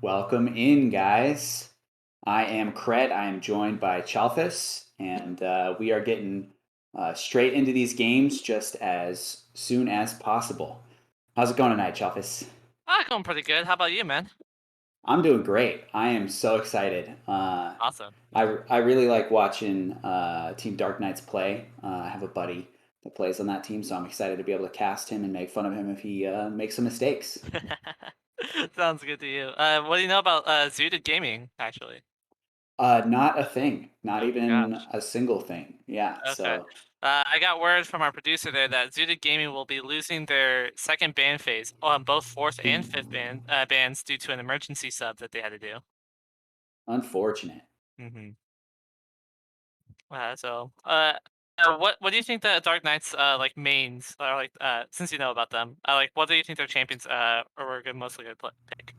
Welcome in, guys. I am Cred. I am joined by Chalfus, and we are getting straight into these games just as soon as possible. How's it going tonight, Chalfus? Going pretty good. How about you, man? I'm doing great. I am so excited. Awesome. I really like watching Team Dark Knights play. I have a buddy that plays on that team, so I'm excited to be able to cast him and make fun of him if he makes some mistakes. Sounds good to you. What do you know about Zooted Gaming, actually? Not a thing. Not Oh, even gosh. a single thing. Yeah. Okay. So I got word from our producer there that Zooted Gaming will be losing their second ban phase on both fourth and fifth bans due to an emergency sub that they had to do. unfortunate. Mm-hmm. What do you think the Dark Knights like mains are like? Since you know about them, like what do you think their champions are mostly gonna pick?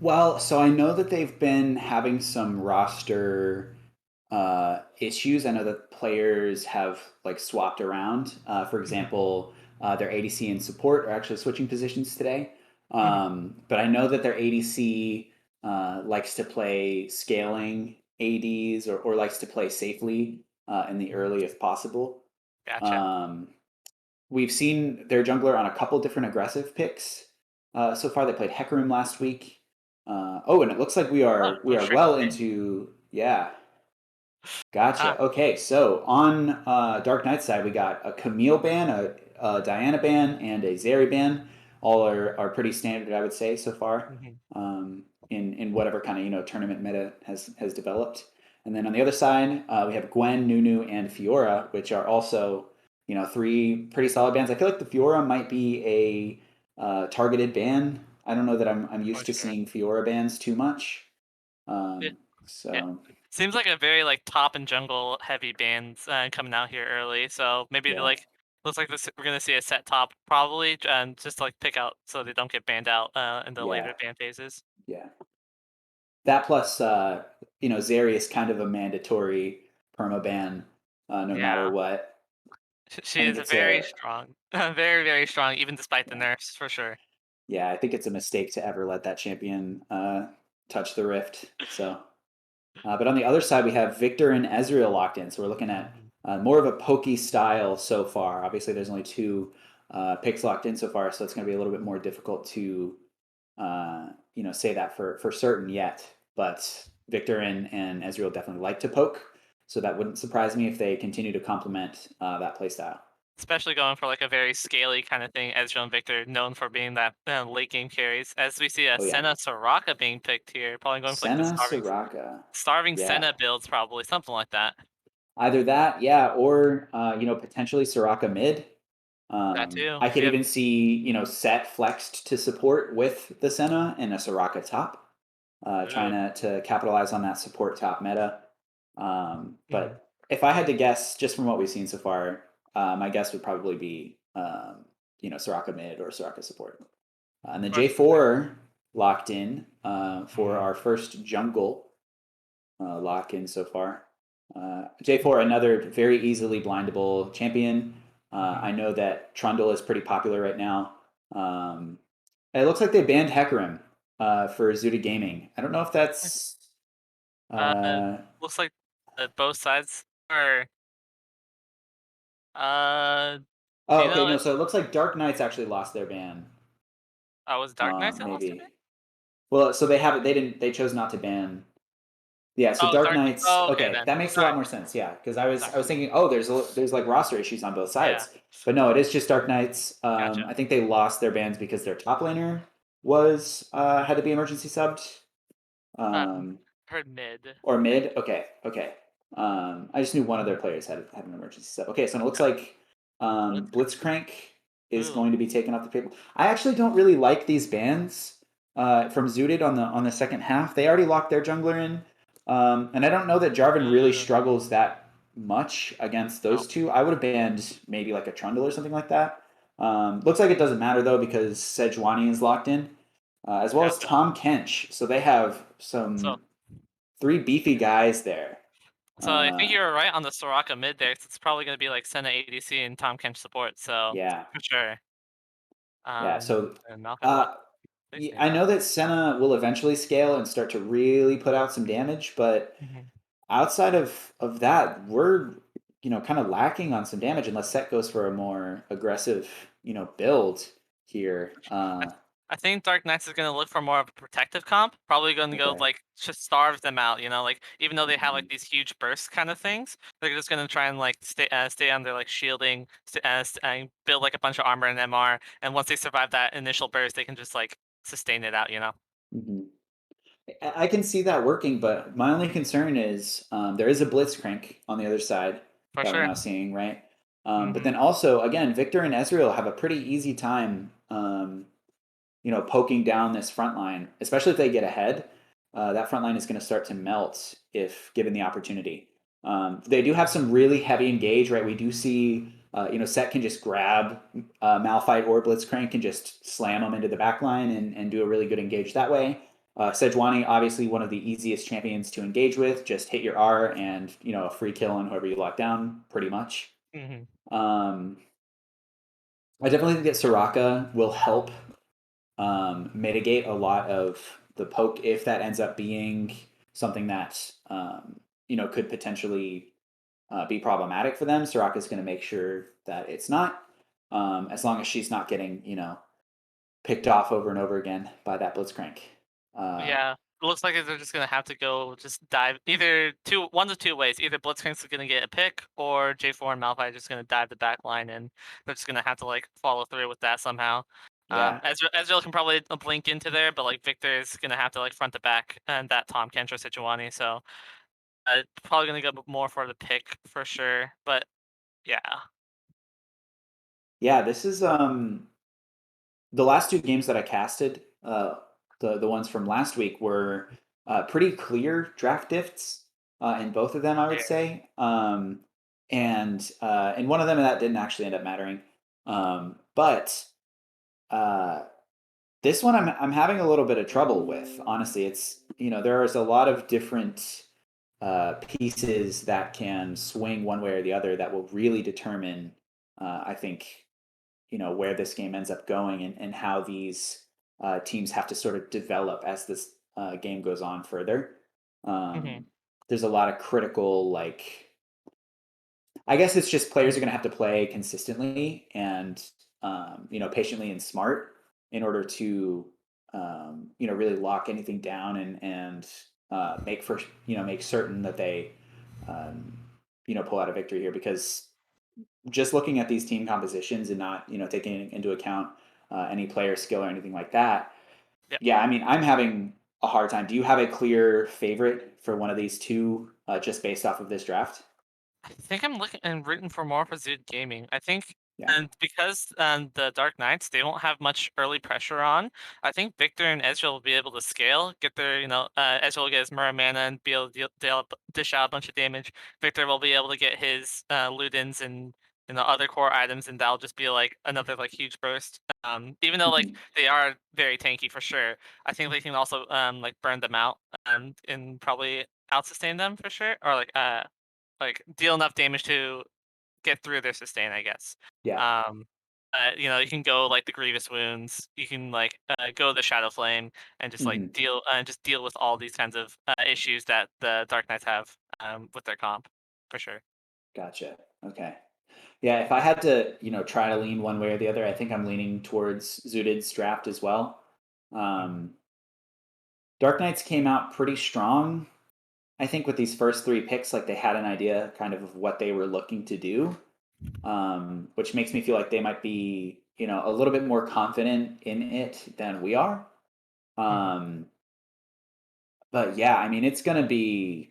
Well, so I know that they've been having some roster issues. I know that players have like swapped around. For example, their ADC and support are actually switching positions today. But I know that their ADC likes to play scaling ADs or likes to play safely in the early if possible. Gotcha. We've seen their jungler on a couple different aggressive picks so far. They played Hecarim last week. And it looks like we are straight well to into yeah. Ah, Gotcha. Okay, so on Dark Knight side, we got a Camille ban, a Diana ban, and a Zeri ban. All are pretty standard, I would say, so far. In whatever kind of tournament meta has developed. And then on the other side, we have Gwen, Nunu, and Fiora, which are also three pretty solid bans. I feel like the Fiora might be a targeted ban. I don't know that I'm used to sure. seeing Fiora bans too much. Yeah. So Seems like a very like top and jungle heavy bands coming out here early. So maybe yeah. like looks like we're gonna see a set top probably, just to, like pick out so they don't get banned out in the later ban phases. Yeah. That plus, Zeri is kind of a mandatory perma ban, no matter Yeah, what. she I think is it's very a strong, very very strong, even despite the yeah, nerfs for sure. yeah. I think it's a mistake to ever let that champion touch the rift. So, but on the other side, we have Victor and Ezreal locked in. So we're looking at more of a pokey style so far. Obviously, there's only two picks locked in so far, so it's going to be a little bit more difficult to say that for certain yet. But Victor and Ezreal definitely like to poke, so that wouldn't surprise me if they continue to complement that playstyle. Especially going for like a very scaly kind of thing. Ezreal and Victor known for being that late game carries. As we see a Oh yeah, Senna Soraka being picked here, probably going for like the Senna Soraka. starving Yeah, Senna builds, probably something like that. either that, yeah, or potentially Soraka mid. That too. I could Yep. even see Set flexed to support with the Senna and a Soraka top, trying to capitalize on that support top meta. But if I had to guess, just from what we've seen so far, my guess would probably be Soraka mid or Soraka support. And then J4 locked in for our first jungle lock in so far. J4, another very easily blindable champion. I know that Trundle is pretty popular right now. It looks like they banned Hecarim for Zuda Gaming. I don't know if that's. Looks like both sides are. Oh, You okay, know, no. So it looks like Dark Knights actually lost their ban. was Dark Knights that lost Maybe. today? Well, so they have it. They didn't. They chose not to ban. Yeah. So Oh, Dark Dark. Knights. Oh, okay Okay, then. that makes a lot more sense. Yeah, because I was thinking, oh, there's like roster issues on both Yeah. sides, but no, it is just Dark Knights. Gotcha. I think they lost their bans because their top laner was had to be emergency subbed. Heard mid. Or mid. Okay. Okay. I just knew one of their players had an emergency sub. Okay, so it looks like Blitzcrank is Ooh. going to be taken off the table. I actually don't really like these bans from Zooted on the second half. They already locked their jungler in, and I don't know that Jarvan really struggles that much against those two. I would have banned maybe like a Trundle or something like that. Looks like it doesn't matter though because Sejuani is locked in, as well as Gotcha. Tom Kench. So they have some three beefy guys there. So I think you were right on the Soraka mid there. 'Cause it's probably going to be like Senna ADC and Tom Kench support. So Yeah. for sure. Yeah. So and Malphite bot. I know that Senna will eventually scale and start to really put out some damage, but outside of that, we're kind of lacking on some damage unless Set goes for a more aggressive build here. I think Dark Knights is going to look for more of a protective comp. Probably going to go Okay. like just starve them out. Like even though they have like these huge bursts kind of things, they're just going to try and like stay under like shielding, and build like a bunch of armor and MR. And once they survive that initial burst, they can just like sustain it out. Mhm. I can see that working, but my only concern is there is a Blitzcrank on the other side For that we're sure. now seeing, right? But then also, again, Victor and Ezreal have a pretty easy time, poking down this front line, especially if they get ahead. That front line is going to start to melt if given the opportunity. They do have some really heavy engage, right? We do see, Set can just grab Malphite or Blitzcrank and just slam them into the back line and do a really good engage that way. Sejuani, obviously one of the easiest champions to engage with. Just hit your R and a free kill on whoever you lock down, pretty much. I definitely think that Soraka will help mitigate a lot of the poke if that ends up being something that could potentially be problematic for them. Soraka's going to make sure that it's not, as long as she's not getting picked off over and over again by that Blitzcrank. Yeah, it looks like they're just gonna have to go just dive either one of two ways. Either Blitzcrank's gonna get a pick, or J4 and Malphite are just gonna dive the back line, and they're just gonna have to like follow through with that somehow. Yeah. Ezreal can probably blink into there, but like Victor is gonna have to like front the back, and that Tom Kentra Sejuani. So probably gonna go more for the pick for sure. But yeah, Yeah, this is the last two games that I casted, the ones from last week were pretty clear draft diffs in both of them, I would say. And in one of them, that didn't actually end up mattering. But this one, I'm having a little bit of trouble with. Honestly, it's there's a lot of different pieces that can swing one way or the other that will really determine, I think, where this game ends up going and how these teams have to sort of develop as this game goes on further. There's a lot of critical, like, I guess it's just players are going to have to play consistently and patiently and smart in order to really lock anything down and make certain that they pull out a victory here, because just looking at these team compositions and not taking into account any player skill or anything like that. Yeah, I mean, I'm having a hard time. Do you have a clear favorite for one of these two, just based off of this draft? I think I'm looking and rooting for more for Zood Gaming. I think, Yeah. and because the Dark Knights, they won't have much early pressure on. I think Victor and Ezreal will be able to scale, get their, Ezreal will get his Mura mana and be able to dish out a bunch of damage. Victor will be able to get his Ludens and other core items, and that'll just be like another like huge burst. Even though like they are very tanky for sure, I think they can also like burn them out and probably out sustain them for sure, or like deal enough damage to get through their sustain, I guess. Yeah. You can go like the grievous wounds. You can like go the shadow flame and just like deal with all these kinds of issues that the Dark Knights have with their comp, for sure. Gotcha. Okay. Yeah, if I had to, try to lean one way or the other, I think I'm leaning towards Zooted's draft as well. Dark Knights came out pretty strong. I think with these first three picks, like they had an idea kind of what they were looking to do, which makes me feel like they might be, a little bit more confident in it than we are. But yeah, I mean, it's going to be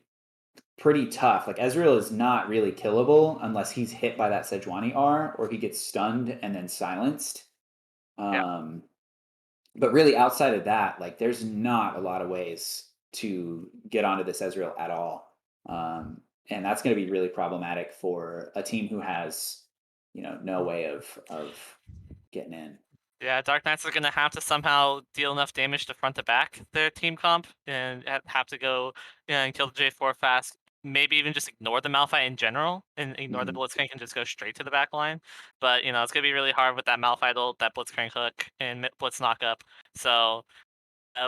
pretty tough. Like Ezreal is not really killable unless he's hit by that Sejuani R or he gets stunned and then silenced. But really, outside of that, like there's not a lot of ways to get onto this Ezreal at all. And that's going to be really problematic for a team who has, no way of getting in. Yeah, Dark Knights are gonna have to somehow deal enough damage to front to back their team comp and have to go and kill the J4 fast maybe even just ignore the Malphite in general and ignore the Blitzcrank and just go straight to the back line. But it's gonna be really hard with that Malphite ult, that Blitzcrank hook, and Blitz knockup. So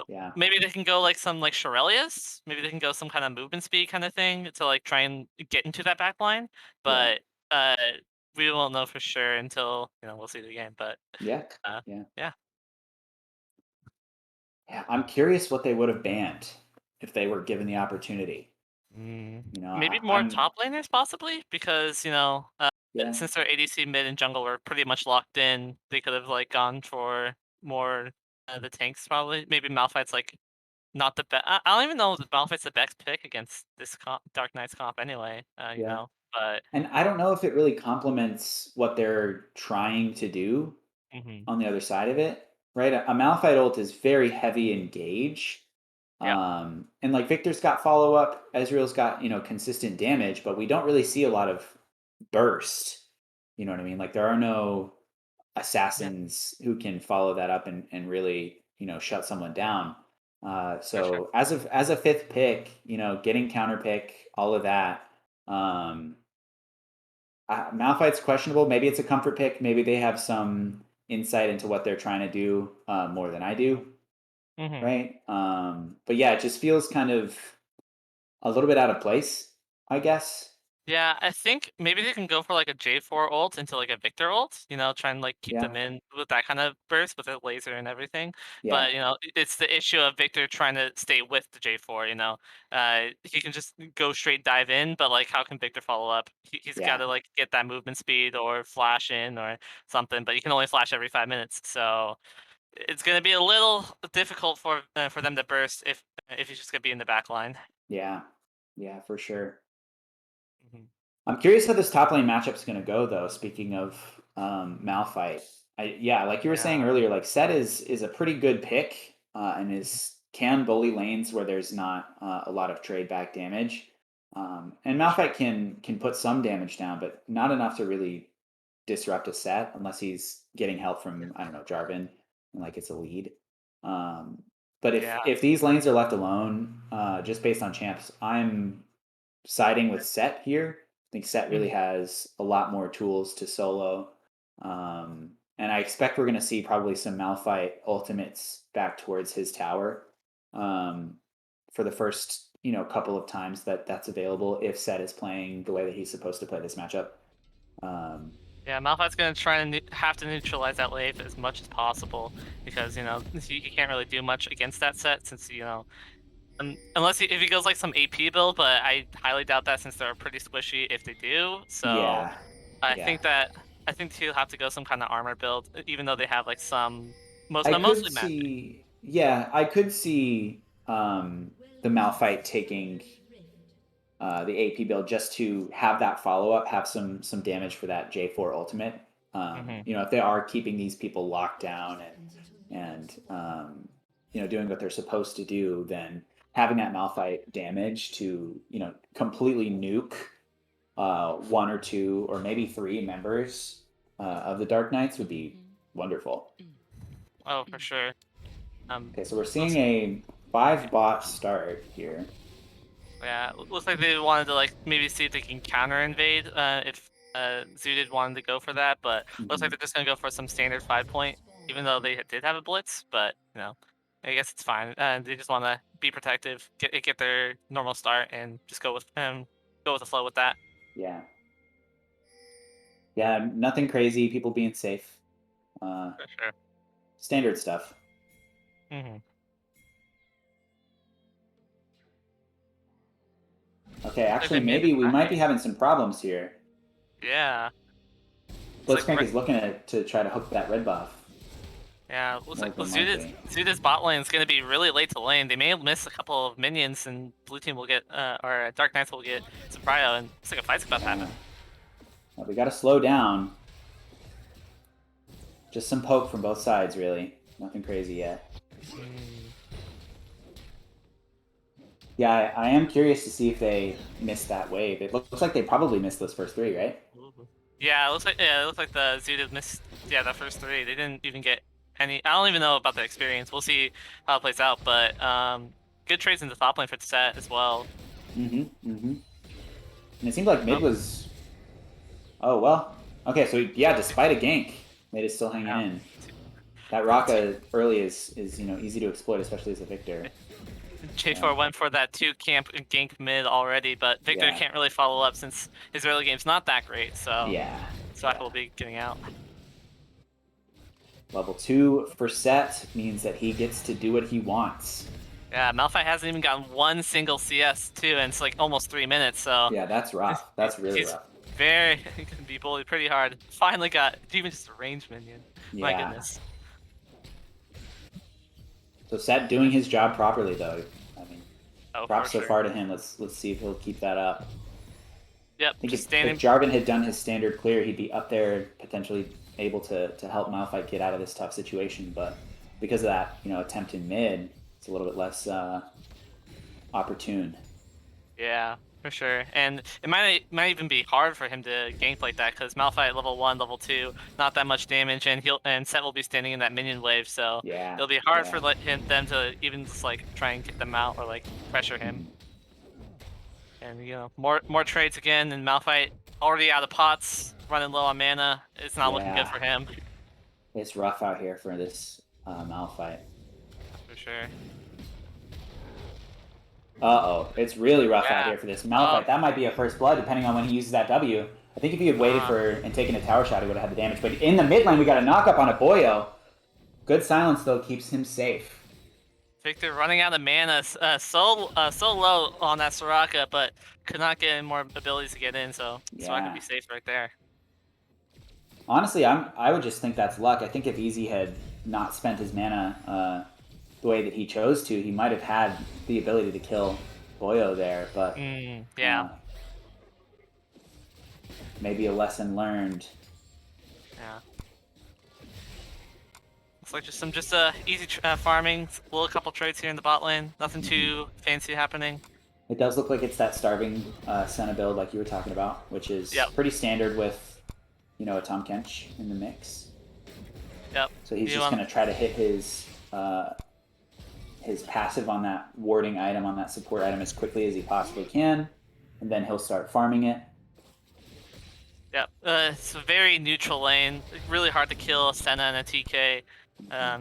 Yeah. maybe they can go like some like Shirelius. Maybe they can go some kind of movement speed kind of thing to like try and get into that back line. But we won't know for sure until we'll see the game. But Yeah. yeah. Yeah. I'm curious what they would have banned if they were given the opportunity. Maybe more top laners possibly because since their ADC mid and jungle were pretty much locked in, they could have like gone for more the tanks probably. Maybe Malphite's like not the best. I don't even know if Malphite's the best pick against this Dark Knight's comp anyway. But and I don't know if it really complements what they're trying to do on the other side of it, right? A Malphite ult is very heavy engage. And like Victor's got follow up, Ezreal's got consistent damage, but we don't really see a lot of burst. You know what I mean? Like there are no assassins who can follow that up and really shut someone down. So as a fifth pick, getting counter pick, all of that. Malphite's questionable. Maybe it's a comfort pick. Maybe they have some insight into what they're trying to do more than I do. Right. But yeah, it just feels kind of a little bit out of place, I guess. Yeah, I think maybe they can go for like a J4 ult into like a Victor ult, try and like keep them in with that kind of burst with a laser and everything. Yeah. But it's the issue of Victor trying to stay with the J4, he can just go straight dive in, but like how can Victor follow up? He's got to like get that movement speed or flash in or something, but you can only flash every 5 minutes. So it's going to be a little difficult for them to burst if he's just going to be in the back line. Yeah, for sure. I'm curious how this top lane matchup is going to go, though. Speaking of Malphite, like you were saying earlier, like Set is a pretty good pick and can bully lanes where there's not a lot of trade back damage. And Malphite can put some damage down, but not enough to really disrupt a Set unless he's getting help from Jarvan and like it's a lead. But if these lanes are left alone, just based on champs, I'm siding with Set here. I think Set really has a lot more tools to solo. And I expect we're going to see probably some Malphite ultimates back towards his tower for the first couple of times that's available if Set is playing the way that he's supposed to play this matchup. Malphite's going to try and have to neutralize that wave as much as possible because, he can't really do much against that Set since, unless if he goes like some AP build, but I highly doubt that since they're pretty squishy if they do. So I think he'll have to go some kind of armor build, even though they have like some mostly magic. I could see the Malphite taking the AP build just to have that follow up, have some damage for that J4 ultimate. If they are keeping these people locked down and doing what they're supposed to do, then having that Malphite damage to completely nuke one or two or maybe three members of the Dark Knights would be wonderful. Oh, for sure. Okay, so we're seeing a 5-bot start here. Yeah, looks like they wanted to like maybe see if they can counter invade if Zooted wanted to go for that, but looks like they're just gonna go for some standard 5-point, even though they did have a blitz. But I guess it's fine. They just want to be protective, get their normal start, and just go with the flow with that. Yeah, nothing crazy. People being safe. For sure. Standard stuff. Okay, actually, maybe we might be having some problems here. Yeah. Blitzcrank is looking to try to hook that red buff. Yeah, looks like Zuta's bot lane is going to be really late to lane. They may miss a couple of minions, and blue team will get, or Dark Knights will get some prio, and it's like a fight's about to happen. Well, we got to slow down. Just some poke from both sides, really. Nothing crazy yet. Yeah, I am curious to see if they missed that wave. It looks like they probably missed those first three, right? Yeah, it looks like the Zuda missed the first three. They didn't even get any. I don't even know about the experience. We'll see how it plays out, but good trades in the top lane for the Set as well. And it seemed like mid was... Oh, well. Okay, so yeah, despite a gank, mid is still hanging in. That Raka early is easy to exploit, especially as a Victor. J4 went for that 2-camp gank mid already, but Victor can't really follow up since his early game's not that great, so Sraka will be getting out. Level 2 for Set means that he gets to do what he wants. Yeah, Malphite hasn't even gotten one single CS too, and it's like almost 3 minutes, so... Yeah, that's rough. That's really rough. Very gonna be bullied pretty hard. Finally got even just a range minion. Yeah. My goodness. So Set doing his job properly though. I mean, props so sure. far to him. Let's see if he'll keep that up. Yep. I think Just if Jarvan had done his standard clear, he'd be up there potentially able to help Malphite get out of this tough situation. But because of that, attempt in mid, it's a little bit less opportune. Yeah, for sure. And it might even be hard for him to gank like that because Malphite level 1, level 2, not that much damage, and Set will be standing in that minion wave, so it'll be hard for them to even just like try and get them out or like pressure him. And more trades again, and Malphite already out of pots, running low on mana. It's not looking good for him. It's rough out here for this Malphite. For sure. Uh-oh, it's really rough out here for this Malphite. That might be a first blood, depending on when he uses that W. I think if he had waited and taken a tower shot, he would have had the damage. But in the mid lane, we got a knock-up on a Boyo. Good silence, though, keeps him safe. Victor running out of mana, so low on that Soraka, but could not get any more abilities to get in, so Soraka could be safe right there. Honestly, I would just think that's luck. I think if Easy had not spent his mana the way that he chose to, he might have had the ability to kill Boyo there, but maybe a lesson learned. Yeah. Looks like just easy farming, a little couple trades here in the bot lane. Nothing too fancy happening. It does look like it's that starving Senna build like you were talking about, which is pretty standard with a Tahm Kench in the mix. Yep. So he's just going to try to hit his passive on that warding item, on that support item as quickly as he possibly can, and then he'll start farming it. Yep. It's a very neutral lane, really hard to kill Senna and a TK.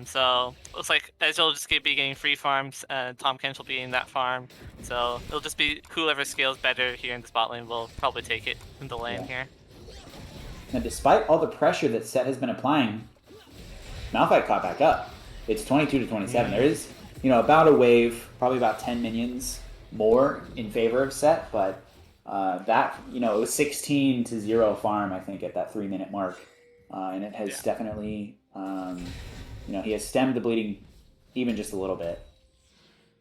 So looks like Ezreal will just be getting free farms, Tahm Kench will be in that farm. So it'll just be whoever scales better here in the bot lane will probably take it in the lane here. Now, despite all the pressure that Set has been applying, Malphite caught back up. It's 22-27. There is, about a wave, probably about 10 minions more in favor of Set, but that, it was 16-0 farm, I think, at that 3-minute mark. And it has definitely, he has stemmed the bleeding even just a little bit.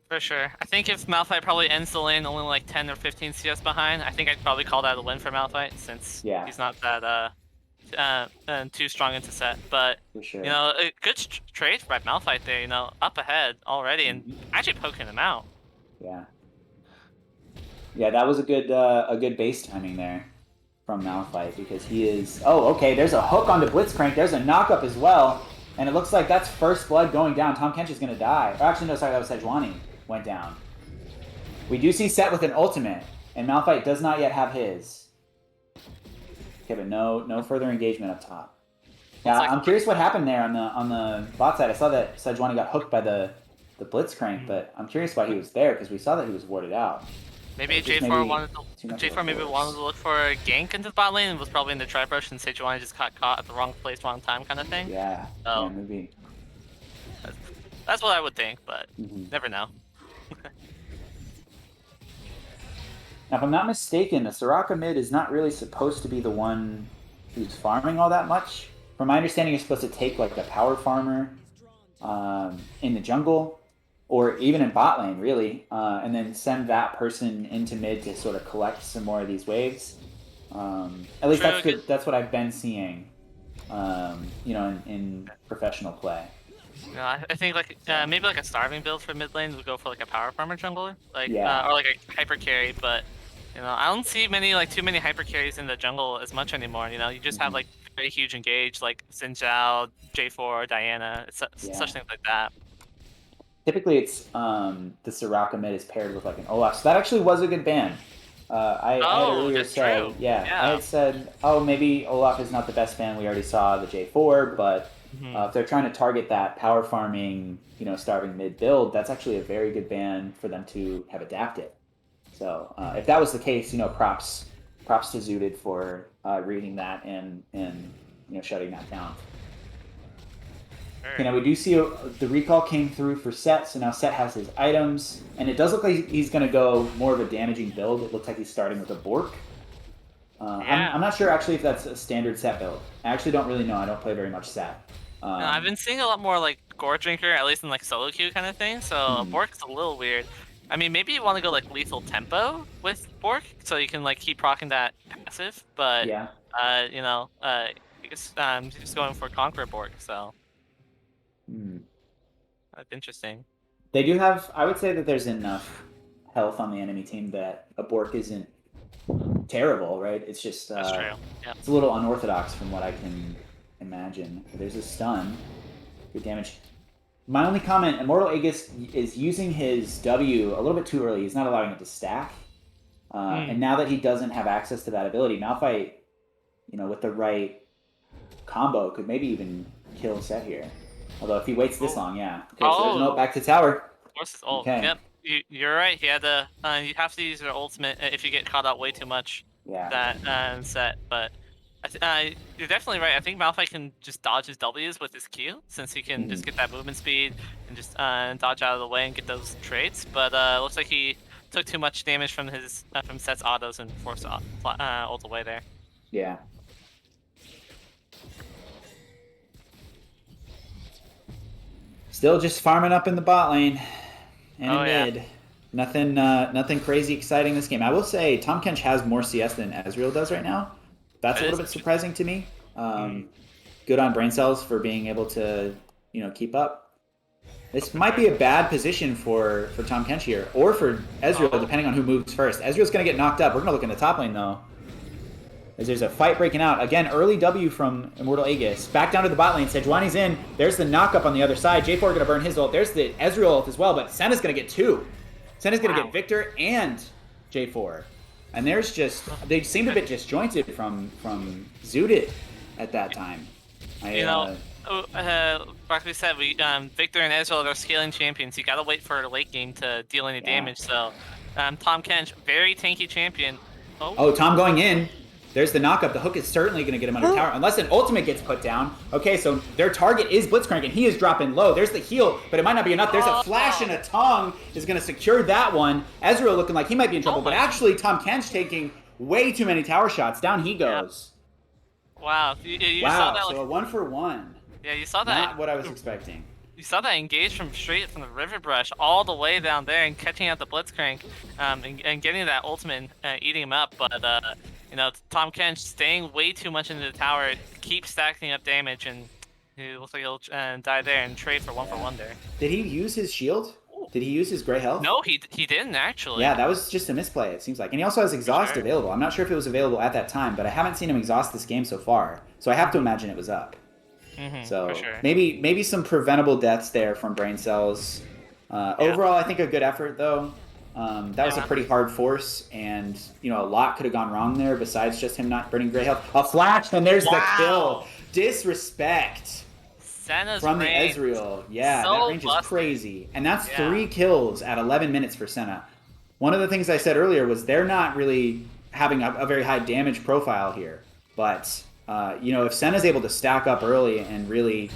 For sure. I think if Malphite probably ends the lane only like 10 or 15 CS behind, I think I'd probably call that a win for Malphite since he's not that too strong into Set. But, for sure. A good trade by Malphite there, up ahead already and actually poking him out. Yeah. Yeah, that was a good base timing there from Malphite because he is... Oh, okay, there's a hook on the Blitzcrank. There's a knockup as well. And it looks like that's first blood going down. Tahm Kench is going to die. Or actually, no, sorry, that was Sejuani went down. We do see Set with an ultimate, and Malphite does not yet have his. Okay, but no further engagement up top. Yeah, I'm curious what happened there on the bot side. I saw that Sejuani got hooked by the Blitzcrank, but I'm curious why he was there because we saw that he was warded out. Maybe J4 wanted to look for a gank into the bot lane and was probably in the tri-brush and Sejuani just got caught at the wrong place, wrong time kind of thing. Yeah, so, yeah, maybe. That's what I would think, but never know. Now, if I'm not mistaken, the Soraka mid is not really supposed to be the one who's farming all that much. From my understanding, you're supposed to take like a power farmer in the jungle, or even in bot lane, really, and then send that person into mid to sort of collect some more of these waves. At least that's what I've been seeing, in professional play. I think maybe like a starving build for mid lane would go for like a power farmer jungler, or like a hyper carry. But I don't see too many hyper carries in the jungle as much anymore. You just have like very huge engage like Xin Zhao, J4, Diana, such things like that. Typically, it's the Soraka mid is paired with like an Olaf. So that actually was a good ban. I had Oh, earlier that's said, true. I Yeah. had said, oh, maybe Olaf is not the best ban. We already saw the J4, but if they're trying to target that power farming, starving mid build, that's actually a very good ban for them to have adapted. So if that was the case, props to Zooted for reading that and shutting that down. Okay, now we do see the recall came through for Set, so now Set has his items, and it does look like he's going to go more of a damaging build. It looks like he's starting with a Bork. I'm not sure actually if that's a standard Set build. I actually don't really know. I don't play very much Set. No, I've been seeing a lot more like Gore Drinker, at least in like solo queue kind of thing. So Bork's a little weird. I mean, maybe you want to go like lethal tempo with Bork, so you can like keep rocking that passive. But yeah, I guess he's just going for Conqueror Bork. So that's interesting. they do have. I would say that there's enough health on the enemy team that a Bork isn't terrible, right? It's just That's true. Yeah. it's a little unorthodox from what I can imagine. There's a stun, good damage. My only comment: Immortal Aegis is using his W a little bit too early. He's not allowing it to stack, and now that he doesn't have access to that ability, Malphite, with the right combo, could maybe even kill Set here. Although if he waits this long, yeah. Okay, so there's an ult back to tower. Of course, it's ult. Okay. Yep. You're right. He had to. You have to use your ultimate if you get caught out way too much. Yeah. That Set, but you're definitely right. I think Malphite can just dodge his W's with his Q, since he can just get that movement speed and just dodge out of the way and get those trades. But looks like he took too much damage from his from Set's autos and forced ult away there. Yeah. Still just farming up in the bot lane and in mid. Nothing crazy exciting this game. I will say Tom Kench has more CS than Ezreal does right now. That's a little bit surprising to me. Good on Brain Cells for being able to, keep up. This might be a bad position for Tom Kench here, or for Ezreal, depending on who moves first. Ezreal's going to get knocked up. We're going to look in the top lane, though. As there's a fight breaking out. Again, early W from Immortal Aegis. Back down to the bot lane. Sejuani's in. There's the knock-up on the other side. J4 going to burn his ult. There's the Ezreal ult as well, but Senna's going to get two. Senna's going to get Victor and J4. And there's just... They seemed a bit disjointed from Zooted at that time. Like we said, Victor and Ezreal are scaling champions. You gotta wait for a late game to deal any damage. So, Tom Kench, very tanky champion. Oh, Tom going in. There's the knockup. The hook is certainly going to get him under tower, unless an ultimate gets put down. Okay, so their target is Blitzcrank, and he is dropping low. There's the heal, but it might not be enough. There's a flash and a tongue is going to secure that one. Ezreal looking like he might be in trouble, but actually Tom Kench taking way too many tower shots. Down he goes. Wow. You wow, saw that, so a 1-for-1. Yeah, you saw that. Not what I was expecting. You saw that engage from straight from the river brush all the way down there and catching out the Blitzcrank and getting that ultimate and eating him up. But, Tom Kench staying way too much into the tower, keeps stacking up damage, and he looks like he'll die there and trade for 1-for-1 there. Did he use his shield? Did he use his gray health? No, he didn't actually. Yeah, that was just a misplay, it seems like. And he also has exhaust available. I'm not sure if it was available at that time, but I haven't seen him exhaust this game so far. So I have to imagine it was up. So maybe some preventable deaths there from Brain Cells. Overall, I think a good effort though. That was a pretty hard force, and a lot could have gone wrong there besides just him not burning gray health. A flash, and there's the kill. Disrespect Senna's from the range. Ezreal. Yeah, So that range is crazy, and that's 3 kills at 11 minutes for Senna. One of the things I said earlier was they're not really having a very high damage profile here, but if Senna's able to stack up early and really,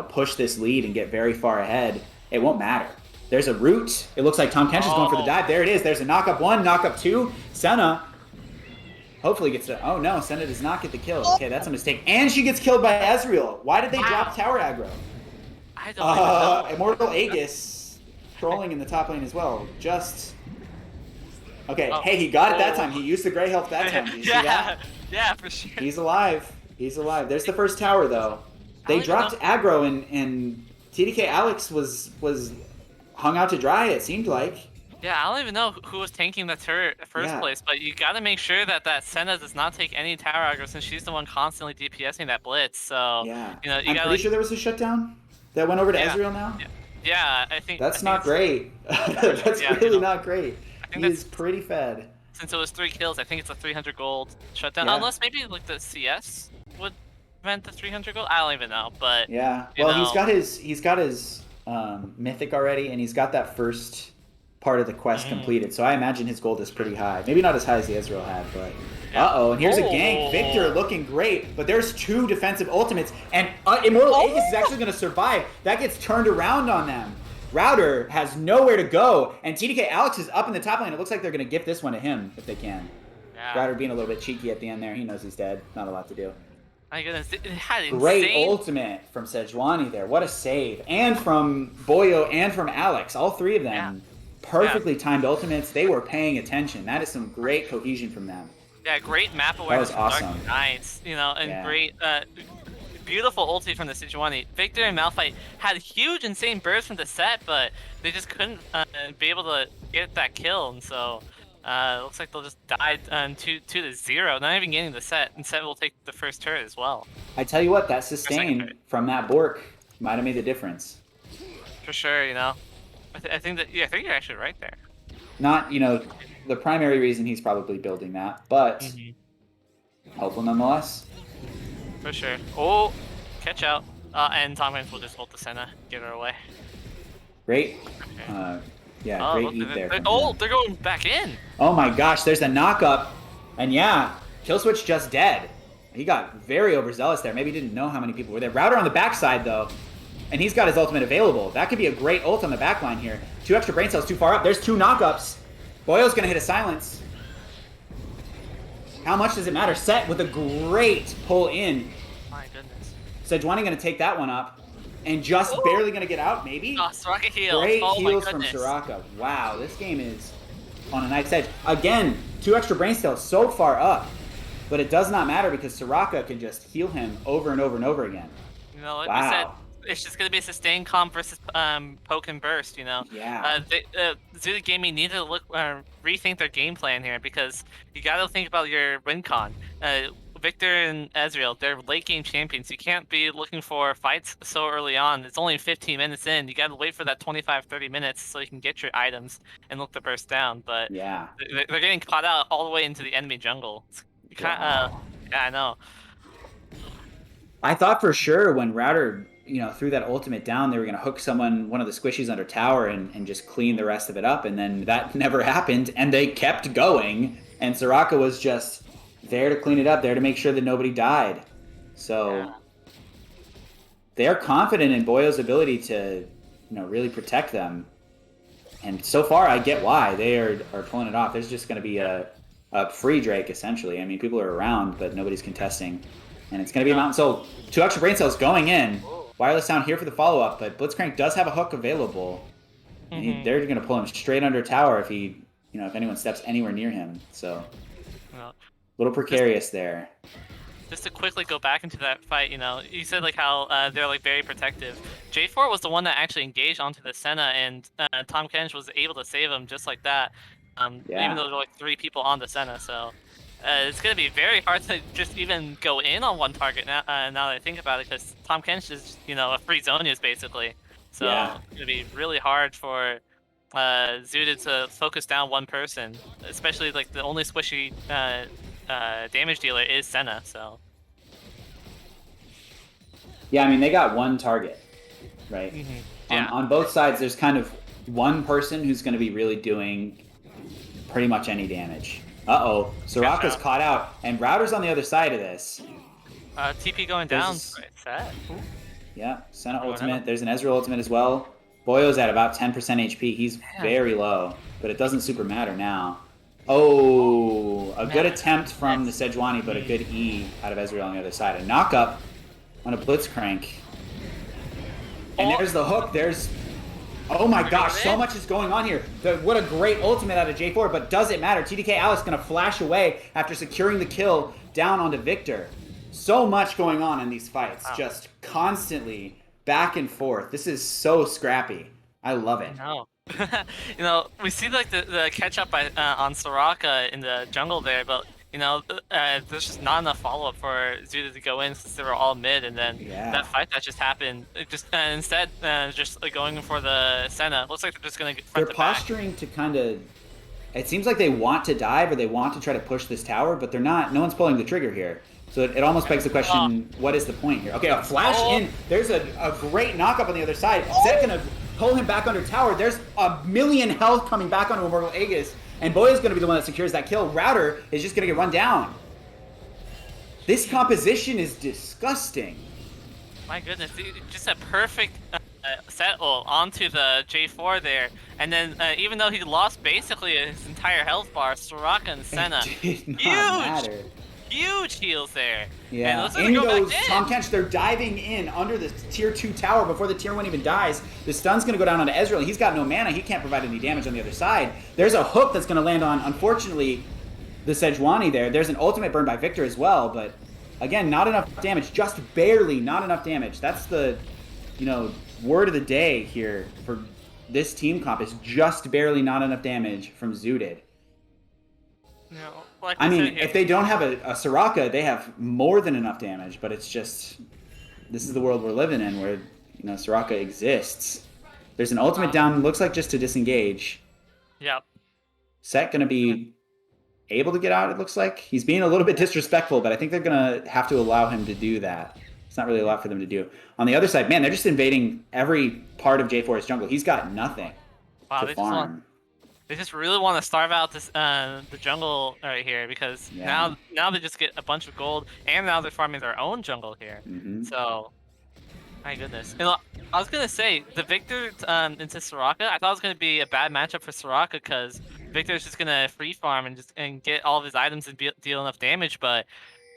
push this lead and get very far ahead, it won't matter. There's a root. It looks like Tom Kench is going for the dive. There it is. There's a knock-up 1, knock-up 2. Senna hopefully gets the... Oh, no. Senna does not get the kill. Okay, that's a mistake. And she gets killed by Ezreal. Why did they drop tower aggro? I don't know. Immortal Aegis trolling in the top lane as well. Just... Okay, hey, he got it that time. He used the gray health that time. Did you see that? Yeah, for sure. He's alive. He's alive. There's the first tower, though. They dropped aggro, and TDK Alex was hung out to dry, it seemed like. Yeah, I don't even know who was tanking the turret in the first place, but you gotta make sure that Senna does not take any tower aggro since she's the one constantly DPSing that blitz. So I'm pretty sure there was a shutdown that went over to Ezreal now. Yeah, I think that's not great. That's really not great. He is pretty fed. since it was 3 kills, I think it's a 300 gold shutdown. Yeah. Unless maybe like the CS would prevent the 300 gold. I don't even know, but Yeah. you Well, know, he's got his mythic already, and he's got that first part of the quest completed. So I imagine his gold is pretty high. Maybe not as high as the Ezreal had, but. Uh-oh, and here's a gank. Victor looking great, but there's 2 defensive ultimates, and Immortal Aegis is actually going to survive. That gets turned around on them. Router has nowhere to go, and TDK Alex is up in the top lane. It looks like they're going to gift this one to him if they can. yeah. Router being a little bit cheeky at the end there. He knows he's dead. Not a lot to do. My goodness, it had Great insane. ultimate from Sejuani there. What a save. And from Boyo and from Alex. All 3 of them. Perfectly timed ultimates. They were paying attention. That is some great cohesion from them. Yeah, great map awareness was from awesome. Dark Knights, you know, and Yeah. great, beautiful ulti from the Sejuani. Victor and Malphite had huge, insane bursts from the set, but they just couldn't be able to get that kill, and so it looks like they'll just die 2-0, not even getting the set, and set will take the first turret as well. I tell you what, that second sustain turret. from that Bork might have made the difference. For sure, you know. I think I think you're actually right there. Not, the primary reason he's probably building that, but helpful nonetheless. For sure. Oh, catch out. And Tom Hanks will just ult the Senna, get her away. Great. Okay. Yeah, great eat there. from him. They're going back in. Oh my gosh, there's a knock-up. And yeah, Killswitch just dead. He got very overzealous there. Maybe he didn't know how many people were there. Router on the backside, though. And he's got his ultimate available. That could be a great ult on the backline here. 2 extra brain cells too far up. There's 2 knockups. Boyo's going to hit a silence. How much does it matter? Set with a great pull in. My goodness. Sejuani going to take that one up. And just barely going to get out, maybe? Oh, Soraka heal. Great Oh my heals from goodness. Soraka. Wow, this game is on a knife's edge. Again, 2 extra brain cells so far up. But it does not matter because Soraka can just heal him over and over and over again. You know, like Wow. we said, it's just gonna be a sustained comp versus poke and burst. You know. Yeah. Zuda Gaming need to rethink their game plan here because you got to think about your win con. Victor and Ezreal, they're late game champions. You can't be looking for fights so early on. It's only 15 minutes in. You got to wait for that 25-30 minutes so you can get your items and look to burst down. But Yeah. they're getting caught out all the way into the enemy jungle. Yeah, I know. I thought for sure when Router, threw that ultimate down, they were going to hook one of the squishies under tower and just clean the rest of it up. And then that never happened. And they kept going. And Soraka was just there to clean it up, there to make sure that nobody died. So they're confident in Boyo's ability to, really protect them. And so far, I get why they are pulling it off. There's just going to be a free Drake, essentially. I mean, people are around, but nobody's contesting. And it's going to be a Mountain Soul. 2 extra brain cells going in. Wireless Sound here for the follow-up, but Blitzcrank does have a hook available. And they're going to pull him straight under tower if if anyone steps anywhere near him. So, a little precarious there. Just to quickly go back into that fight, you said how they're very protective. J4 was the one that actually engaged onto the Senna, and Tom Kench was able to save him just like that. Even though there were 3 people on the Senna, so it's gonna be very hard to just even go in on one target now. Now that I think about it, because Tom Kench is a free Zonius basically, so it's gonna be really hard for Zuda to focus down one person, especially the only squishy damage dealer is Senna. So yeah, I mean they got one target, right? Yeah. On both sides, there's kind of one person who's going to be really doing pretty much any damage. Uh-oh, Soraka's caught out, and Router's on the other side of this. TP going down. Sad. Yeah, Senna ultimate. There's an Ezreal ultimate as well. Boyo's at about 10% HP. He's very low, but it doesn't super matter now. Oh, a good attempt from the Sejuani, but a good E out of Ezreal on the other side. A knock-up on a Blitzcrank. And there's the hook. Oh my gosh, so much is going on here. What a great ultimate out of J4, but does it matter? TDK Alex going to flash away after securing the kill down onto Victor. So much going on in these fights, just constantly back and forth. This is so scrappy. I love it. No. We see the catch up on Soraka in the jungle there, but there's just not enough follow up for Zuda to go in since they were all mid, and then that fight that just happened, instead just going for the Senna. Looks like they're just gonna get front They're to back. posturing to kind of it seems like they want to dive or they want to try to push this tower, but they're not. No one's pulling the trigger here. So it almost begs the question, what is the point here? Okay, a flash in. There's a great knock up on the other side. Zed gonna pull him back under tower. There's a million health coming back onto Immortal Aegis, and Boya's gonna be the one that secures that kill. Router is just gonna get run down. This composition is disgusting. My goodness, just a perfect set ult onto the J4 there. And then even though he lost basically his entire health bar, Soraka and Senna, It did not matter. huge heals there. Yeah, and in go goes back in. Tom Kench. They're diving in under the tier 2 tower before the tier 1 even dies. The stun's going to go down onto Ezreal. He's got no mana. He can't provide any damage on the other side. There's a hook that's going to land on, unfortunately, the Sejuani there. There's an ultimate burn by Victor as well, but again, not enough damage. Just barely not enough damage. That's the, word of the day here for this team comp is just barely not enough damage from Zooted. No, like I mean, if they don't have a Soraka, they have more than enough damage, but it's just, this is the world we're living in where, Soraka exists. There's an ultimate down, looks like just to disengage. Yep. Set gonna be able to get out, it looks like. He's being a little bit disrespectful, but I think they're gonna have to allow him to do that. It's not really a lot for them to do. On the other side, man, they're just invading every part of J4's jungle. He's got nothing to farm. They just really want to starve out this the jungle right here because now they just get a bunch of gold and now they're farming their own jungle here. So, my goodness. I was gonna say the Victor into Soraka. I thought it was gonna be a bad matchup for Soraka because Victor's just gonna free farm and get all of his items and deal enough damage. But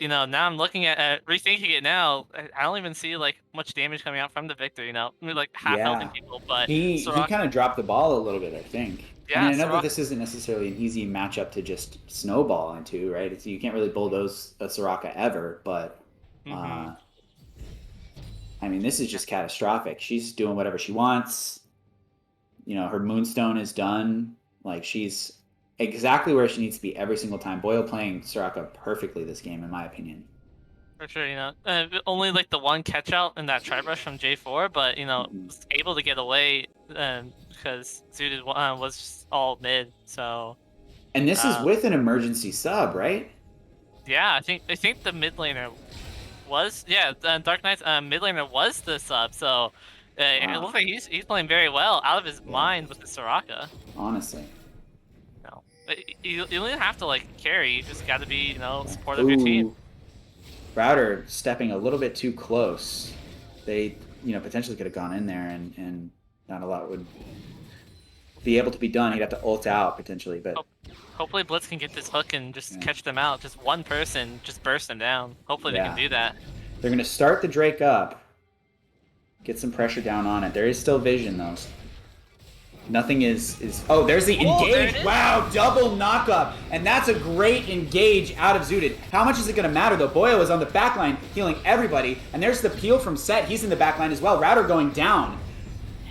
now I'm looking at rethinking it now. I don't even see like much damage coming out from the Victor. Like half helping people. But he kind of dropped the ball a little bit, I think. Yeah, I mean, I know that this isn't necessarily an easy matchup to just snowball into, right? You can't really bulldoze a Soraka ever, but I mean, this is just catastrophic. She's doing whatever she wants. Her Moonstone is done. Like, she's exactly where she needs to be every single time. Boyle playing Soraka perfectly this game, in my opinion. For sure, only like the one catch out in that tri-brush from J4, but was able to get away because Zooted was just all mid. So, and this is with an emergency sub, right? Yeah, I think the mid laner was Dark Knight's mid laner was the sub. So it looks like he's playing very well, out of his mind with the Soraka. Honestly. No, you don't even have to like carry. You just got to be supportive of your team. Router stepping a little bit too close. They, potentially could have gone in there and not a lot would be able to be done. He'd have to ult out potentially, but hopefully Blitz can get this hook and just catch them out. Just one person, just burst them down. Hopefully they can do that. They're gonna start the Drake up, get some pressure down on it. There is still vision though. Nothing is. Oh, there's the engage. Wow, double knockup. And that's a great engage out of Zooted. How much is it going to matter, though? Boyo is on the backline healing everybody. And there's the peel from Set. He's in the backline as well. Router going down.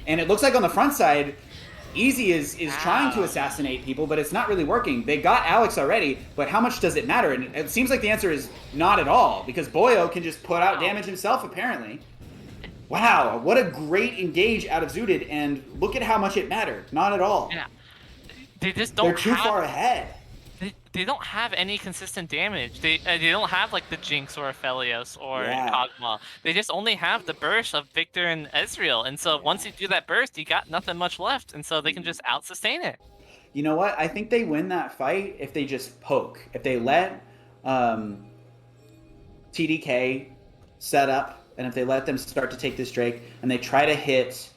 And it looks like on the front side, Easy is trying to assassinate people, but it's not really working. They got Alex already, but how much does it matter? And it seems like the answer is not at all, because Boyo can just put out damage himself, apparently. Wow, what a great engage out of Zooted, and look at how much it mattered. Not at all. Yeah, they just don't. They're too far ahead. They don't have any consistent damage. They don't have like the Jinx or Aphelios or Kog'Maw. They just only have the burst of Victor and Ezreal, and so once you do that burst, you got nothing much left, and so they can just out-sustain it. You know what? I think they win that fight if they just poke. If they let TDK set up, and if they let them start to take this Drake, and they try to hit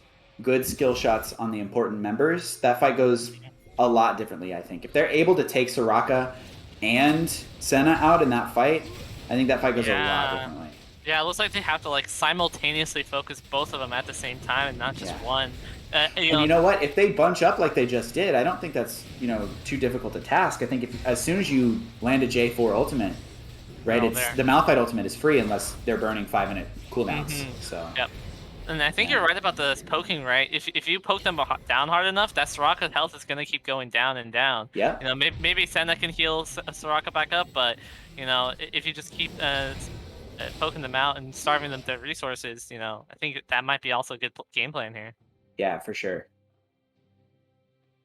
good skill shots on the important members, that fight goes a lot differently, I think. If they're able to take Soraka and Senna out in that fight, I think that fight goes a lot differently. Yeah, it looks like they have to like simultaneously focus both of them at the same time and not just one. And you know what? If they bunch up like they just did, I don't think that's too difficult a task. I think as soon as you land a J4 ultimate, right? The Malphite ultimate is free unless they're burning 5-minute cooldowns. So. Yep. And I think you're right about the poking, right? If you poke them down hard enough, that Soraka's health is going to keep going down and down. Yeah. Maybe Senna can heal Soraka back up, but if you just keep poking them out and starving them to resources, I think that might be also a good game plan here. Yeah, for sure.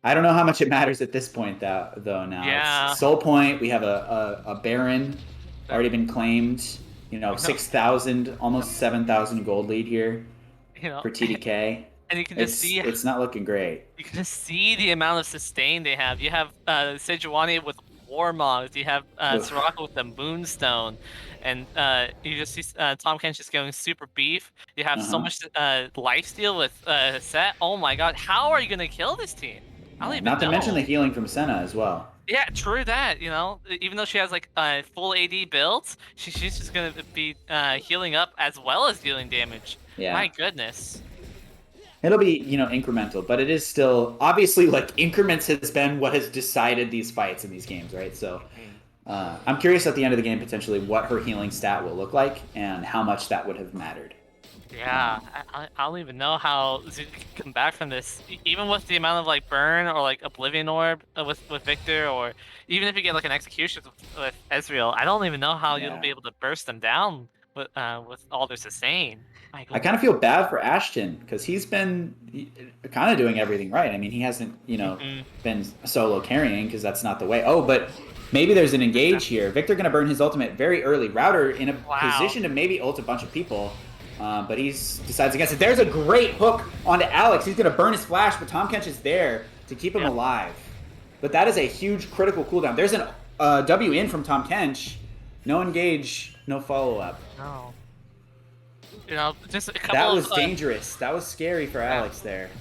I don't know how much it matters at this point, though. Now Yeah. it's Soul Point. We have a Baron already been claimed. 6,000, almost 7,000 gold lead here for TDK. And you can just see it's not looking great. You can just see the amount of sustain they have. You have Sejuani with Warmogs. You have Soraka with the Moonstone, and you just see Tom Kench just going super beef. You have so much lifesteal with Set. Oh my god, how are you gonna kill this team? I don't even know. Not to mention the healing from Senna as well. Yeah, true that. Even though she has like full AD builds, she's just gonna be healing up as well as dealing damage. Yeah. My goodness. It'll be, incremental, but it is still obviously like increments has been what has decided these fights in these games, right? So I'm curious at the end of the game potentially what her healing stat will look like and how much that would have mattered. Yeah, I don't even know how Zoot can come back from this. Even with the amount of like burn or like Oblivion Orb with Victor, or even if you get like an execution with Ezreal, I don't even know how you'll be able to burst them down with all their sustain. I kind of feel bad for Ashton because he's been kind of doing everything right. I mean, he hasn't, been solo carrying because that's not the way. Oh, but maybe there's an engage here. Victor going to burn his ultimate very early. Router in a position to maybe ult a bunch of people, but he decides against it. There's a great hook onto Alex. He's going to burn his flash, but Tom Kench is there to keep him alive. But that is a huge critical cooldown. There's an W in from Tom Kench. No engage, no follow-up. No. Just a couple that was dangerous. That was scary for Alex there.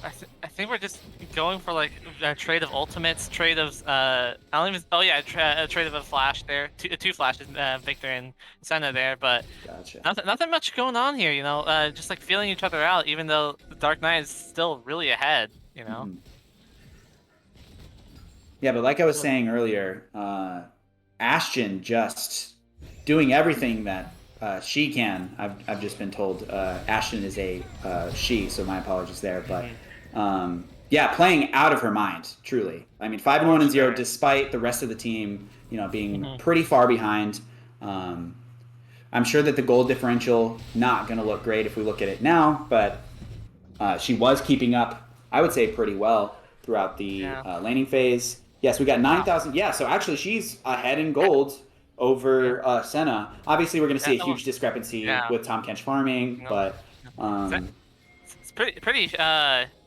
I think we're just going for like a trade of ultimates, trade of I don't even. Oh yeah, a trade of a flash there, two flashes, Victor and Senna there, but nothing much going on here. Just like feeling each other out, even though the Dark Knight is still really ahead. Yeah, but like I was saying earlier, Ashton just doing everything that she can. I've just been told Ashton is a she, so my apologies there. But playing out of her mind, truly. I mean, 5-1-0, despite the rest of the team, being pretty far behind. I'm sure that the gold differential not going to look great if we look at it now, but she was keeping up, I would say, pretty well throughout the laning phase. Yes, we got 9,000. Yeah, so actually she's ahead in gold over Senna. Obviously, we're going to see a huge discrepancy with Tom Kench farming, but it's pretty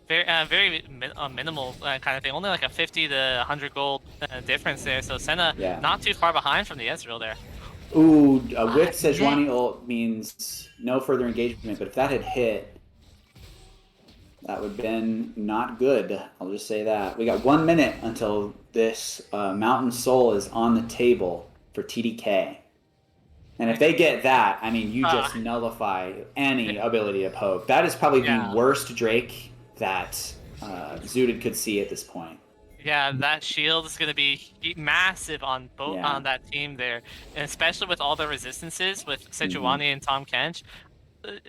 very minimal kind of thing. Only like a 50 to 100 gold difference there. So Senna not too far behind from the Ezreal there. Ooh, with Sejuani ult means no further engagement, but if that had hit, that would have been not good. I'll just say that. We got 1 minute until this Mountain Soul is on the table for TDK. And if they get that, I mean, you just nullify any ability to poke. That is probably the worst Drake that Zooted could see at this point. Yeah, that shield is going to be massive on both on that team there, and especially with all the resistances with Sejuani and Tom Kench,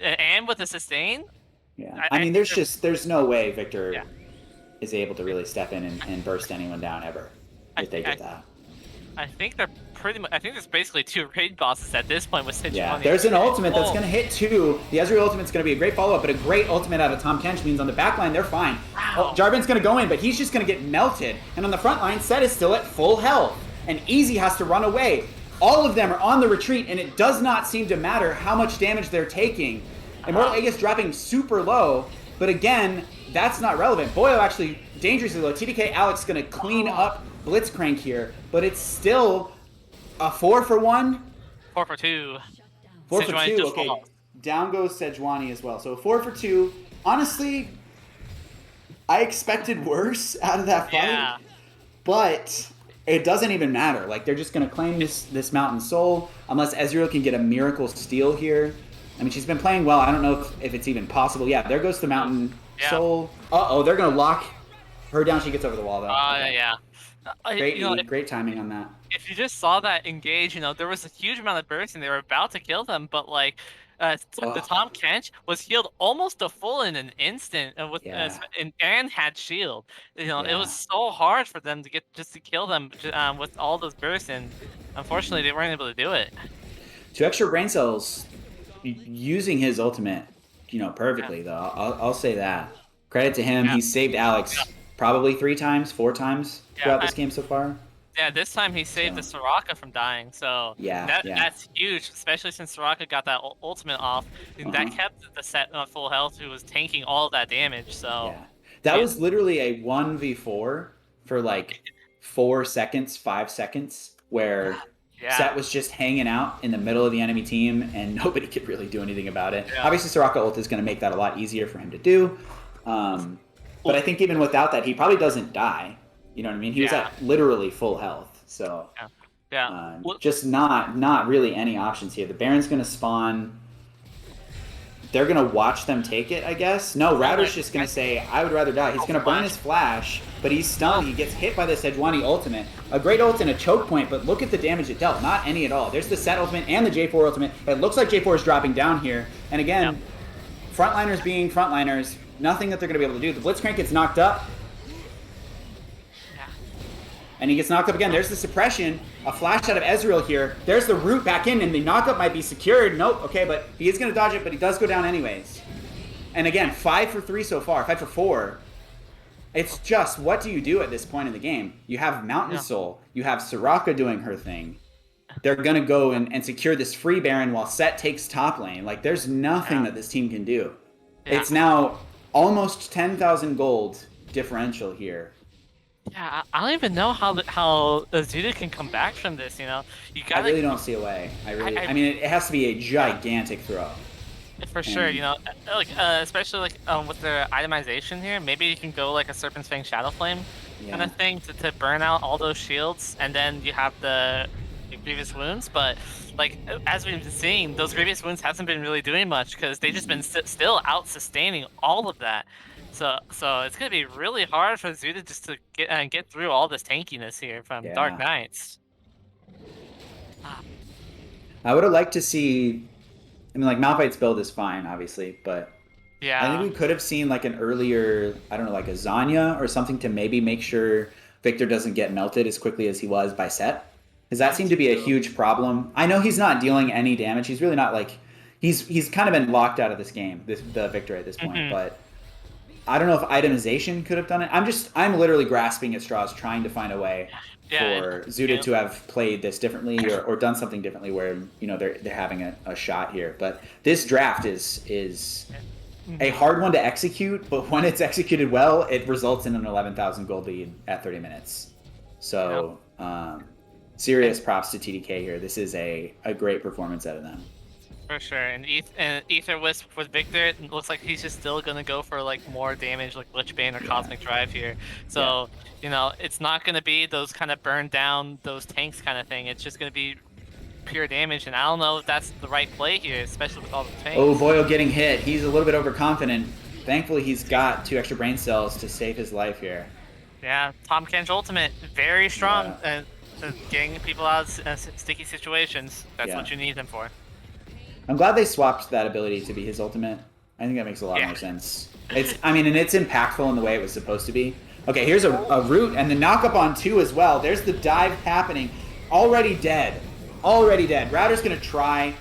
and with the sustain. Yeah, I mean, there's no way Victor is able to really step in and burst anyone down ever if they get that. I think they're pretty much. I think there's basically two raid bosses at this point with Sejuani. Yeah, there's an ultimate that's going to hit too. The Ezreal ultimate's going to be a great follow-up, but a great ultimate out of Tom Kench means on the back line they're fine. Wow. Jarvan's going to go in, but he's just going to get melted. And on the front line, Set is still at full health, and Easy has to run away. All of them are on the retreat, and it does not seem to matter how much damage they're taking. Immortal Aegis dropping super low, but again, that's not relevant. Boyo actually dangerously low. TDK Alex going to clean up Blitzcrank here, but it's still a 4-for-1. 4-for-2. 4-for-2. Okay, down goes Sejuani as well. So 4-for-2. Honestly, I expected worse out of that fight, but it doesn't even matter. Like, they're just going to claim this Mountain Soul unless Ezreal can get a miracle steal here. I mean, she's been playing well. I don't know if it's even possible. Yeah, there goes the Mountain Soul. Uh-oh, they're going to lock her down. She gets over the wall, though. Great timing on that. If you just saw that engage, there was a huge amount of burst, and they were about to kill them, but like, the Tom Kench was healed almost to full in an instant, and had shield. It was so hard for them to kill them with all those bursts, and unfortunately, they weren't able to do it. 2 extra brain cells, using his ultimate, perfectly though. I'll say that. Credit to him. Yeah. He's saved Alex probably 3 times, 4 times throughout this game so far. Yeah, this time he saved the Soraka from dying, so Yeah. that's huge, especially since Soraka got that ultimate off, and that kept the set on full health, who was tanking all of that damage, so... Yeah. That was literally a 1v4 for like 4 seconds, 5 seconds, where Set was just hanging out in the middle of the enemy team, and nobody could really do anything about it. Yeah. Obviously, Soraka ult is going to make that a lot easier for him to do, but I think even without that, he probably doesn't die. You know what I mean? He was at literally full health, so just not really any options here. The Baron's going to spawn. They're going to watch them take it, I guess. No, Router's just going to say, I would rather die. He's going to burn his flash, but he's stunned. He gets hit by the Sejuani ultimate. A great ult and a choke point, but look at the damage it dealt. Not any at all. There's the Set ultimate and the J4 ultimate. It looks like J4 is dropping down here. And again, frontliners being frontliners, nothing that they're going to be able to do. The Blitzcrank gets knocked up. And he gets knocked up again. There's the suppression. A flash out of Ezreal here. There's the root back in, and the knockup might be secured. Nope. Okay, but he is going to dodge it, but he does go down anyways. And again, 5 for 3 so far. 5 for 4. It's just, what do you do at this point in the game? You have Mountain Soul. You have Soraka doing her thing. They're going to go and secure this free Baron while Set takes top lane. Like, there's nothing that this team can do. It's now almost 10,000 gold differential here. Yeah, I don't even know how Zuda can come back from this. You know, I really don't see a way. I mean, it has to be a gigantic throw. For sure, you know, like especially like with the itemization here, maybe you can go like a Serpent's Fang Shadow Flame kind of thing to burn out all those shields, and then you have the Grievous Wounds. But like as we've been seeing, those Grievous Wounds hasn't been really doing much because they've just been still out sustaining all of that. So it's gonna be really hard for Zuda just to get through all this tankiness here from Dark Knights. I would have liked to see. I mean, like Malphite's build is fine, obviously, but I think we could have seen like an earlier, I don't know, like a Zanya or something to maybe make sure Victor doesn't get melted as quickly as he was by Set, because that seemed to be a huge problem. I know he's not dealing any damage. He's really not like he's kind of been locked out of this game, the Victor at this point, but. I don't know if itemization could have done it. I'm literally grasping at straws, trying to find a way for Zuda to have played this differently or done something differently where, you know, they're having a shot here. But this draft is a hard one to execute, but when it's executed well, it results in an 11,000 gold lead at 30 minutes. So serious props to TDK here. This is a great performance out of them. For sure, and Ether Wisp with Victor, it looks like he's just still gonna go for like more damage, like Lich Bane or Cosmic Drive here. So you know, it's not gonna be those kind of burn down those tanks kind of thing. It's just gonna be pure damage, and I don't know if that's the right play here, especially with all the tanks. Oh, Boyle getting hit. He's a little bit overconfident. Thankfully, he's got 2 extra brain cells to save his life here. Yeah, Tom Ken's ultimate, very strong, getting people out of sticky situations. That's what you need him for. I'm glad they swapped that ability to be his ultimate. I think that makes a lot more sense. I mean, and it's impactful in the way it was supposed to be. Okay, here's a root, and the knockup on 2 as well. There's the dive happening. Already dead. Already dead. Router's going to try.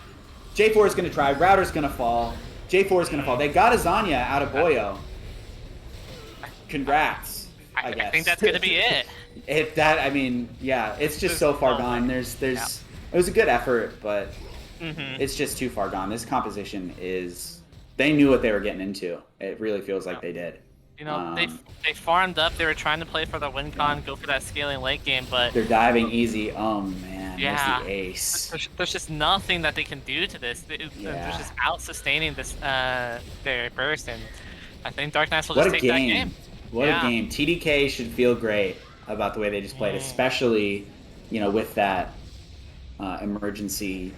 J4 is going to try. Router's going to fall. J4 is going to fall. They got a Zanya out of Boyo. Congrats, I guess. I think that's going to be it. I mean, yeah, it's just so far gone. It was a good effort, but... It's just too far gone. This composition is... They knew what they were getting into. It really feels like they did. You know, they farmed up. They were trying to play for the win con, go for that scaling late game, but... They're diving easy. Oh, man. There's the ace. There's just nothing that they can do to this. They're just out-sustaining this, their burst, and I think Dark Knights will just take that game. What a game. TDK should feel great about the way they just played, especially, you know, with that emergency...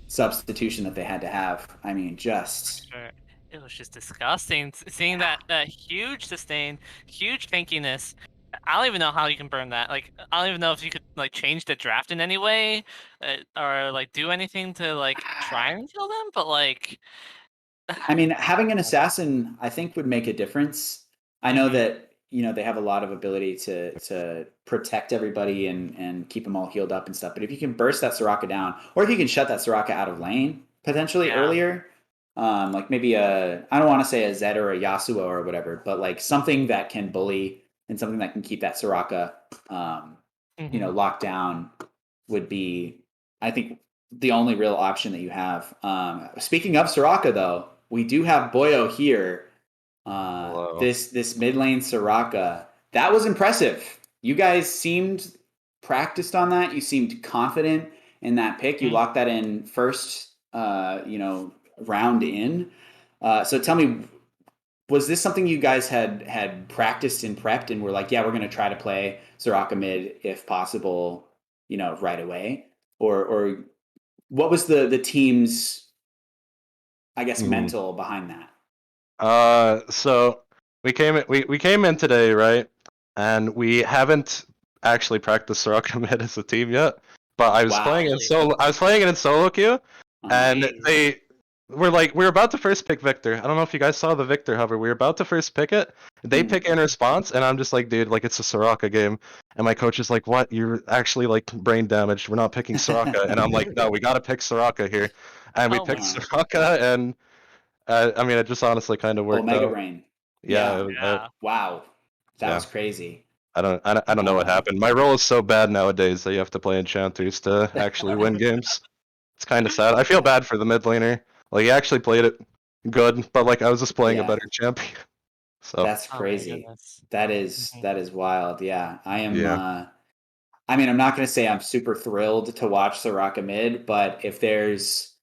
substitution that they had to have. I mean, just... It was just disgusting. Seeing that huge sustain, huge tankiness. I don't even know how you can burn that. Like, I don't even know if you could, like, change the draft in any way or, like, do anything to, like, try and kill them, but, like... I mean, having an assassin, I think, would make a difference. I know that, you know, they have a lot of ability to protect everybody and keep them all healed up and stuff. But if you can burst that Soraka down, or if you can shut that Soraka out of lane, potentially earlier, like maybe I don't want to say a Zed or a Yasuo or whatever, but like something that can bully and something that can keep that Soraka, locked down would be, I think, the only real option that you have. Speaking of Soraka, though, we do have Boyo here. This mid lane Soraka, that was impressive. You guys seemed practiced on that. You seemed confident in that pick. You locked that in first, round in. So tell me, was this something you guys had practiced and prepped and were like, yeah, we're going to try to play Soraka mid if possible, right away? Or what was the team's, I guess, mental behind that? So we came in today, right? And we haven't actually practiced Soraka mid as a team yet. But I was playing it in solo queue, and we're about to first pick Victor. I don't know if you guys saw the Victor hover. We were about to first pick it. They pick in response, and I'm just like, dude, like it's a Soraka game. And my coach is like, what? You're actually like brain damaged. We're not picking Soraka. And I'm like, no, we gotta pick Soraka here. And we picked Soraka, and it just honestly kind of worked Mega out. Brain. Yeah. Wow, that was crazy. I don't know what happened. My role is so bad nowadays that you have to play enchanters to actually win games. It's kind of sad. I feel bad for the mid laner. Like he actually played it good, but like I was just playing a better champion. So that's crazy. That is wild. Yeah, I am. Yeah. I'm not going to say I'm super thrilled to watch Soraka mid, but if there's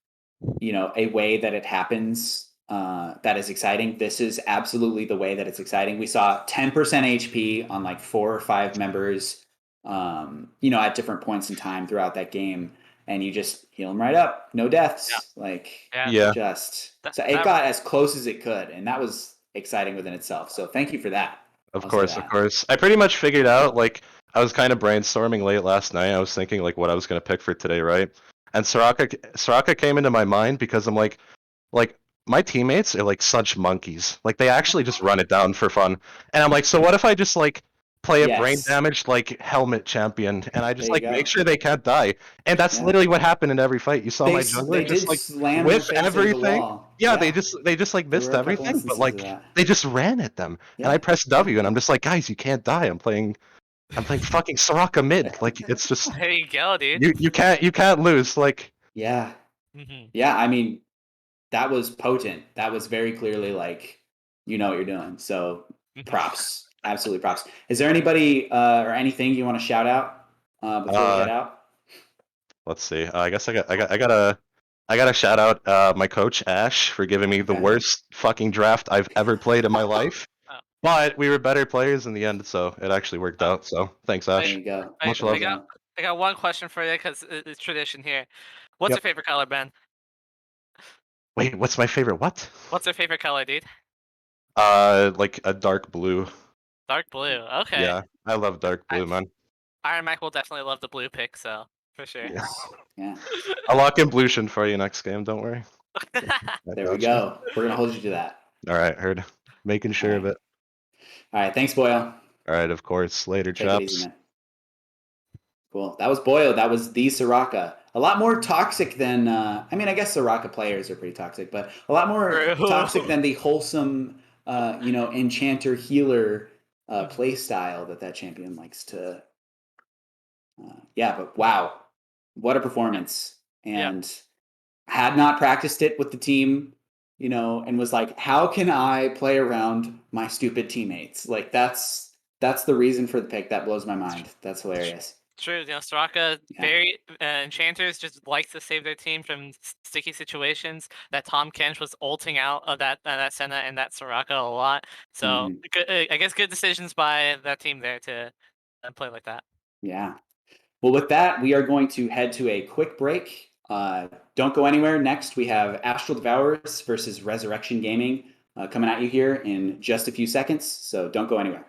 a way that it happens that is exciting, this is absolutely the way that it's exciting. We saw 10% HP on like 4 or 5 members, at different points in time throughout that game, and you just heal them right up, no deaths. So it got as close as it could, and that was exciting within itself. So thank you for that. Of course. I pretty much figured out, like, I was kind of brainstorming late last night. I was thinking like what I was gonna pick for today, right? And Soraka came into my mind because I'm like my teammates are like such monkeys. Like they actually just run it down for fun. And I'm like, so what if I just like play a brain damaged like helmet champion and I just like make sure they can't die? And that's literally what happened in every fight. You saw my jungler just like whip everything. Yeah, they just like missed everything, but like they just ran at them. And I pressed W and I'm just like, guys, you can't die. I'm playing fucking Soraka mid. Like it's just there you go, dude. You can't lose. Like yeah. I mean, that was potent. That was very clearly like, you know what you're doing. So props, absolutely props. Is there anybody or anything you want to shout out before we head out? Let's see. I guess I gotta shout out my coach Ash for giving me the worst fucking draft I've ever played in my life. But we were better players in the end, so it actually worked out. So thanks, Ash. There you go. Much love. I got one question for you because it's tradition here. What's your favorite color, Ben? Wait, what's my favorite? What? What's your favorite color, dude? Like a dark blue. Dark blue. Okay. Yeah, I love dark blue, man. Iron Mac will definitely love the blue pick, so for sure. Yeah. I'll lock in Blution for you next game. Don't worry. There we go. We're gonna hold you to that. All right, heard. Making sure of it. All right, thanks, Boyo. All right, of course. Later, chaps. Cool. That was Boyo. That was the Soraka. A lot more toxic than, I guess Soraka players are pretty toxic, but a lot more toxic than the wholesome, enchanter healer play style that champion likes to. But wow, what a performance! And had not practiced it with the team, and was like, how can I play around my stupid teammates? Like that's the reason for the pick. That blows my mind. That's hilarious. True, Soraka, very enchanters just like to save their team from sticky situations. That Tom Kench was ulting out of that Senna and that Soraka a lot. So I guess good decisions by that team there to play like that. Yeah. Well, with that, we are going to head to a quick break. Don't go anywhere. Next, we have Astral Devourers versus Resurrection Gaming coming at you here in just a few seconds. So don't go anywhere.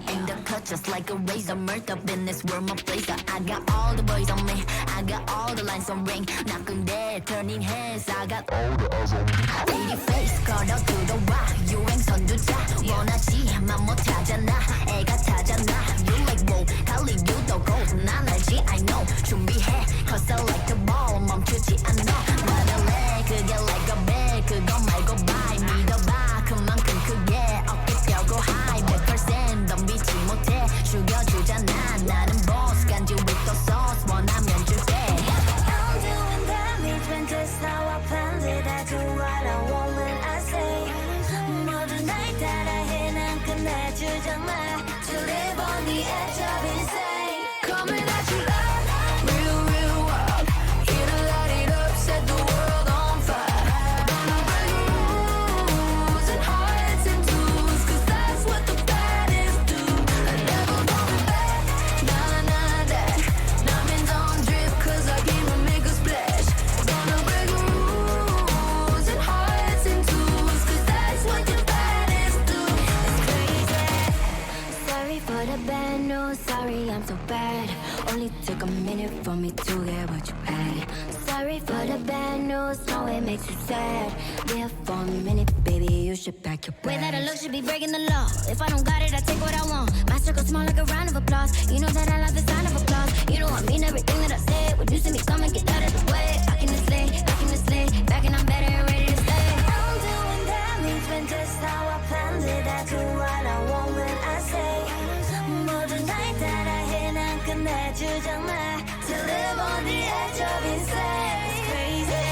Aim the cut just like a razor. Murked up in this world, my blazer. I got all the boys on me. I got all the lines on ring. Knocking dead, turning heads. I got all the eyes on me. Baby face, 걸어 들어와. 유행 선두자. 원하지만 못하잖아. 애가 타잖아. You like whoa, 달리 유도 gold. 난 알지, I know. 준비해, cause I like the ball. 멈추지 않아. 말할래, 그게 like a bag. 그거 말고 bye. 믿어봐, 그만큼 크게. 어깨 펴고 high. 100% 덤비지 못해. 죽여주잖아. 나는 boss. 간지 with the sauce. 원하면 줄게. I'm doing damage when just how I planned it. I do what I want when I say. 모든 날 따라해. 난 끝내주잖아. To live on the edge of insane. Coming at you like real, real wild. Here to light it up, set the world on fire. Gonna break rules and hearts and tools, cause that's what the baddest do. I never going back, nah, nah, that. Diamonds on drip, cause I came to make a splash. Gonna break rules and hearts and tools, cause that's what the baddest do. It's crazy. Sorry for the bad news, sorry I'm so bad. Only took a minute for me to get what you had. Sorry for the bad news, no it makes you sad. There for a minute, baby, you should pack your bags. Way that I look should be breaking the law. If I don't got it, I take what I want. My circle small like a round of applause. You know that I love the sound of applause. You know I mean everything that I say. When you see me coming, get out of the way. Back in the sleigh, back and I'm better and ready to stay. I'm doing damage when just how I planned it. I do what I want when I say. 모든 날 따라해. 난 끝내주잖아. To live on the edge of insane. It's crazy.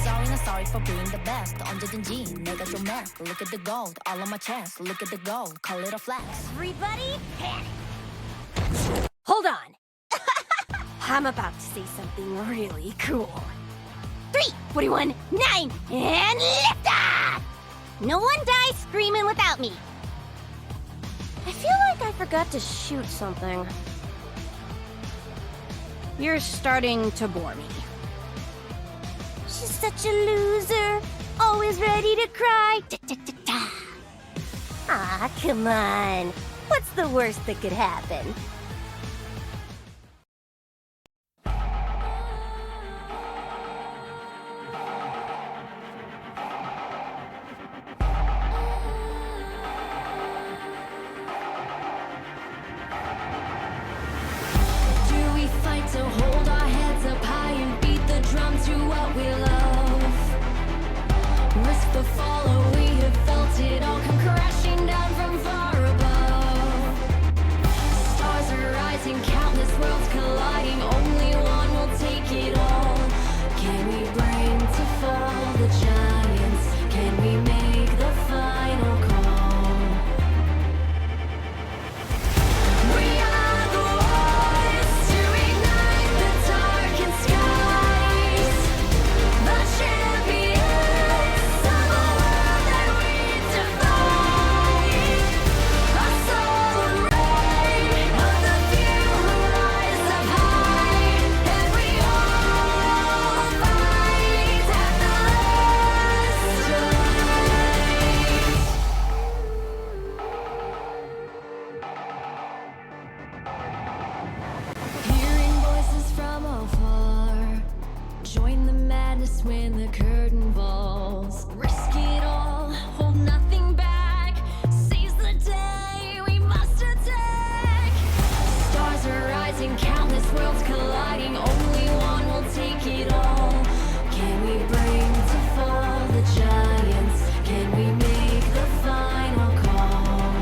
Sorry, not sorry for being the best. 언제든지 내가 좀 해. Look at the gold, all on my chest. Look at the gold, call it a flex. Everybody, panic. Hold on. I'm about to say something really cool. 3, 41, 9, and lift off! No one dies screaming without me. I feel like I forgot to shoot something. You're starting to bore me. She's such a loser, always ready to cry. Da-da-da-da. Ah, come on. What's the worst that could happen? Do we fight to hold our heads up high and beat the drum to what we love? Risk the fall, or we have felt it all come crashing down from far above. Stars are rising, countless worlds colliding. Only one will take it all. Can we bring to fall the giants? Can we make the final call? We are the ones to ignite the darkened skies. The champions of a world that we defy. A soul ray of the few who rise up high. And we all fight at the last Hearing voices from afar. Join the madness when the curtain falls. Risk it all, hold nothing back. Seize the day, we must attack. Stars are rising, countless worlds colliding. Only one will take it all. Can we bring to fall the giants? Can we make the final call?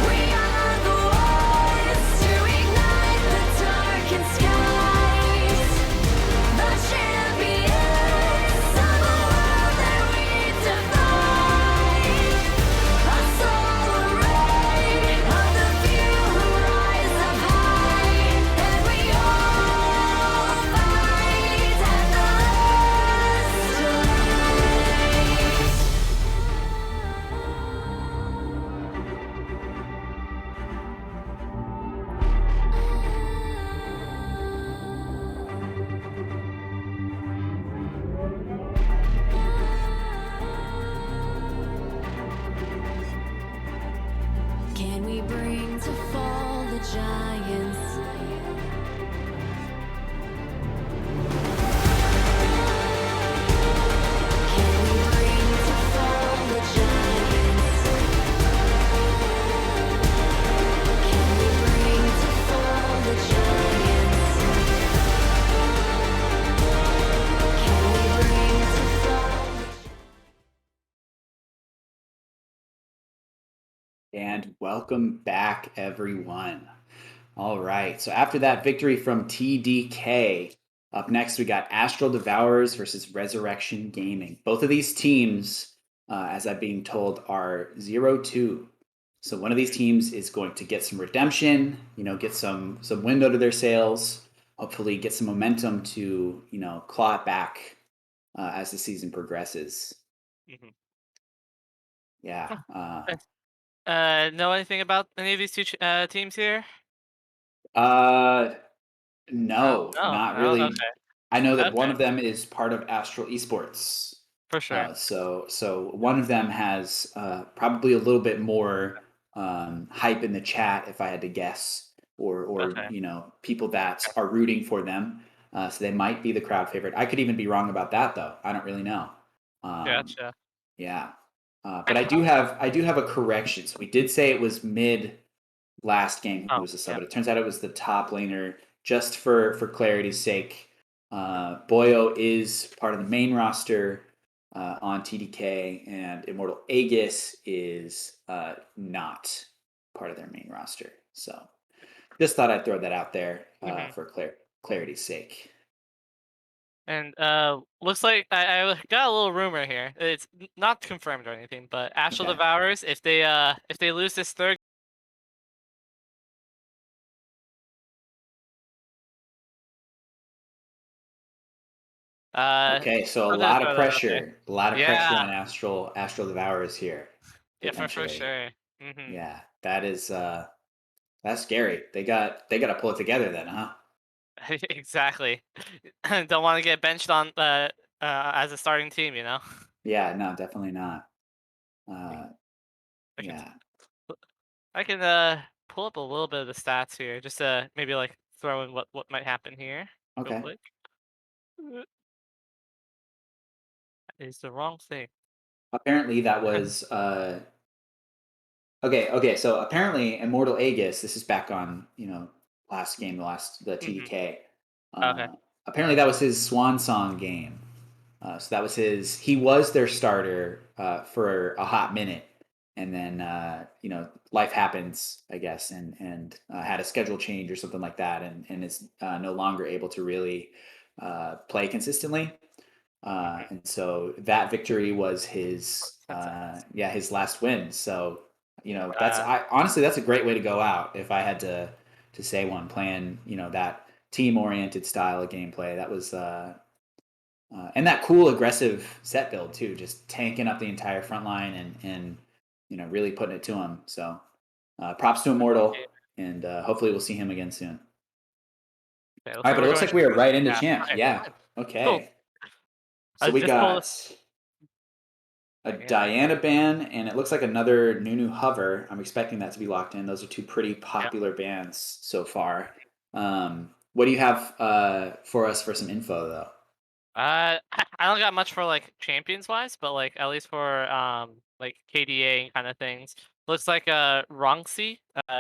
We are the ones to ignite the darkened skies. The champions of a world that we defy. bring to fall the giants? Can we bring to fall the giants? Can we bring to fall the giants? Can we bring to fall the And welcome back, everyone. All right. So after that victory from TDK, up next we got Astral Devourers versus Resurrection Gaming. Both of these teams, as I'm being told, are 0-2. So one of these teams is going to get some redemption, get some wind out of their sails, hopefully get some momentum to, claw it back as the season progresses. Mhm. Yeah. Know anything about any of these two teams here? No, No, not no. really. Okay, I know that one okay, of them is part of Astral eSports. for sure. So one of them has probably a little bit more hype in the chat, if I had to guess, or Okay, people that are rooting for them. So they might be the crowd favorite. I could even be wrong about that, though. I don't really know. gotcha. Yeah, but I do have a correction. So we did say it was mid last game who Oh, was the sub, yeah. but it turns out it was the top laner. Just for clarity's sake, Boyo is part of the main roster on TDK, and Immortal Aegis is not part of their main roster. So just thought I'd throw that out there Mhm. for clarity's sake. And looks like I got a little rumor here. It's not confirmed or anything, but Astral Okay. Devourers, if they lose this third. Okay, so a I'm gonna lot of throw that out there. pressure, on Yeah, Astral Devourers here, yeah, for potentially. sure. Hmm. Yeah, that is that's scary. They got to pull it together then, huh? Exactly. Don't want to get benched on as a starting team, you know. Yeah, no, definitely not. Uh, I can yeah. I can pull up a little bit of the stats here, just to maybe like throw in what might happen here, real Okay. quick. That is the wrong thing. Apparently that was okay. So apparently Immortal Aegis. This is back on last game, the Hmm. TDK. Okay. Uh, apparently that was his swan song game. So that was his. He was their starter for a hot minute, and then life happens, I guess, and had a schedule change or something like that, and is no longer able to really play consistently. Hmm. And so that victory was his That's his last win. So that's uh, I honestly that's a great way to go out if I had to say one, playing that team oriented style of gameplay. That was and that cool aggressive set build too, just tanking up the entire front line and really putting it to him. So props to Immortal, yeah. and hopefully we'll see him again soon. Okay, looks All right, like but it we're looks going like straight we are to the right into yeah. champ. Okay, Yeah. fine. Cool. Okay. I So we just pulled. got a Yeah. Diana ban, and it looks like another Nunu Hover. I'm expecting that to be locked in. Those are two pretty Yeah. popular bans so far. What do you have for us for some info, though? I don't got much for like champions wise, but like at least for like KDA and kind of things. Looks like Ronxi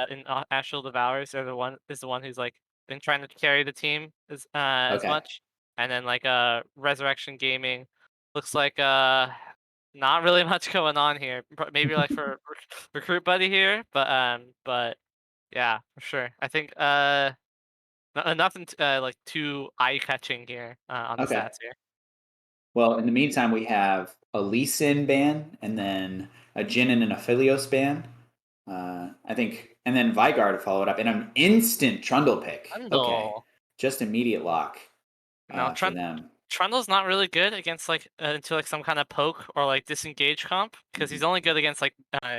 in Astral Devours are the one who's like been trying to carry the team as Okay. much, and then like Resurrection Gaming looks like not really much going on here. Maybe like for recruit buddy here, but yeah, for sure. I think nothing like too eye catching here on the Okay. stats here. Well, in the meantime, we have a Lee Sin ban, and then a Jin and an Aphelios ban. I think, and then Vigard followed up, and an instant Trundle pick. Okay. Trundle. Just immediate lock No, for them. Trundle's not really good against like into like some kind of poke or like disengage comp because he's Mhm. only good against like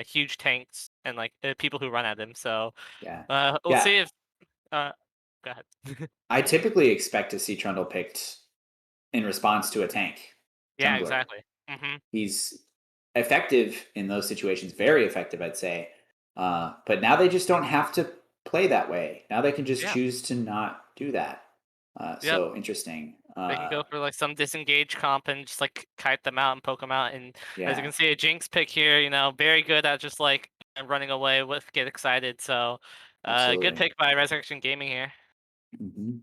huge tanks and like people who run at him. So Yeah. we'll Yeah. see if go ahead. I typically expect to see Trundle picked in response to a tank Yeah, jungler. exactly. Hmm. He's effective in those situations, very effective, I'd say. But now they just don't have to play that way. Now they can just Yeah. choose to not do that. Yep. So interesting. They can go for like some disengage comp and just like kite them out and poke them out. And as you Yeah. can see, a Jinx pick here, you know, very good at just like running away with get excited. So, Absolutely. good pick by Resurrection Gaming here. Mm-hmm.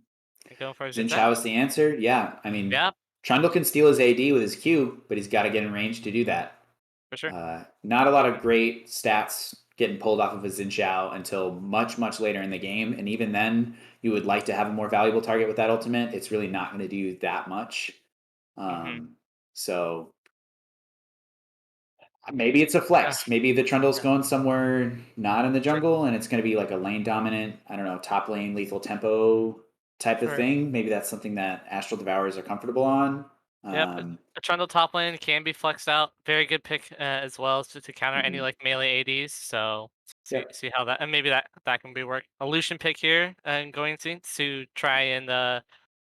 And going for Xin Xin Chao is the answer. Yeah. I mean, Yep, Trundle can steal his AD with his Q, but he's got to get in range to do that. for sure. Not a lot of great stats getting pulled off of a Xin Chao until much, much later in the game. And even then, you would like to have a more valuable target with that ultimate. It's really not going to do that much. So maybe it's a flex. Maybe the Trundle's going somewhere not in the jungle and it's going to be like a lane dominant, I don't know, top lane lethal tempo type of Sure. thing. Maybe that's something that Astral Devourers are comfortable on. Yep, a Trundle top lane can be flexed out. Very good pick as well to counter any like melee ADs. So see how that, and maybe that can be work. A Lucian pick here and going to try and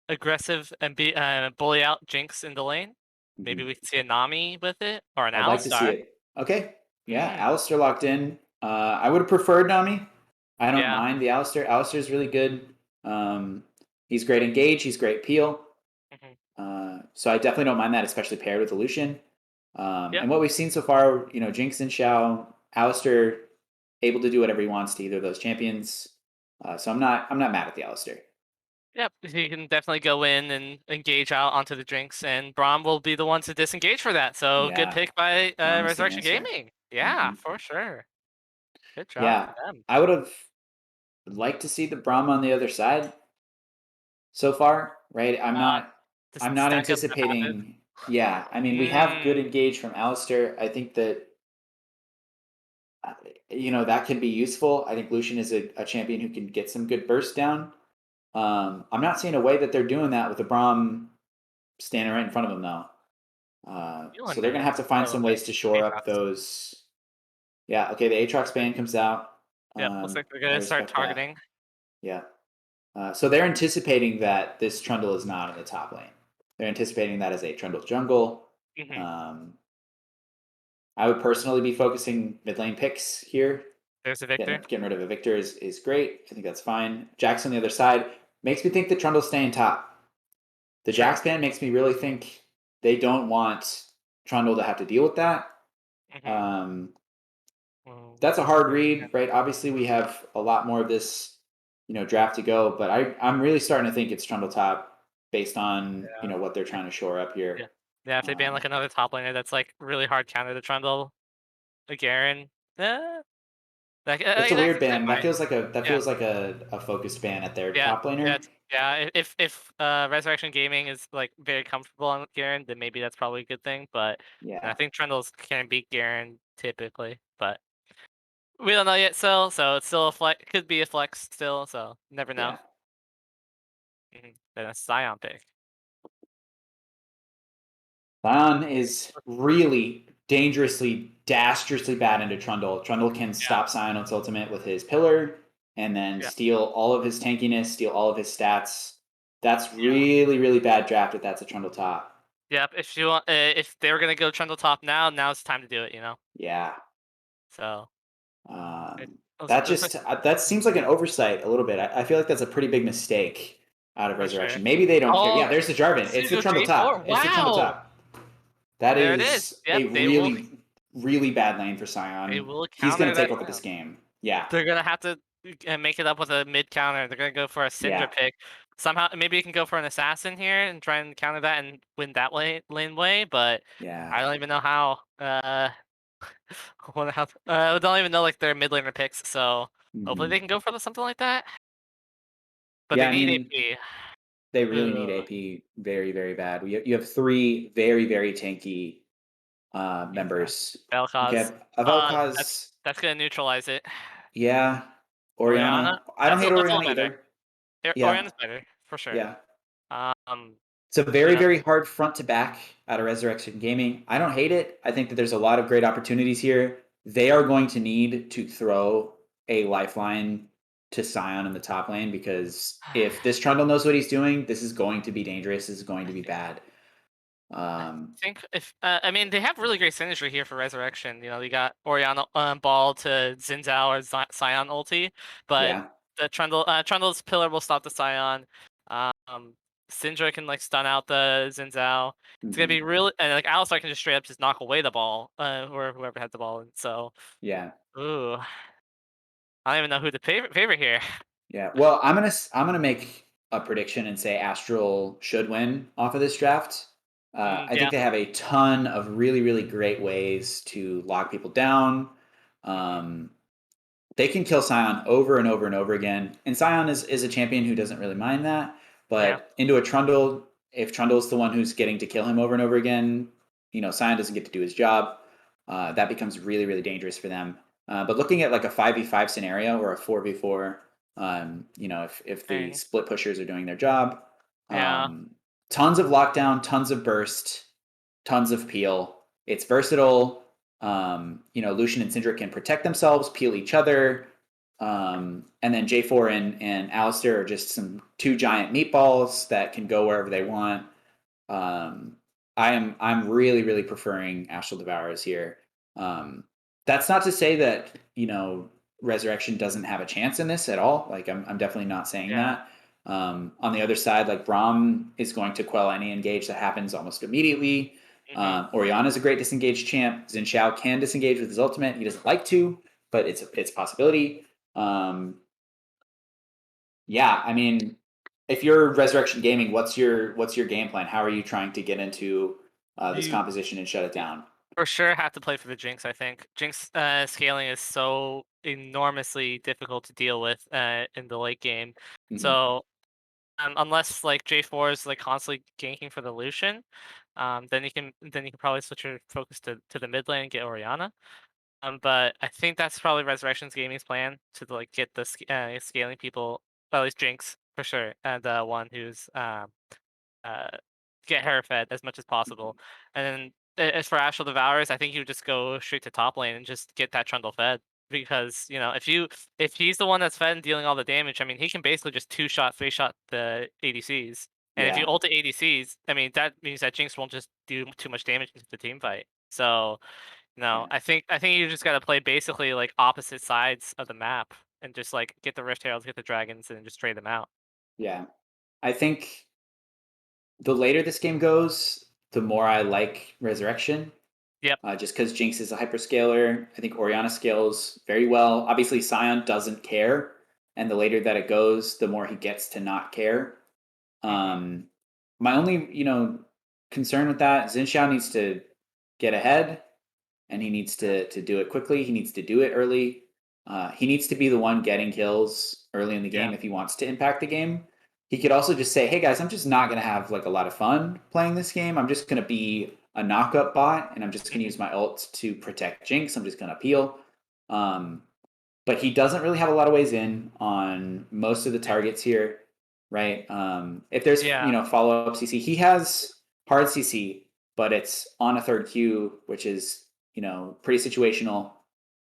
aggressive and be bully out Jinx in the lane. Maybe we can see a Nami with it or an I'd like to see Alistar. it. Okay. Yeah, Alistair locked in. I would have preferred Nami. I don't Yeah. mind the Alistair. Alistair's really good. He's great engage. He's great peel. So I definitely don't mind that, especially paired with the Lucian. And what we've seen so far, you know, Jinx and Xiao, Alistair able to do whatever he wants to either of those champions. So I'm not mad at the Alistair. Yep, he can definitely go in and engage out onto the Jinx, and Braum will be the one to disengage for that. So good Yeah. pick by Braum's the Resurrection answer. Gaming. Yeah, for sure. Good job Yeah. for them. I would have liked to see the Braum on the other side so far, right? I'm not Stack up the anticipating. Yeah, I mean, we have good engage from Alistair. I think that you know that can be useful. I think Lucian is a champion who can get some good burst down. I'm not seeing a way that they're doing that with the Braum standing right in front of them though. So they're gonna have to find some ways to shore up those. Yeah. Okay. The Aatrox ban comes out. Yep, looks like they're I gonna start respect that. targeting. Yeah. So they're anticipating that this Trundle is not in the top lane. They're anticipating that as a Trundle jungle. I would personally be focusing mid lane picks here. There's a Victor. Getting rid of a Victor is great. I think that's fine. Jax on the other side makes me think that Trundle's staying top. The Jax ban makes me really think they don't want Trundle to have to deal with that. That's a hard read, right? Obviously, we have a lot more of this, you know, draft to go, but I'm really starting to think it's Trundle top based on you know what they're trying to shore up here. Yeah, if they ban like another top laner that's like really hard counter to Trundle, a Garen, It's a weird ban. That feels like feels like a focused ban at their top laner. If Resurrection Gaming is like very comfortable on Garen, then maybe that's probably a good thing. But I think Trundles can beat Garen typically, but we don't know yet. So it's still a flex. Could be a flex still. So never know. Then a Scion pick. Sion is really dangerously, dastrously bad into Trundle. Trundle can stop Sion's ultimate with his pillar and then steal all of his tankiness, steal all of his stats. That's really, really bad draft if that's a Trundle top. Yep. If you want, if they were gonna go Trundle top now's the time to do it. You know. Yeah. So. That seems like an oversight a little bit. I feel like that's a pretty big mistake out of Resurrection. Sure. Maybe they don't care. Yeah, there's the Jarvan. It's the Trundle top. Wow. It's the Trundle top. That there is it is. Yep, a really, really bad lane for Sion. He's going to take over this game. Yeah. They're going to have to make it up with a mid counter. They're going to go for a Syndra pick. Somehow, maybe you can go for an assassin here and try and counter that and win that lane way. But I don't even know how. I don't even know like their mid laner picks. So hopefully they can go for something like that. But they need AP. They really need AP very, very bad. You have three very, very tanky members. Vel'Koz. Vel'Koz. That's going to neutralize it. Yeah. Orianna. I don't hate Orianna either. Orianna's better, for sure. Yeah. It's a very, very hard front to back out of Resurrection Gaming. I don't hate it. I think that there's a lot of great opportunities here. They are going to need to throw a lifeline to Sion in the top lane because if this Trundle knows what he's doing, this is going to be dangerous. This is going to be bad. I think if I mean they have really great synergy here for Resurrection. You know, you got Oriana Ball to Xin Zhao or Scion ulti, but Yeah. the Trundle's pillar will stop the Scion. Um, Syndra can like stun out the Xin Zhao. It's gonna Mhm. be really and like Alistar can just straight up just knock away the ball, or whoever had the ball. And so, Yeah. ooh, I don't even know who the favorite here. Yeah. Well, I'm gonna make a prediction and say Astral should win off of this draft. I Yeah. think they have a ton of really, really great ways to lock people down. Um, they can kill Scion over and over and over again. And Scion is a champion who doesn't really mind that. Yeah. But into a Trundle, if Trundle's the one who's getting to kill him over and over again, Scion doesn't get to do his job. That becomes really, really dangerous for them. But looking at like a 5v5 scenario or a 4v4, if the Dang. split pushers are doing their job, Yeah. tons of lockdown, tons of burst, tons of peel. It's versatile. Lucian and Syndra can protect themselves, peel each other. And then J4 and Alistair are just some two giant meatballs that can go wherever they want. I'm really, really preferring Astral Devourers here. That's not to say that, Resurrection doesn't have a chance in this at all. Like I'm definitely not saying Yeah. that. On the other side, like Braum is going to quell any engage that happens almost immediately. Oriana is a great disengaged champ. Xin Shao can disengage with his ultimate. He doesn't like to, but it's a possibility. Yeah, I mean, if you're Resurrection Gaming, what's your game plan? How are you trying to get into this You composition and shut it down? for sure have to play for the Jinx, I think. Jinx scaling is so enormously difficult to deal with in the late game. Mhm. So unless like J4 is like constantly ganking for the Lucian, then you can probably switch your focus to the mid lane and get Oriana. But I think that's probably Resurrection's gaming's plan to like get the scaling people, or at least Jinx for sure, and one who's uh, get her fed as much as possible. And then as for Astral Devourers, I think you would just go straight to top lane and just get that Trundle fed. Because if he's the one that's fed and dealing all the damage, I mean he can basically just 2-shot, 3-shot the ADCs. And if you Yeah, ult the ADCs, I mean that means that Jinx won't just do too much damage into the team fight. So yeah, I think you just gotta play basically like opposite sides of the map and just like get the Rift Heralds, get the dragons, and just trade them out. yeah. I think the later this game goes, the more I like Resurrection. Yep. Just because Jinx is a hyperscaler. I think Oriana scales very well. Obviously, Scion doesn't care, and the later that it goes, the more he gets to not care. Um, my only, concern with that, Xin Shao needs to get ahead, and he needs to do it quickly. He needs to do it early. He needs to be the one getting kills early in the Yeah. game if he wants to impact the game. He could also just say, "Hey guys, I'm just not going to have like a lot of fun playing this game. I'm just going to be a knockup bot, and I'm just going to use my ult to protect Jinx. I'm just going to peel." Um, but he doesn't really have a lot of ways in on most of the targets here, right? If there's Yeah. follow up CC, he has hard CC, but it's on a third Q, which is pretty situational.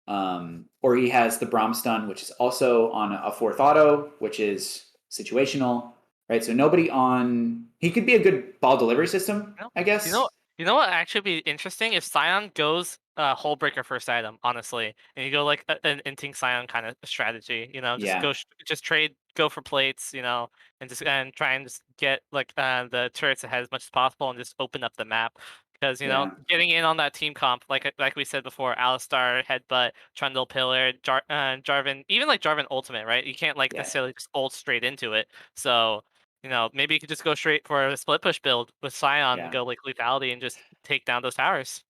Or he has the Braum stun, which is also on a fourth auto, which is situational, right? So nobody on. He could be a good ball delivery system, No. I You know, guess. you know what actually be interesting if Scion goes Hull Breaker first item, honestly, and you go like an inting Scion kind of strategy. Just Yeah, just trade, go for plates, and try and just get like the turrets ahead as much as possible, and just open up the map. Because yeah, getting in on that team comp, like we said before, Alistar, Headbutt, Trundle, Pillar, Jarvan, even like Jarvan Ultimate, right? You can't like yeah, necessarily just ult straight into it. So maybe you could just go straight for a split push build with Scion and yeah. go like lethality and just take down those towers.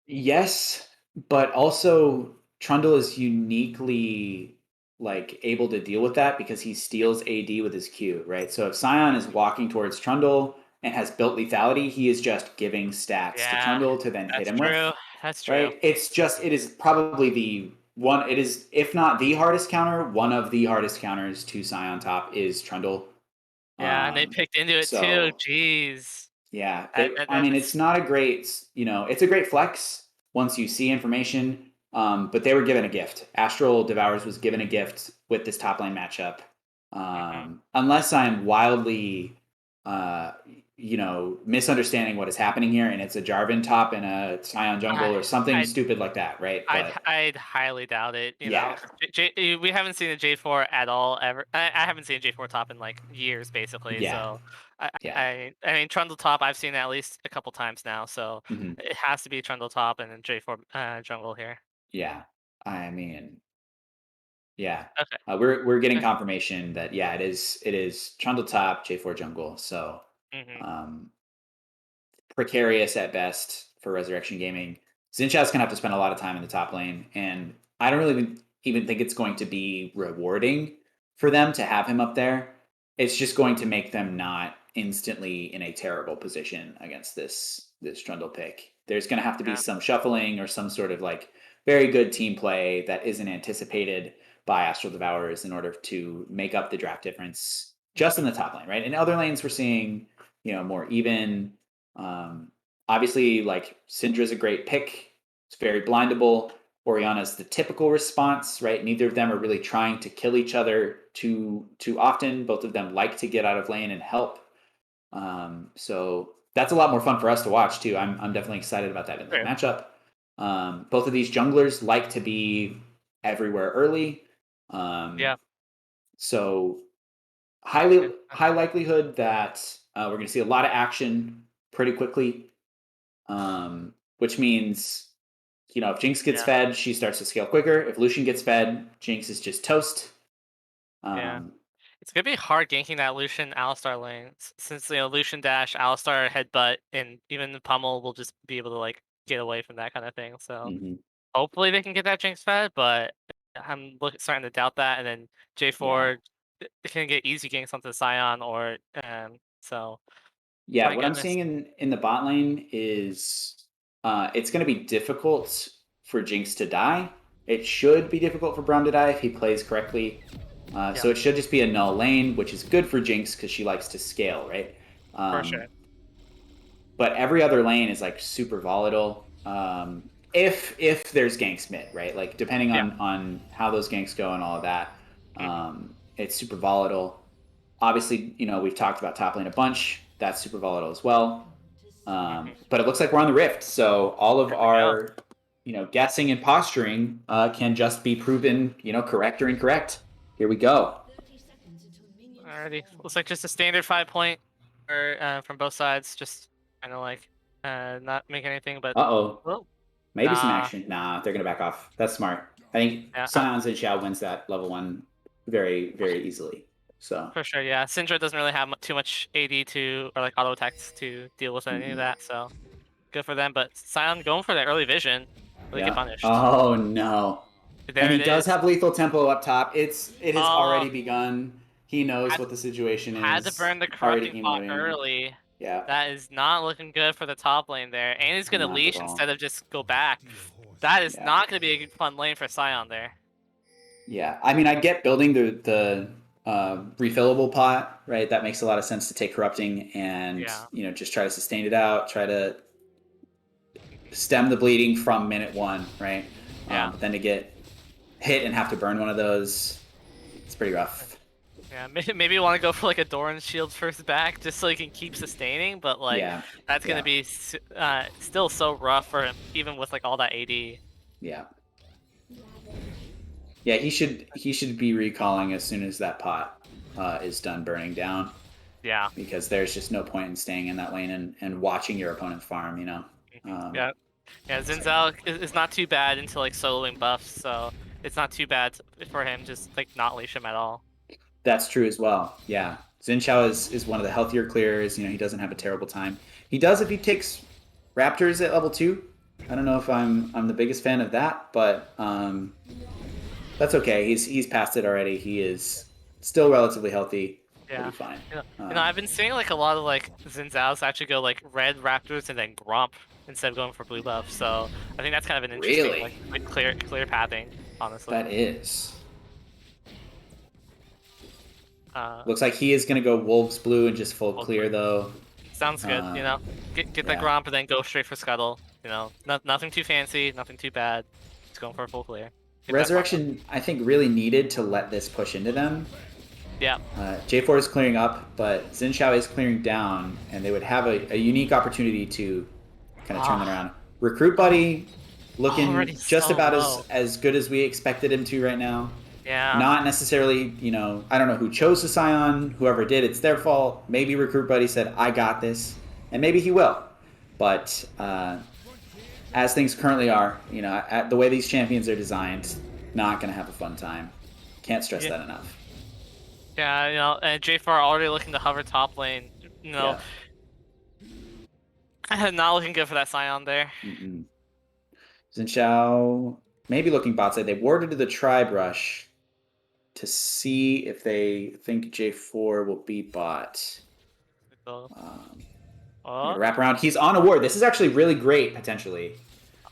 Yes, but also Trundle is uniquely like able to deal with that because he steals AD with his Q, right? So if Scion is walking towards Trundle and has built lethality, he is just giving stacks to Yeah, Trundle to then hit that's him true. with, That's true. right? It is probably the one, it is, if not the hardest counter, one of the hardest counters to Scion top is Trundle. Yeah, and they Um, picked into it too. so Jeez. yeah, And I mean, it's that's not a great, it's a great flex once you see information. But they were given a gift. Astral Devours was given a gift with this top lane matchup. mhm. Unless I'm wildly misunderstanding what is happening here, and it's a Jarvan top and a Scion jungle or something stupid like that, right? I'd highly doubt it. You Yeah. know, we haven't seen a J4 at all ever. I haven't seen a J4 top in like years, basically. Yeah. So Yeah. I mean Trundle top I've seen at least a couple times now. So hmm it has to be Trundle top and then J4 jungle here. Yeah. I mean, yeah. Okay. We're getting Okay. confirmation that it is Trundle top, J4 jungle. So hmm um, precarious at best for Resurrection Gaming. Zinchao's gonna have to spend a lot of time in the top lane, and I don't really even think it's going to be rewarding for them to have him up there. It's just going to make them not instantly in a terrible position against this Trundle pick. There's gonna have to be Yeah. some shuffling or some sort of like very good team play that isn't anticipated by Astral Devourers in order to make up the draft difference just in the top lane, right? In other lanes, we're seeing more even. Um, Obviously, like Syndra's a great pick. It's very blindable. Oriana's the typical response, right? Neither of them are really trying to kill each other too often. Both of them like to get out of lane and help. So that's a lot more fun for us to watch too. I'm definitely excited about that in the matchup. Both of these junglers like to be everywhere early. Yeah. So high likelihood that we're going to see a lot of action pretty quickly. Which means, if Jinx gets fed, she starts to scale quicker. If Lucian gets fed, Jinx is just toast. Yeah. It's gonna be hard ganking that Lucian Alistar lane since Lucian dash, Alistar headbutt, and even the pummel will just be able to like get away from that kind of thing. So Mhm. hopefully they can get that Jinx fed, but I'm starting to doubt that. And then J4 can get easy ganks onto Scion or so. Yeah, My what I'm goodness. seeing in the bot lane is it's going to be difficult for Jinx to die. It should be difficult for Braum to die if he plays correctly. So it should just be a null lane, which is good for Jinx because she likes to scale, right? For sure. But every other lane is like super volatile. If there's ganks mid, right? Like depending on how those ganks go and all of that, it's super volatile. Obviously, we've talked about top lane a bunch. That's super volatile as well. But it looks like we're on the rift, so all of our guessing and posturing can just be proven correct or incorrect. Here we go. Alrighty. Looks like just a standard 5-point from both sides. Just kind of like not make anything, but Uh-oh. Maybe some nah. action. Nah, they're going to back off. That's smart. I think Yeah, Sion Xiao wins that level 1 very, very easily. So for sure, yeah. Syndra doesn't really have too much AD or like auto attacks to deal with any of that, so good for them. But Scion going for that early vision, really get punished. Oh no. There And he it does is. have lethal tempo up top. It has already begun. He knows what the situation is. Had to burn the Already corrupting pot early. Yeah. That is not looking good for the top lane there. And he's gonna Not at leash all. instead of just go back. That is not gonna be a fun lane for Scion there. Yeah, I mean, I get building the refillable pot, right? That makes a lot of sense to take corrupting and just try to sustain it out, try to stem the bleeding from minute 1, right? But then to get hit and have to burn one of those, it's pretty rough. Yeah, maybe you want to go for like a Doran shield first back just so you can keep sustaining, but like that's gonna be still so rough for him, even with like all that AD. Yeah. Yeah, he should be recalling as soon as that pot is done burning down. Yeah. Because there's just no point in staying in that lane and watching your opponent farm, Yeah, Xin Zhao is not too bad until like soloing buffs, so it's not too bad for him just like not leash him at all. That's true as well. Yeah, Xin Zhao is one of the healthier clears. He doesn't have a terrible time. He does if he takes Raptors at level 2. I don't know if I'm the biggest fan of that, but that's okay. He's past it already. He is still relatively healthy. Yeah, he'll be fine. I've been seeing like a lot of like Xin Zhao's actually go like red Raptors and then Gromp instead of going for blue buff. So I think that's kind of an interesting like clear pathing, honestly. That is. Looks like he is going to go Wolves Blue and just full clear, though. Sounds good, Get the Gromp and then go straight for Scuttle. Nothing too fancy, nothing too bad. Just going for a full clear. Resurrection, I think, really needed to let this push into them. Yeah. J4 is clearing up, but Xin Shao is clearing down, and they would have a unique opportunity to kind of turn that around. Recruit Buddy looking Already just so about low. as good as we expected him to right now. Yeah. Not necessarily, I don't know who chose the Scion, whoever did, it's their fault. Maybe Recruit Buddy said, I got this, and maybe he will. But as things currently are, the way these champions are designed, not going to have a fun time. Can't stress that enough. Yeah, and J4 already looking to hover top lane. Not looking good for that Scion there. Xin Shao maybe looking bot side. They warded to the Tribe Rush to see if they think J4 will be bot. Wrap around. He's on a ward. This is actually really great, potentially.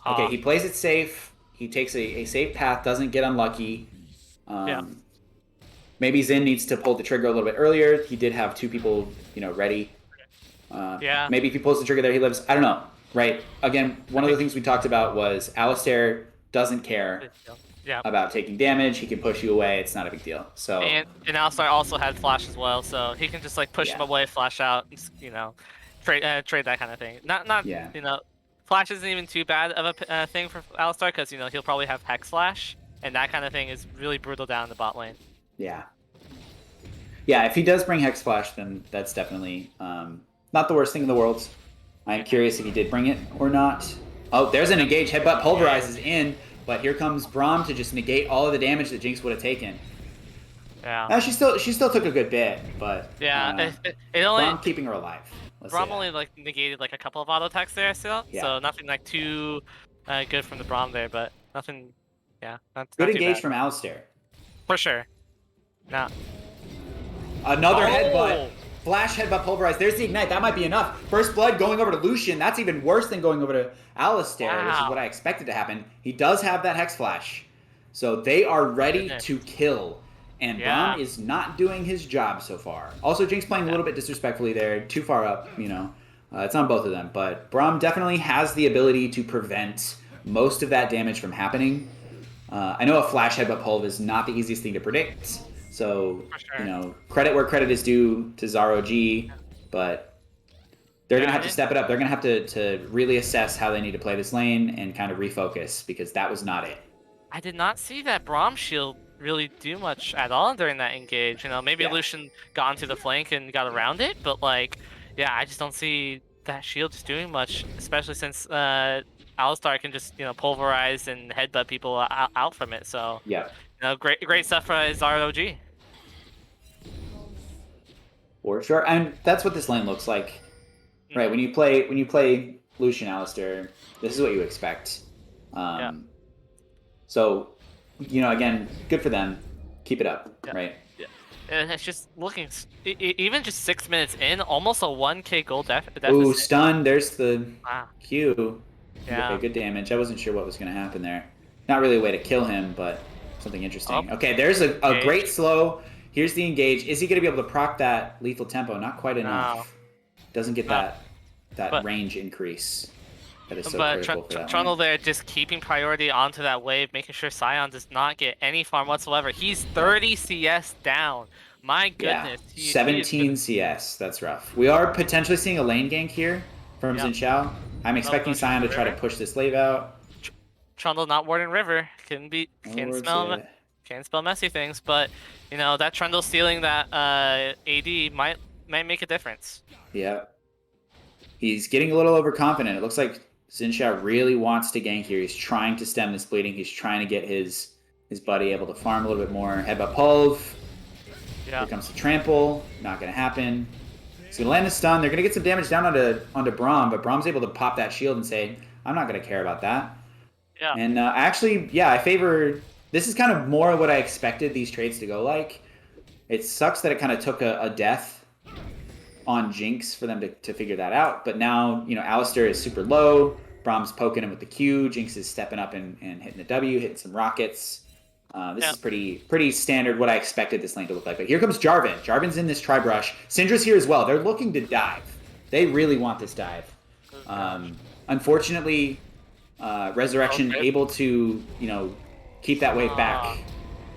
Okay, he plays it safe. He takes a safe path, doesn't get unlucky. Maybe Xin needs to pull the trigger a little bit earlier. He did have two people, ready. Maybe if he pulls the trigger there, he lives. I don't know. Right? Again, one of the things we talked about was Alistair doesn't care about taking damage. He can push you away. It's not a big deal. So and Alistair also had flash as well, so he can just like push him away, flash out, trade that kind of thing. Not flash isn't even too bad of a thing for Alistair because he'll probably have hex flash, and that kind of thing is really brutal down the bot lane. Yeah, if he does bring hex flash, then that's definitely not the worst thing in the world. I'm curious if he did bring it or not. Oh, there's an engage. Headbutt pulverizes in, but here comes Braum to just negate all of the damage that Jinx would have taken. Yeah. Now, she still took a good bit, but it only Braum keeping her alive. Braum only negated a couple of auto attacks there still, so nothing too good from the Braum there, but nothing. Yeah, not good too engage bad. from Alistair. For sure. Now another headbutt. Flash headbutt pulverize. There's the ignite. That might be enough. First blood going over to Lucian. That's even worse than going over to Alistair, which is what I expected to happen. He does have that hex flash. So they are ready to kill. And Braum is not doing his job so far. Also, Jinx playing a little bit disrespectfully there. Too far up, It's on both of them. But Braum definitely has the ability to prevent most of that damage from happening. I know a flash headbutt pulve is not the easiest thing to predict. So, credit where credit is due to Zaro G, but they're going to have to step it up. They're going to have to really assess how they need to play this lane and kind of refocus because that was not it. I did not see that Braum shield really do much at all during that engage. Maybe Lucian got onto the flank and got around it, but I just don't see that shield just doing much, especially since Alistar can just pulverize and headbutt people out from it. So great stuff for Zaro OG. For sure, and that's what this lane looks like, right? When you play Lucian Alistar, this is what you expect. So, again, good for them. Keep it up, right? Yeah. And it's just looking, even just 6 minutes in, almost a 1k gold deficit. Ooh, stun. There's the Q. Yeah. Okay, good damage. I wasn't sure what was going to happen there. Not really a way to kill him, but something interesting. Okay, there's a great slow. Here's the engage. Is he going to be able to proc that lethal tempo? Not quite enough. No. Doesn't get that range increase. That is so critical for that Trundle there just keeping priority onto that wave, making sure Scion does not get any farm whatsoever. He's 30 CS down. My goodness. Yeah. 17 CS. That's rough. We are potentially seeing a lane gank here from Xin Shao. I'm expecting Scion to try to push this wave out. Trundle not warding river. Can spell messy things, but that Trundle stealing that AD might make a difference. Yeah. He's getting a little overconfident. It looks like Xin Shao really wants to gank here. He's trying to stem this bleeding. He's trying to get his buddy able to farm a little bit more. Headbutt pulve. Yeah. Here comes the trample. Not going to happen. He's going to land the stun. They're going to get some damage down onto Braum, but Braum's able to pop that shield and say, I'm not going to care about that. Yeah. And I favor... This is kind of more what I expected these trades to go like. It sucks that it kind of took a death on Jinx for them to figure that out. But now, Alistair is super low. Braum's poking him with the Q. Jinx is stepping up and hitting the W, hitting some rockets. This is pretty standard what I expected this lane to look like. But here comes Jarvan. Jarvan's in this Tribe Rush. Syndra's here as well. They're looking to dive. They really want this dive. Unfortunately, Resurrection able to, keep that wave back.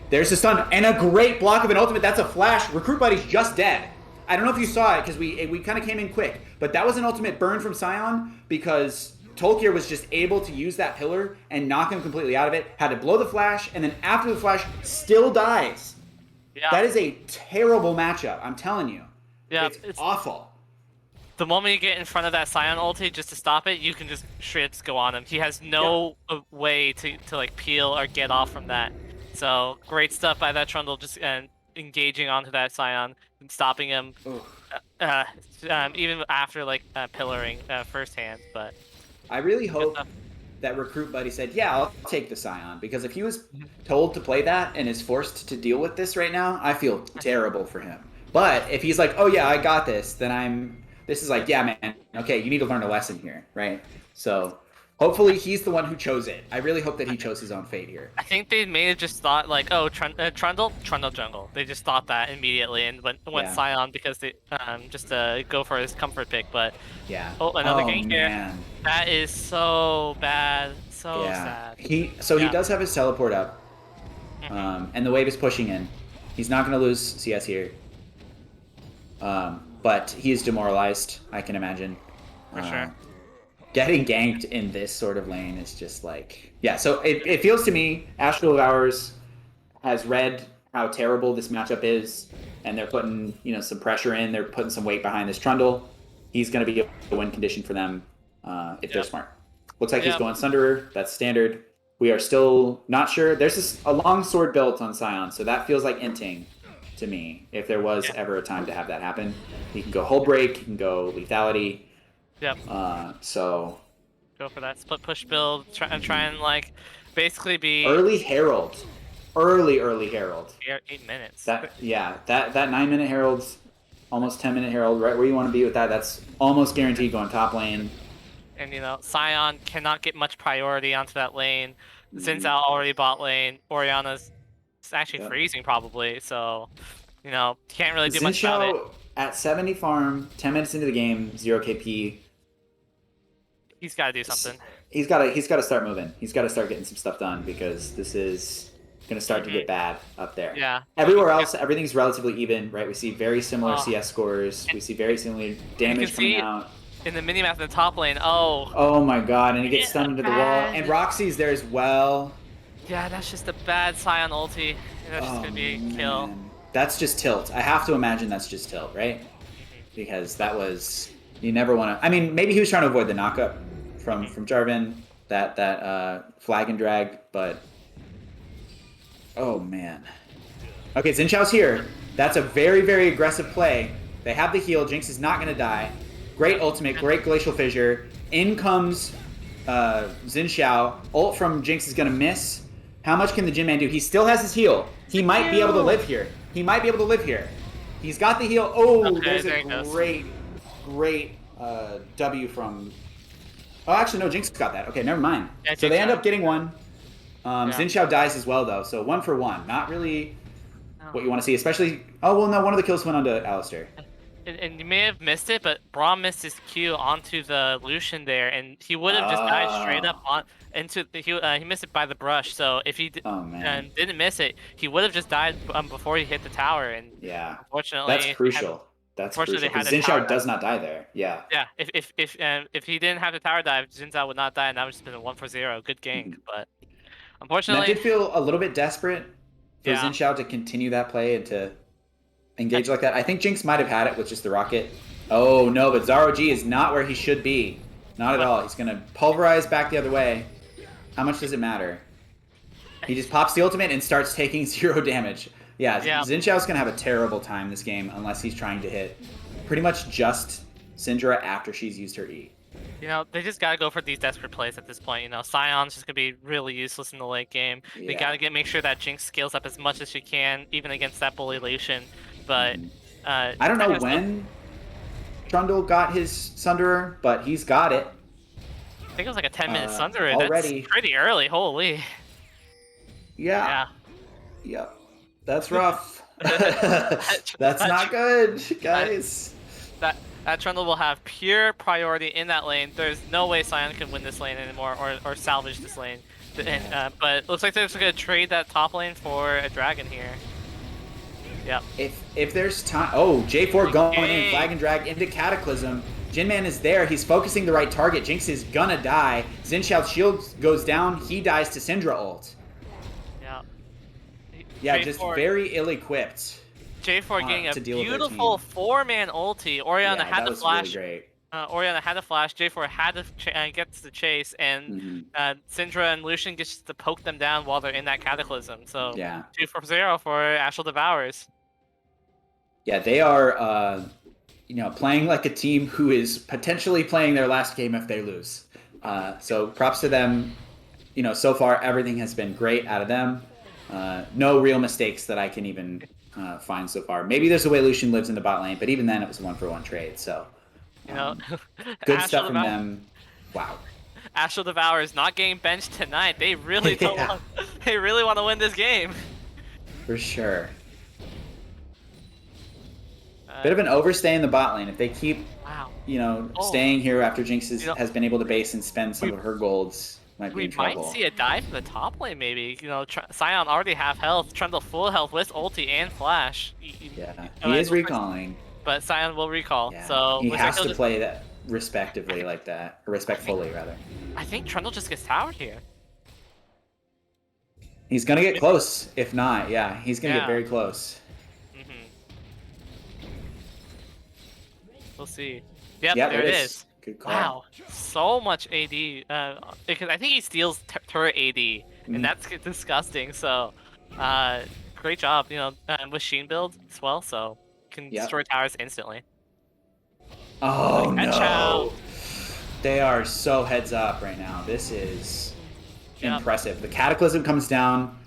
There's a stun and a great block of an ultimate. That's a flash. Recruit Buddy's just dead. I don't know if you saw it because we kind of came in quick, but that was an ultimate burn from Scion because Tolkien was just able to use that pillar and knock him completely out of it. Had to blow the flash, and then after the flash, still dies. Yeah. That is a terrible matchup. I'm telling you. Yeah, it's awful. The moment you get in front of that Scion ulti just to stop it, you can just straight up go on him. He has no way to like peel or get off from that. So great stuff by that Trundle, just engaging onto that Scion and stopping him, even after like pillaring firsthand. But I really hope that Recruit Buddy said, "Yeah, I'll take the Scion," because if he was told to play that and is forced to deal with this right now, I feel terrible for him. But if he's like, "Oh yeah, I got this," then this is like, yeah, man, okay, you need to learn a lesson here, right? So hopefully he's the one who chose it. I really hope that he chose his own fate here. I think they may have just thought like, oh, Trundle jungle. They just thought that immediately and went Scion because they just go for his comfort pick. But another gank here. That is so bad, so sad. He does have his teleport up, and the wave is pushing in. He's not going to lose CS here. But he is demoralized, I can imagine. For sure. Getting ganked in this sort of lane is just like... Yeah, so it feels to me, Astral of Hours has read how terrible this matchup is, and they're putting some pressure in, they're putting some weight behind this Trundle. He's going to be a win condition for them if they're smart. Looks like he's going Sunderer, that's standard. We are still not sure. There's a long sword built on Scion, so that feels like inting to me, if there was ever a time to have that happen. He can go Hull Break, he can go Lethality. Yep. So... Go for that split push build, try and like, basically be... Early Herald. Early Herald. 8 minutes. That 9-minute Herald's almost 10-minute Herald, right where you want to be with that. That's almost guaranteed going top lane. And Scion cannot get much priority onto that lane. Xin Zhao already bot lane. Orianna's actually freezing probably, so can't really do much about it. At 70 farm, 10 minutes into the game, 0 KP. He's got to do something. He's got to start moving. He's got to start getting some stuff done because this is going to start to get bad up there. Yeah. Everywhere else, everything's relatively even, right? We see very similar CS scores. We see very similar damage coming out. In the minimap in the top lane, oh my god, and he gets stunned into the wall. And Roxy's there as well. Yeah, that's just a bad Scion ulti. That's just going to be a kill. That's just tilt. I have to imagine that's just tilt, right? Because that was... You never want to... I mean, maybe he was trying to avoid the knockup from Jarvan, that flag and drag, but... Oh, man. Okay, Xin Zhao's here. That's a very, very aggressive play. They have the heal. Jinx is not going to die. Great ultimate, great Glacial Fissure. In comes Xin Zhao. Ult from Jinx is going to miss. How much can the Jin Man do? He still has his heal. He might be able to live here. He's got the heal. Oh, there's a great W from... Oh, actually, no, Jinx got that. Okay, never mind. Yeah, so they end up getting one. Xin Zhao dies as well, though, so 1 for 1. Not really what you want to see, especially... Oh, well, no, one of the kills went onto Alistar. And you may have missed it, but Braum missed his Q onto the Lucian there, and he would have just died straight up into the... He missed it by the brush, so if he didn't miss it, he would have just died before he hit the tower, and unfortunately... That's crucial. That's crucial. Xin Zhao does not die there. Yeah. Yeah. If he didn't have the tower dive, Xin Zhao would not die, and that would just been a 1 for 0. Good gank, but unfortunately, I did feel a little bit desperate for Xin Zhao to continue that play and to engage like that. I think Jinx might have had it with just the rocket. Oh no, but Zaro G is not where he should be. Not at all. He's gonna pulverize back the other way. How much does it matter? He just pops the ultimate and starts taking 0 damage. Yeah, Xin Zhao's going to have a terrible time this game unless he's trying to hit pretty much just Syndra after she's used her E. They just got to go for these desperate plays at this point. Scion's just going to be really useless in the late game. They got to make sure that Jinx scales up as much as she can, even against that bully Lucian. But I don't know when Trundle got his Sunderer, but he's got it. I think it was like a 10-minute Sunderer. Already. That's pretty early, holy. Yeah. Yep. That's rough. That's not good, guys. That Trundle will have pure priority in that lane. There's no way Scion can win this lane anymore or salvage this lane. But it looks like they're just gonna trade that top lane for a dragon here. Yep. If there's time, oh, J4 going in, Okay. flag and drag into Cataclysm. Jinman is there. He's focusing the right target. Jinx is gonna die. Xin Xiao's shield goes down. He dies to Syndra ult. Yeah. Yeah, J4 just very ill-equipped. J4 getting a to deal with their beautiful team. 4-man ulti. Orianna Yeah, had that the was flash. really great. Orianna had a flash. J4 had to get to the chase, and Syndra and Lucian gets to poke them down while they're in that Cataclysm. So Yeah. 2-0 for Astral Devourers. Yeah, they are, playing like a team who is potentially playing their last game if they lose. So props to them. So far everything has been great out of them. No real mistakes that I can even find so far. Maybe there's a way Lucian lives in the bot lane, but even then it was a 1-for-1 trade. So good stuff from them. Wow. Astral Devourers not getting benched tonight. They really don't want, they really want to win this game. For sure. Bit of an overstay in the bot lane. If they keep, staying here after Jinx has been able to base and spend some of her golds, might be in trouble. Might see a dive from the top lane, maybe. Scion already half health, Trundle full health with ulti and flash. Yeah, he is recalling. But Scion will recall, Yeah. so He looks like has he'll to just- play that respectively like that, or respectfully rather. I think Trundle just gets towered here. He's gonna get close. If not, yeah, he's gonna get very close. We'll see. Yep, Yeah, there it is. Good call. Wow, so much AD. Because I think he steals turret AD, and that's disgusting. So, great job, with Sheen build as well. So can destroy towers instantly. Oh Catch no! out. They are so heads up right now. This is Yep. impressive. The Cataclysm comes down.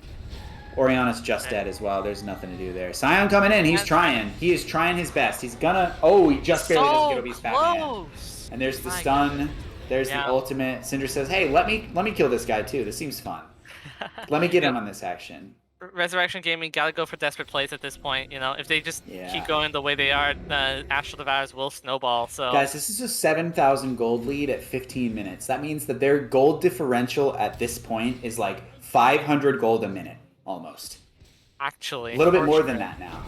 Oriana's just dead as well. There's nothing to do there. Scion coming in. He's trying. He is trying his best. He's gonna. Oh, he just barely doesn't get a beast Batman. Close. And there's the My stun. There's the ultimate. Syndra says, "Hey, let me kill this guy too. This seems fun. Let me get in on this action." Resurrection Gaming gotta go for desperate plays at this point. If they just keep going the way they are, Astral Devourers will snowball. So Guys, this is a 7,000 gold lead at 15 minutes. That means that their gold differential at this point is like 500 gold a minute, almost. Actually, A little bit more than that now.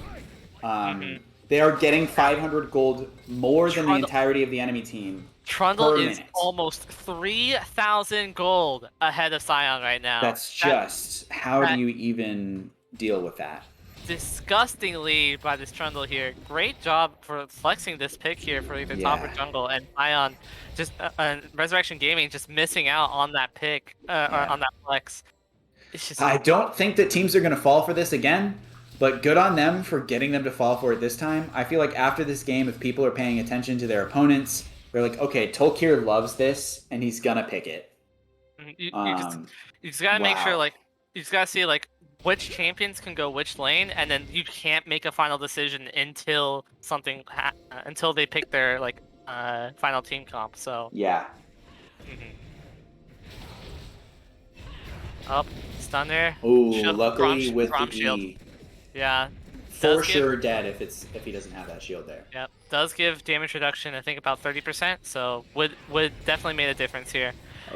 They are getting 500 gold more than the entirety of the enemy team. Trundle per is minute. almost 3,000 gold ahead of Scion right now. That's just how do you even deal with that? Disgusting lead by this Trundle here. Great job for flexing this pick here for either top or jungle, and Scion just Resurrection Gaming just missing out on that pick or on that flex. It's just I don't think that teams are going to fall for this again, but good on them for getting them to fall for it this time. I feel like after this game, if people are paying attention to their opponents, they're like, okay, Tolkien loves this, and he's going to pick it. You just gotta make sure, like, you just gotta see, like, which champions can go which lane, and then you can't make a final decision until until they pick their, like, final team comp, so. Yeah. Up, stun there. Ooh, Shield- luckily Grom- with Grom the shield. E. Yeah. For Does give- sure dead if he doesn't have that shield there. Yep, does give damage reduction, I think about 30%, so would definitely made a difference here.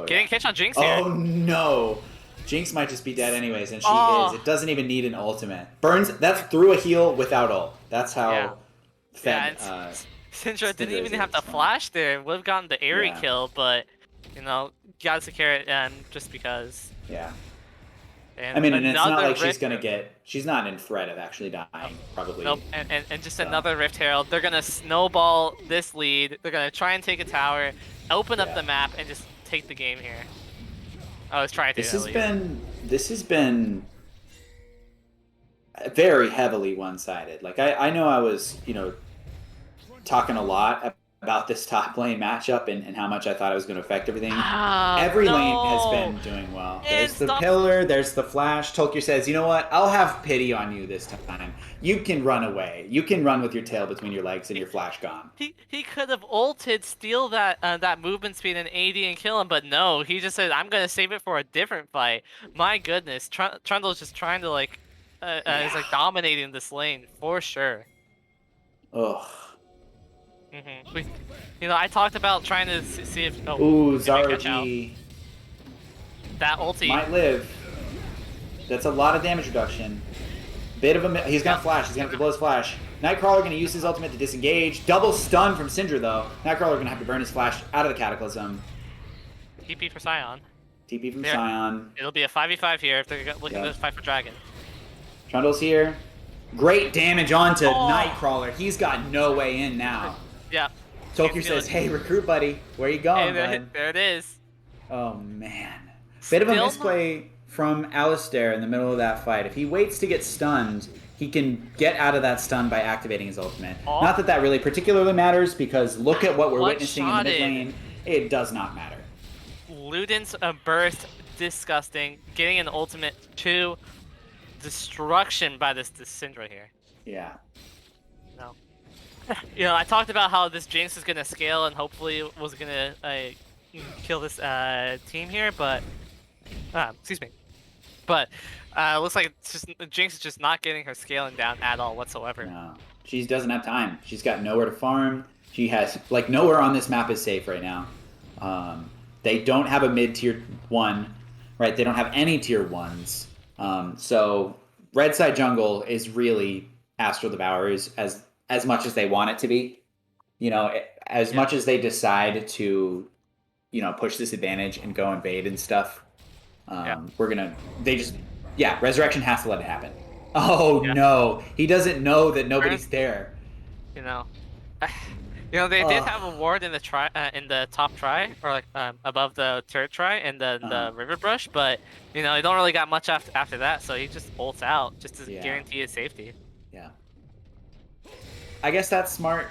Getting a catch on Jinx here. Oh no! Jinx might just be dead anyways, and she is. It doesn't even need an ultimate. Burns, that's through a heal without ult. That's how fed. Syndra didn't even have to flash there. Would have gotten the airy kill, but, gotta secure it just because. Yeah. And I mean, and it's not like Rift- she's not in threat of actually dying, probably. Nope, and just another Rift Herald. They're gonna snowball this lead. They're gonna try and take a tower, open up the map, and just take the game here. I was trying to. This has been very heavily one-sided. Like I know I was talking a lot about this top lane matchup and how much I thought it was going to affect everything. Every lane has been doing well. There's the pillar, there's the flash. Tolkien says, you know what? I'll have pity on you this time. You can run away. You can run with your tail between your legs and your flash gone. He could have ulted, steal that movement speed and AD and kill him, but no. He just said, I'm going to save it for a different fight. My goodness. Trundle's just trying to, is like dominating this lane for sure. Ugh. I talked about trying to see if. Ooh, Zara G. that ulti. Might live. That's a lot of damage reduction. Bit of a... He's going to flash. He's going to have to blow his flash. Nightcrawler going to use his ultimate to disengage. Double stun from Syndra, though. Nightcrawler going to have to burn his flash out of the Cataclysm. TP for Scion. TP from There. Scion. It'll be a 5v5 here if they're looking to fight for Dragon. Trundle's here. Great damage onto Nightcrawler. He's got no way in now. Yeah. Tokyo says, hey, recruit buddy. Where you going, bud? There it is. Oh, man. Bit of a misplay from Alistair in the middle of that fight. If he waits to get stunned, he can get out of that stun by activating his ultimate. Not that that really particularly matters, because look at what we're witnessing in the mid lane. It does not matter. Luden's burst, disgusting. Getting an ultimate to destruction by this Syndra here. Yeah. No. You know, I talked about how this Jinx is going to scale and hopefully was going to kill this team here, but... excuse me. But looks like it's just Jinx is just not getting her scaling down at all whatsoever. No. She doesn't have time. She's got nowhere to farm. She has... Like, nowhere on this map is safe right now. They don't have a mid-tier 1, right? They don't have any tier 1s. So red side jungle is really Astral Devourers as much as they want it to be. You know, as much as they decide to, you know, push this advantage and go invade and stuff. Resurrection has to let it happen. Oh no, he doesn't know that nobody's there. You know. You know, they did have a ward in the in the top try, or like above the turret try, and the river brush, but you know, he don't really got much after that, so he just ults out just to guarantee his safety. Yeah. I guess that's smart.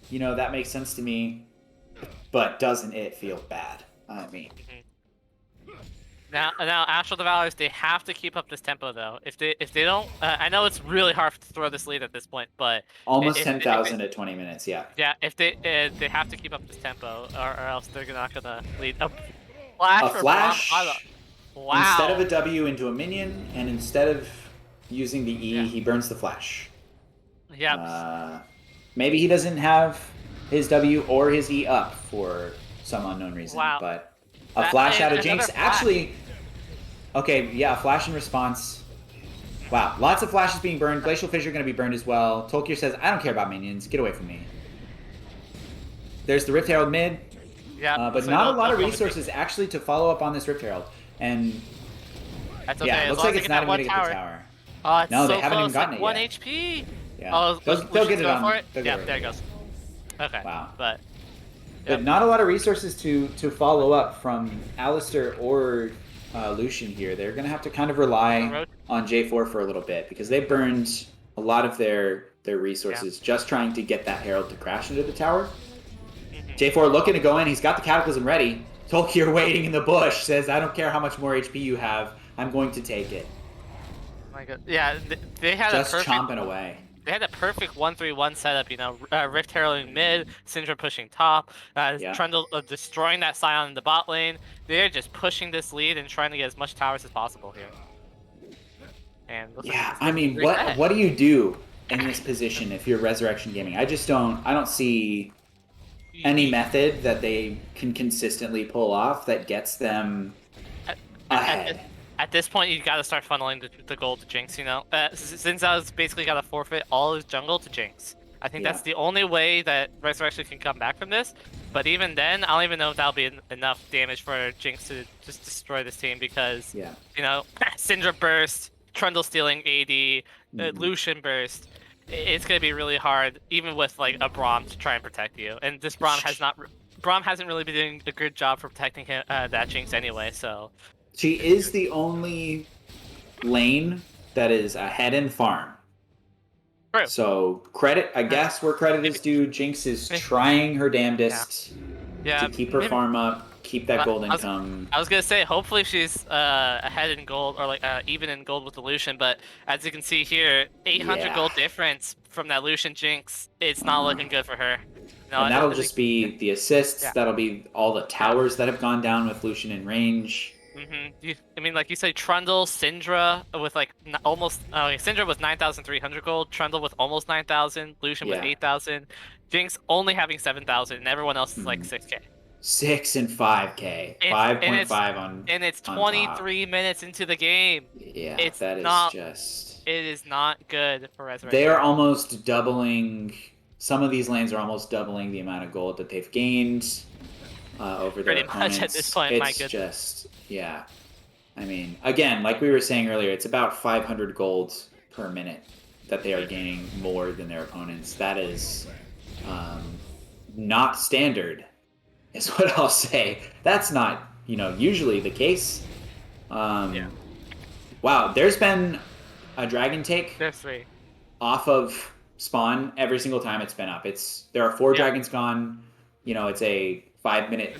You know, that makes sense to me, but doesn't it feel bad? I mean. Now, Astral Devourers, they have to keep up this tempo though. If they don't, I know it's really hard to throw this lead at this point, but almost 10,000 at 20 minutes, yeah. Yeah, if they have to keep up this tempo, or else they're not gonna lead. A flash. Wow. Instead of a W into a minion, and instead of using the E, he burns the flash. Yeah. Maybe he doesn't have his W or his E up for some unknown reason, but. A flash out of Jinx. Actually, okay, yeah, a flash in response. Wow, lots of flashes being burned. Glacial Fissure going to be burned as well. Tolkien says, I don't care about minions. Get away from me. There's the Rift Herald mid. Yeah, but not a lot of resources actually to follow up on this Rift Herald. And that's okay. Yeah, it looks like it's not even going to get the tower. It's no, so they haven't close, even gotten like it 1 yet. HP. Yeah. Oh, they'll get it on. For it? Yeah, there it goes. Okay. Wow. But not a lot of resources to follow up from Alistair or Lucian here. They're going to have to kind of rely on J4 for a little bit because they burned a lot of their resources just trying to get that Herald to crash into the tower. J4 looking to go in. He's got the Cataclysm ready. Tolkien waiting in the bush says, I don't care how much more HP you have. I'm going to take it. Oh my God. Yeah, they had just a perfect, chomping away. They had a perfect 1-3-1 setup, you know, Rift heralding mid, Syndra pushing top, Trundle destroying that Scion in the bot lane. They're just pushing this lead and trying to get as much towers as possible here. And I mean, what do you do in this position if you're Resurrection Gaming? I don't see any method that they can consistently pull off that gets them ahead. At this point, you got to start funneling the gold to Jinx, you know? Zinzao's basically got to forfeit all his jungle to Jinx. I think that's the only way that Resurrection can come back from this. But even then, I don't even know if that'll be enough damage for Jinx to just destroy this team because, you know, Syndra burst, Trundle stealing AD, Lucian burst. It's going to be really hard, even with, like, a Braum to try and protect you. And this Braum hasn't really been doing a good job for protecting him, that Jinx anyway, so... She is the only lane that is ahead in farm. True. So credit, I guess, where credit is due. Jinx is trying her damnedest to keep her farm up, keep that gold income. I was gonna say, hopefully she's ahead in gold or like even in gold with the Lucian, but as you can see here, 800 gold difference from that Lucian Jinx. It's not looking good for her. No, and that'll just be the assists. That'll be all the towers that have gone down with Lucian in range. I mean, like you say, Trundle, Syndra with like almost. Syndra with 9,300 gold. Trundle with almost 9,000. Lucian with 8,000. Jinx only having 7,000, and everyone else is like 6K. 6 and 5K. It's- 5.5 on. And it's on top. 23 minutes into the game. Yeah, It's that is not- just. It is not good for Resurrection. They are almost doubling. Some of these lanes are almost doubling the amount of gold that they've gained over their Pretty much opponents. at this point, it's my goodness. just, yeah. I mean, again, like we were saying earlier, it's about 500 gold per minute that they are gaining more than their opponents. That is not standard, is what I'll say. That's not, usually the case. Wow, there's been a dragon take There's 3. off of spawn every single time it's been up. There are 4 dragons gone. It's a 5-minute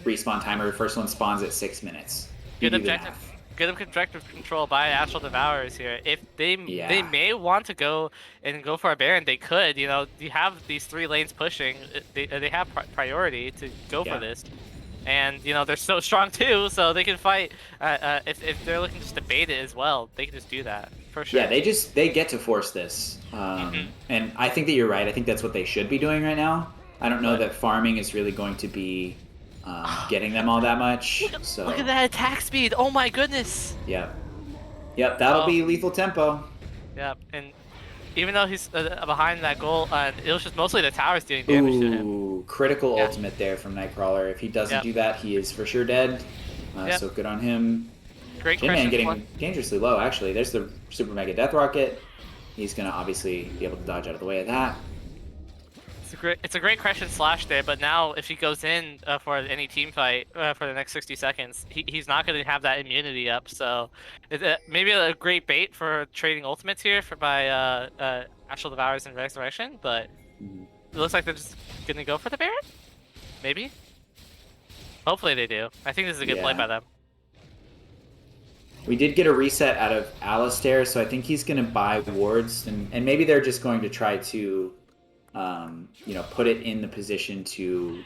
respawn timer. First one spawns at 6 minutes. Good objective control by Astral Devourers here. If they may want to go for a Baron, they could. You have these 3 lanes pushing. They have priority to go for this. And they're so strong too, so they can fight. If they're looking just to bait it as well, they can just do that for sure. Yeah, they get to force this, and I think that you're right. I think that's what they should be doing right now. I don't know that farming is really going to be getting them all that much. Look at that attack speed! Oh my goodness! Yep, that'll be lethal tempo. Yep, and even though he's behind that goal, it was just mostly the towers doing damage to him. Ooh, critical ultimate there from Nightcrawler. If he doesn't do that, he is for sure dead. So good on him. Great J-Man getting dangerously low, actually. There's the Super Mega Death Rocket. He's going to obviously be able to dodge out of the way of that. It's a great Crescent Slash there, but now if he goes in for any team fight for the next 60 seconds, he's not going to have that immunity up. So maybe a great bait for trading ultimates here by Astral Devourers and Resurrection, but it looks like they're just going to go for the Baron? Maybe? Hopefully they do. I think this is a good play by them. We did get a reset out of Alistair, so I think he's going to buy wards, and maybe they're just going to try to put it in the position to.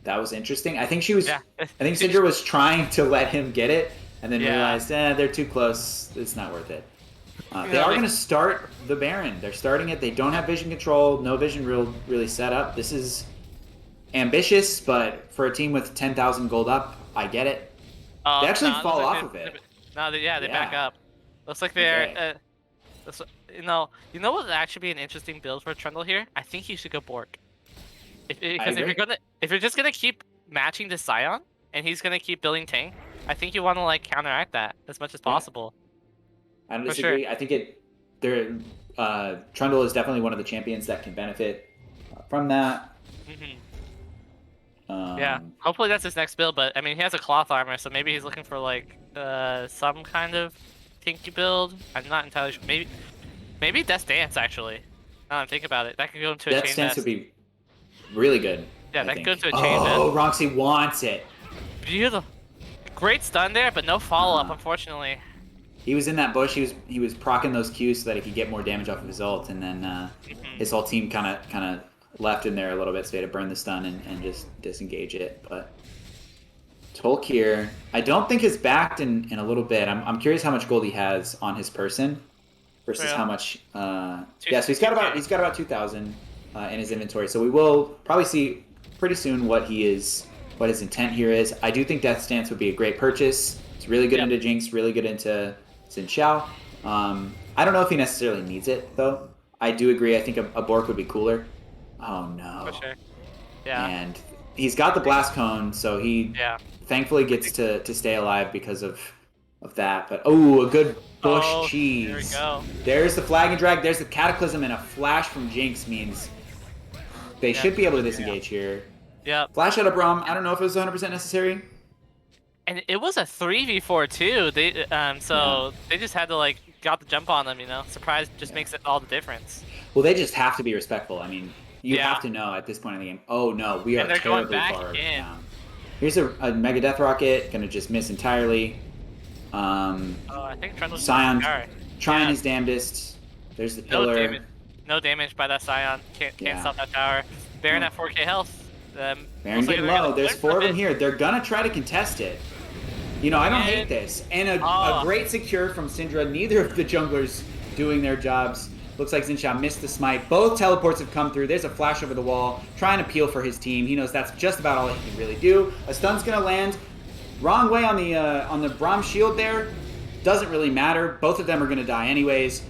That was interesting. I think she was. I think Syndra was trying to let him get it, and then realized, they're too close. It's not worth it. They are going to start the Baron. They're starting it. They don't have vision control. No vision really set up. This is ambitious, but for a team with 10,000 gold up, I get it. They actually fall off of it. No, they back up. Looks like they're. You know what would actually be an interesting build for Trundle here? I think you should go Bork. Because if you're just gonna keep matching the Scion and he's gonna keep building tank, I think you want to counteract that as much as possible. I don't disagree. Sure. I think Trundle is definitely one of the champions that can benefit from that. Hopefully that's his next build, but I mean he has a cloth armor, so maybe he's looking for some kind of tinky build. I'm not entirely sure. Maybe Death Dance actually. Now I'm thinking about it. That could go into a chain Death Dance would be really good. Yeah, that could go into a chain vest. Oh, Roxy wants it. Beautiful. Great stun there, but no follow up, unfortunately. He was in that bush. He was proccing those Qs so that he could get more damage off of his ult, and then his whole team kind of left in there a little bit, so he had to burn the stun and just disengage it. But Tolk here, I don't think is backed in a little bit. I'm curious how much gold he has on his person versus how much. So he's got about 2,000 in his inventory. So we will probably see pretty soon what his intent here is. I do think Death Stance would be a great purchase. It's really good into Jinx, really good into Xin Xiao. I don't know if he necessarily needs it though. I do agree. I think a Bork would be cooler. Oh no. For sure. Yeah. And he's got the blast cone, so he thankfully gets to stay alive because of that. But a good bush cheese. There we go. There's the flag and drag. There's the cataclysm, and a flash from Jinx means they should be able to disengage here. Yeah. Flash out of Braum. I don't know if it was 100% necessary. And it was a 3v4 too. They they just had to got the jump on them. Surprise just makes it all the difference. Well, they just have to be respectful. I mean, you have to know at this point in the game. Oh no, we are terribly far down. Here's a Mega Death Rocket, gonna just miss entirely. I think Trundle's Scion trying his damnedest. There's the pillar. No damage by that Scion. Can't stop that tower. Baron at 4k health. Baron getting low. There's 4 of them here. They're gonna try to contest it. I don't hate this. And a great secure from Syndra. Neither of the junglers doing their jobs. Looks like Zinshao missed the smite. Both teleports have come through. There's a flash over the wall, trying to peel for his team. He knows that's just about all he can really do. A stun's gonna land. Wrong way on the Braum shield there. Doesn't really matter. Both of them are gonna die anyways.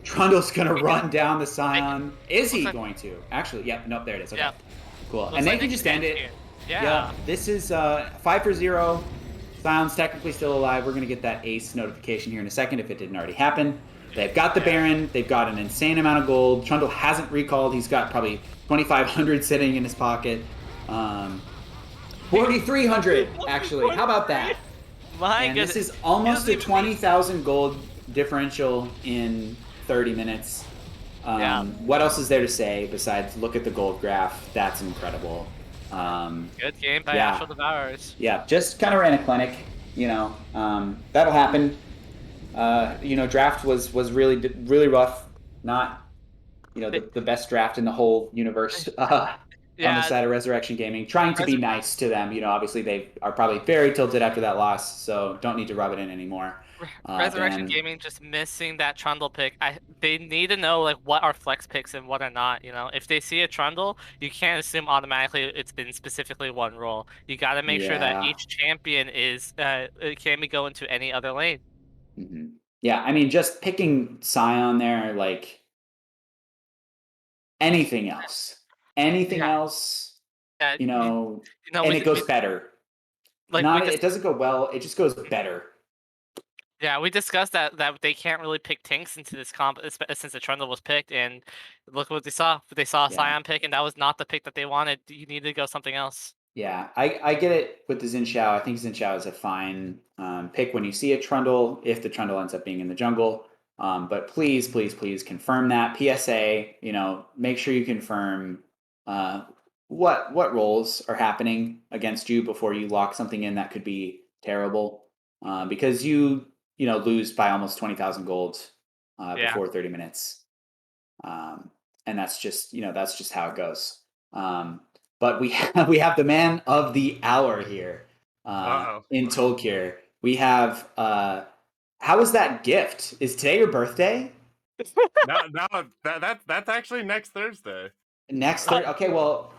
Trundle's gonna run down the Scion. Is he going to? Actually, yeah, nope, there it is. Okay. Yeah. Cool. Looks And they like can just end it. here. Yeah. This is 5-0. Scion's technically still alive. We're gonna get that ace notification here in a second if it didn't already happen. They've got the Baron. They've got an insane amount of gold. Trundle hasn't recalled. He's got probably 2,500 sitting in his pocket. 4,300 actually. How about that? My And goodness. this is almost a 20,000 gold differential in 30 minutes. What else is there to say besides look at the gold graph? That's incredible. Good game by yeah. Astral Devourers. Yeah, just kind of ran a clinic. That'll happen. Draft was really rough. Not, the best draft in the whole universe. On the side of Resurrection Gaming, trying to be nice to them. Obviously they are probably very tilted after that loss, so don't need to rub it in anymore. Resurrection Gaming just missing that Trundle pick. They need to know what are flex picks and what are not. If they see a Trundle, you can't assume automatically it's been specifically one role. You got to make sure that each champion is it can be go into any other lane. Mm-hmm. Yeah, I mean, just picking Scion there, anything else. Anything else, and it goes better. It doesn't go well, it just goes better. Yeah, we discussed that they can't really pick tanks into this comp since the Trundle was picked, and look what they saw. They saw a Scion pick, and that was not the pick that they wanted. You needed to go something else. Yeah, I get it with the Zinshao. I think Zinshao is a fine pick when you see a Trundle, if the Trundle ends up being in the jungle. But please, please, please confirm that. PSA, make sure you confirm what roles are happening against you before you lock something in that could be terrible, because you lose by almost 20,000 gold before 30 minutes, and that's just how it goes. But we have the man of the hour here in Tolkien. We have how is that gift? Is today your birthday? No, that's actually next Thursday. Next Thursday. Okay, well.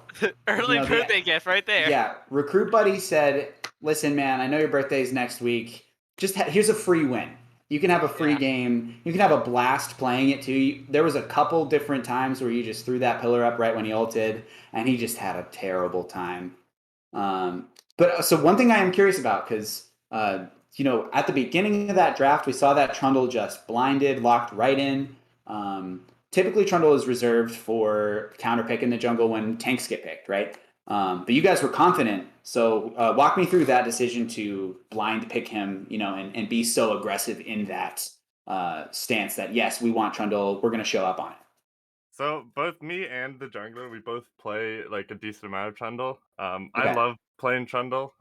Early birthday gift right there. Yeah, Recruit Buddy said, "Listen, man, I know your birthday is next week. Just here's a free win. You can have a free game. You can have a blast playing it too. There was a couple different times where you just threw that pillar up right when he ulted, and he just had a terrible time. But so one thing I am curious about, because at the beginning of that draft, we saw that Trundle just blinded, locked right in. Typically, Trundle is reserved for counter pick in the jungle when tanks get picked, right? But you guys were confident. So walk me through that decision to blind pick him, and be so aggressive in that stance that, yes, we want Trundle. We're going to show up on it. So both me and the jungler, we both play a decent amount of Trundle. I love playing Trundle.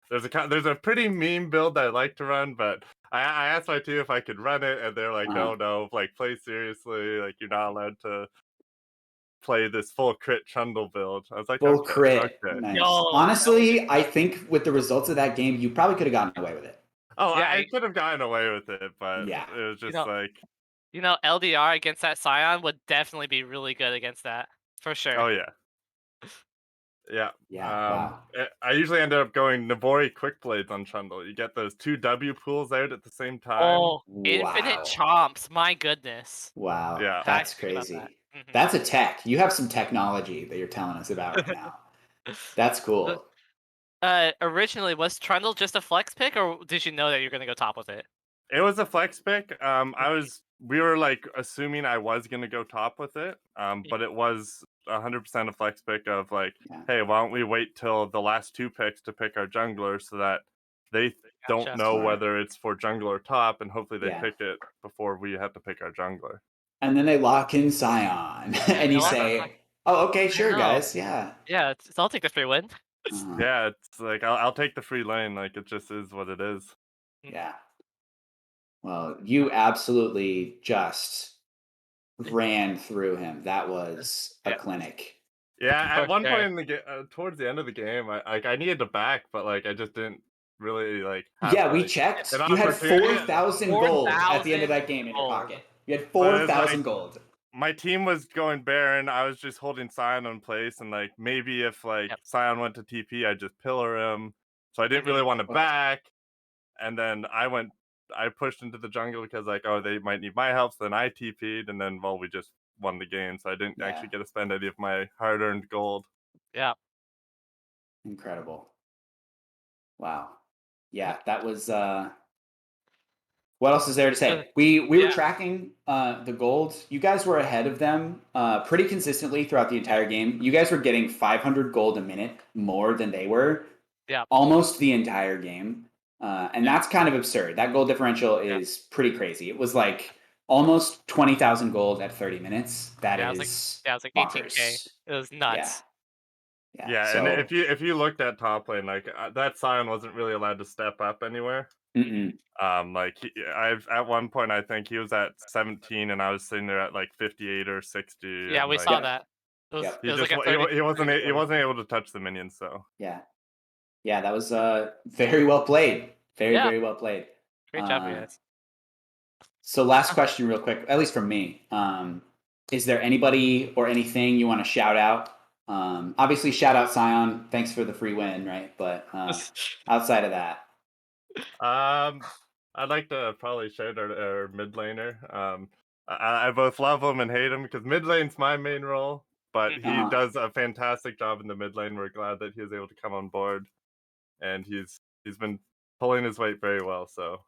There's a pretty meme build that I like to run, but I asked my team if I could run it, and they're like, no, play seriously. You're not allowed to play this full crit Trundle build. I was like, full okay, crit. Okay. Nice. Honestly, I think with the results of that game, you probably could have gotten away with it. Oh, yeah, I could have gotten away with it, but it was just LDR against that Scion would definitely be really good against that, for sure. Oh, yeah. Yeah. Wow. I usually end up going Nabori Quick Blades on Trundle. You get those 2 W pools out at the same time. Oh, infinite chomps. My goodness. Wow. Yeah. That's crazy. That. That's a tech. You have some technology that you're telling us about right now. That's cool. Originally, was Trundle just a flex pick, or did you know that you're going to go top with it? It was a flex pick. We were assuming I was going to go top with it. But it was 100% a flex pick of hey, why don't we wait till the last 2 picks to pick our jungler so that they don't know whether it's for jungler or top, and hopefully they pick it before we have to pick our jungler. And then they lock in Scion, and you say, "Oh, okay, sure, guys, yeah." Yeah, I'll take the free win. Yeah, it's I'll take the free lane. It just is what it is. Yeah. Well, you absolutely just ran through him. That was a clinic. Yeah, at one point in the towards the end of the game, I needed to back, but I just didn't really have, we checked. You had 4,000 gold at the end of that game in your pocket. You had 4,000 gold. my team was going Baron. I was just holding Scion in place, and like maybe if like Scion went to TP, I'd just pillar him. So I didn't really want to back. And then I pushed into the jungle because like, oh, they might need my help. So then I TP'd, and then we just won the game. So I didn't actually get to spend any of my hard-earned gold. Yeah. Incredible. Wow. Yeah, that was what else is there to say? We were tracking the gold. You guys were ahead of them pretty consistently throughout the entire game. You guys were getting 500 gold a minute more than they were. Yeah. Almost the entire game. And that's kind of absurd. That gold differential is pretty crazy. It was like almost 20,000 gold at 30 minutes. That is it was like bonkers. 18K. It was nuts. Yeah, so, and if you looked at top lane, like that Scion wasn't really allowed to step up anywhere. Like I've at one point I think he was at 17 and I was sitting there at like 58 or 60. Yeah, we saw that. He wasn't able to touch the minions, so yeah, that was very well played. Very well played. Great job, you guys. So last question real quick, at least from me. Is there anybody or anything you want to shout out? Obviously shout out Scion, thanks for the free win, right? But outside of that. I'd like to probably shout out our mid laner. I both love him and hate him because mid lane's my main role, but he does a fantastic job in the mid lane. We're glad that he was able to come on board, and he's been pulling his weight very well. So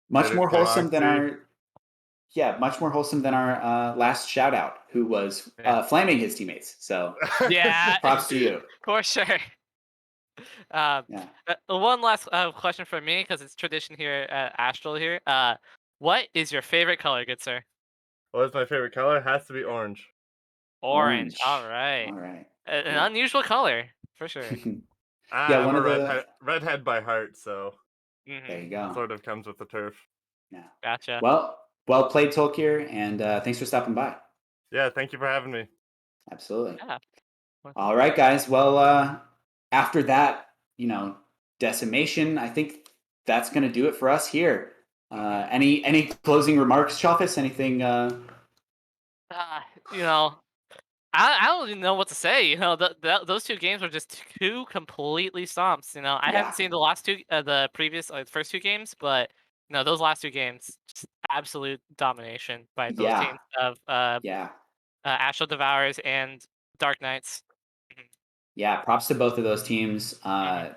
much more wholesome than our last shout out, who was flaming his teammates. So props to you. For sure. One last question for me, because it's tradition here at Astral here. What is your favorite color, good sir? What is my favorite color? It has to be orange. Orange. All right. An unusual color, for sure. I'm a redhead by heart, so there you go. Sort of comes with the turf. Yeah. Gotcha. Well played, Tolkir, and thanks for stopping by. Yeah, thank you for having me. Absolutely. Yeah. All right, guys. Well, after that, decimation, I think that's going to do it for us here. Any closing remarks, Chalfus? Anything? I don't even know what to say. Those two games were just two completely stomps. I haven't seen the last two, the previous, first two games, but those last two games, just absolute domination by both teams of Astral Devourers and Dark Knights. Yeah, props to both of those teams.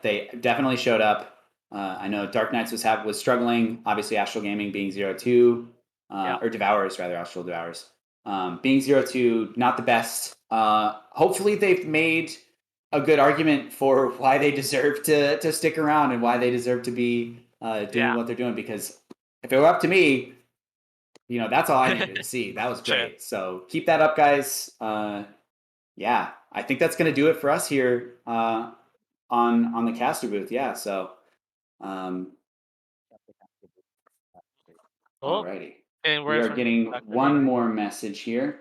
They definitely showed up. I know Dark Knights was struggling. Obviously, Astral Gaming being 0-2, or Devourers rather, Astral Devourers being 0-2, not the best. Hopefully, they've made a good argument for why they deserve to stick around and why they deserve to be doing what they're doing. Because if it were up to me, that's all I needed to see. That was great. So keep that up, guys. I think that's going to do it for us here on the caster booth. Yeah, so alrighty. And we are getting one more message here.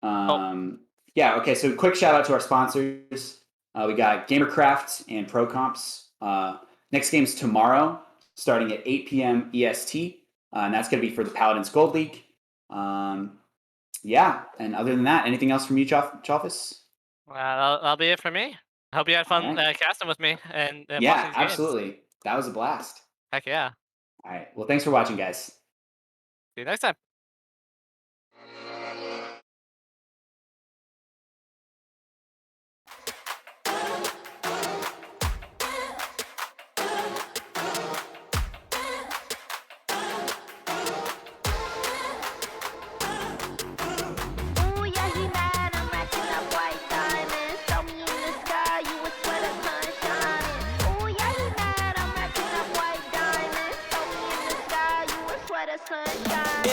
Okay, so quick shout out to our sponsors. We got Gamercraft and Pro Comps. Next game's tomorrow, starting at 8 p.m. EST, and that's going to be for the Paladins Gold League. And other than that, anything else from you, Chalfus? That'll be it for me. I hope you had fun casting with me and watching these absolutely. Games. That was a blast. Heck yeah. All right. Well, thanks for watching, guys. See you next time.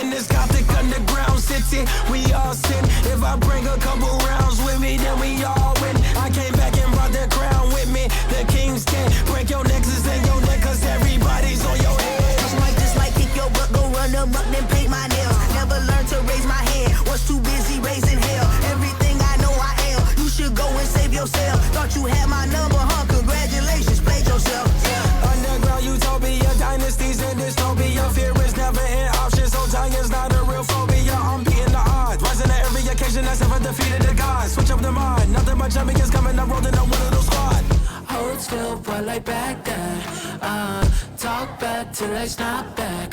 In this gothic underground city, we all sin. If I bring a couple rounds with me, then we all win. I came back and brought the crown with me. The kings can't break your nexus and your neck, cause everybody's on your head. Just like kick your butt, go run them up, then paint my nails. Never learned to raise my hand, was too busy raising hell. Everything I know I am, you should go and save yourself. Thought you had my number, huh? Congratulations, played yourself. Underground utopia, dynasties and dystopia. Fear is never an option, so giants not a real phobia. I'm beating the odds, rising defeated the gods. Switch up the mind. Nothing but champions coming. I rolled in on one of those squad. Hold still while I back that. Talk back till I snap back.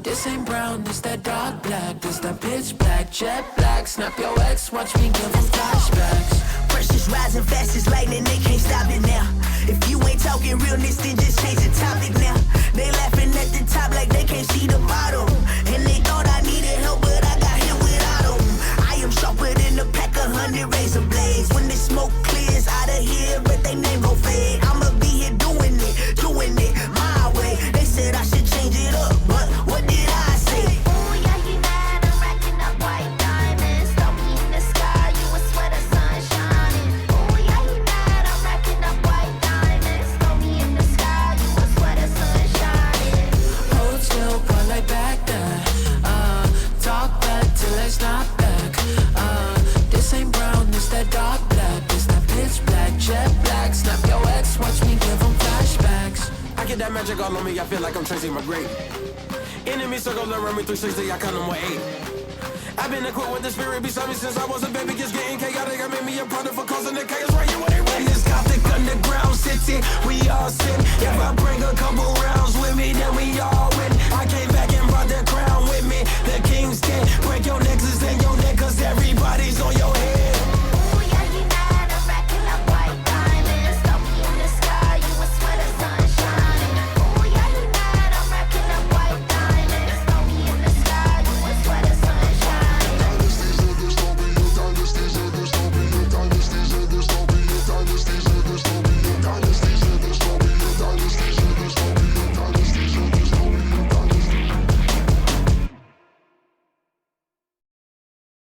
This ain't brown, this that dark black. This that pitch black, jet black. Snap your ex, watch me give them flashbacks. Pressure's rising fast as lightning, they can't stop it now. If you ain't talking realness, then just change the topic now. They laughing at the top like they can't see the bottom. And they thought I needed help, but I got hit without them. I am sharper than a pack of 100 razor blades. When the smoke clears out of here, but they name go fade. I'ma be here doing it my way. They said I should change it up, but what did I say? Ooh, yeah, he mad. I'm racking up white diamonds. Throw me in the sky, you a sweater, sun shining. Ooh, yeah, he mad. I'm racking up white diamonds. Throw me in the sky, you a sweater, sun shining. Hold still while I back that. Talk back till I snap back. This ain't brown, this that dark black. This that pitch black, jet black. Snap your ex, watch me give them flashbacks. I get that magic all on me, I feel like I'm Tracy McGrady. Enemy circle around me 360, I count them with 8. I've been equipped with the spirit beside me since I was a baby. Just getting chaotic, I made me a product for causing the chaos. Right, you what they ready? This gothic underground city, we all sin. If I bring a couple rounds with me, then we all